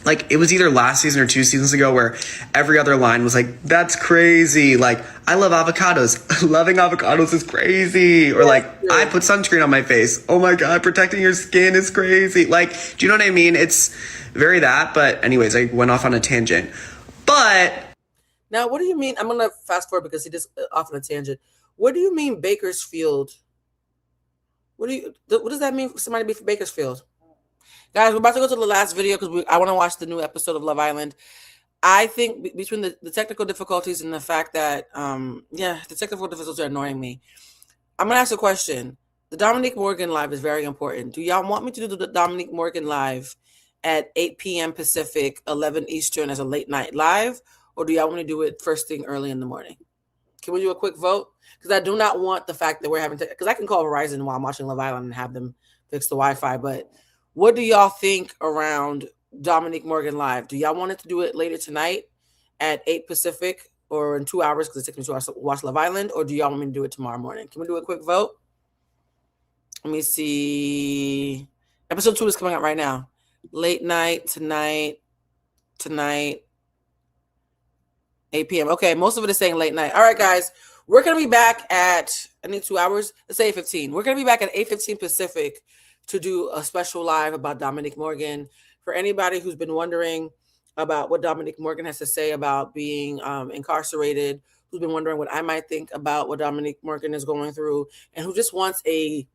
Like, it was either last season or 2 seasons ago where every other line was like, that's crazy. Like, I love avocados. Loving avocados is crazy. Or like, I put sunscreen on my face. Oh my God, protecting your skin is crazy. Like, do you know what I mean? It's very that. But anyways, I went off on a tangent. But now, what do you mean? I'm going to fast forward because he just off on a tangent. What do you mean Bakersfield? What does that mean for somebody to be from Bakersfield? Guys, we're about to go to the last video because I want to watch the new episode of Love Island. I think between the technical difficulties and the fact that, the technical difficulties are annoying me. I'm going to ask a question. The Dominique Morgan live is very important. Do y'all want me to do the Dominique Morgan live at 8 p.m. Pacific, 11 Eastern as a late night live? Or do y'all want to do it first thing early in the morning? Can we do a quick vote? Because I do not want the fact that we're having to, because I can call Verizon while I'm watching Love Island and have them fix the Wi-Fi. But what do y'all think around Dominique Morgan live? Do y'all want it to do it later tonight at 8 Pacific or in 2 hours because it takes me 2 hours to watch Love Island? Or do y'all want me to do it tomorrow morning? Can we do a quick vote? Let me see. Episode 2 is coming out right now. Late night, tonight, 8 p.m. Okay, most of it is saying late night. All right, guys. We're going to be back at, I need 2 hours. Let's say 8:15. We're going to be back at 8:15 Pacific to do a special live about Dominique Morgan. For anybody who's been wondering about what Dominique Morgan has to say about being incarcerated, who's been wondering what I might think about what Dominique Morgan is going through, and who just wants a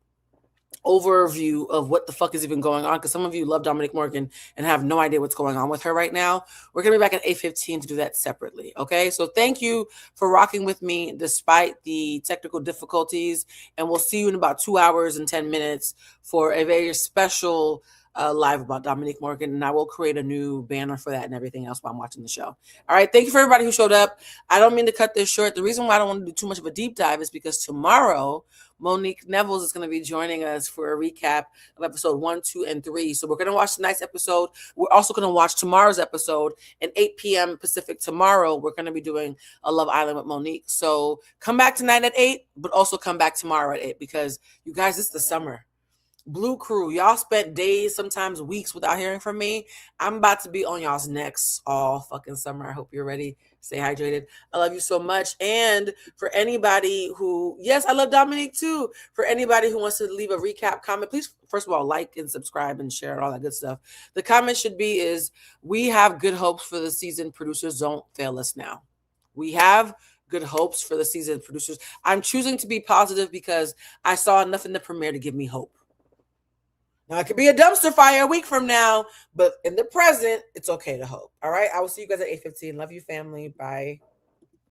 overview of what the fuck is even going on, because some of you love Dominique Morgan and have no idea what's going on with her right now. We're going to be back at 8:15 to do that separately. Okay. So thank you for rocking with me despite the technical difficulties. And we'll see you in about 2 hours and 10 minutes for a very special live about Dominique Morgan. And I will create a new banner for that and everything else while I'm watching the show. All right. Thank you for everybody who showed up. I don't mean to cut this short. The reason why I don't want to do too much of a deep dive is because tomorrow, Monique Nevels is going to be joining us for a recap of episode 1, 2, and 3. So we're going to watch tonight's episode. We're also going to watch tomorrow's episode at 8 p.m. Pacific tomorrow. We're going to be doing a Love Island with Monique. So come back tonight at 8, but also come back tomorrow at 8 because you guys, it's the summer. Blue Crew, y'all spent days, sometimes weeks without hearing from me. I'm about to be on y'all's necks all fucking summer. I hope you're ready. Stay hydrated. I love you so much. And for anybody who, yes, I love Dominique too. For anybody who wants to leave a recap comment, please, first of all, like and subscribe and share and all that good stuff. The comment should be is, we have good hopes for the season. Producers, don't fail us now. We have good hopes for the season. Producers, I'm choosing to be positive because I saw enough in the premiere to give me hope. Now, it could be a dumpster fire a week from now, but in the present, it's okay to hope. All right. I will see you guys at 8:15. Love you, family. Bye.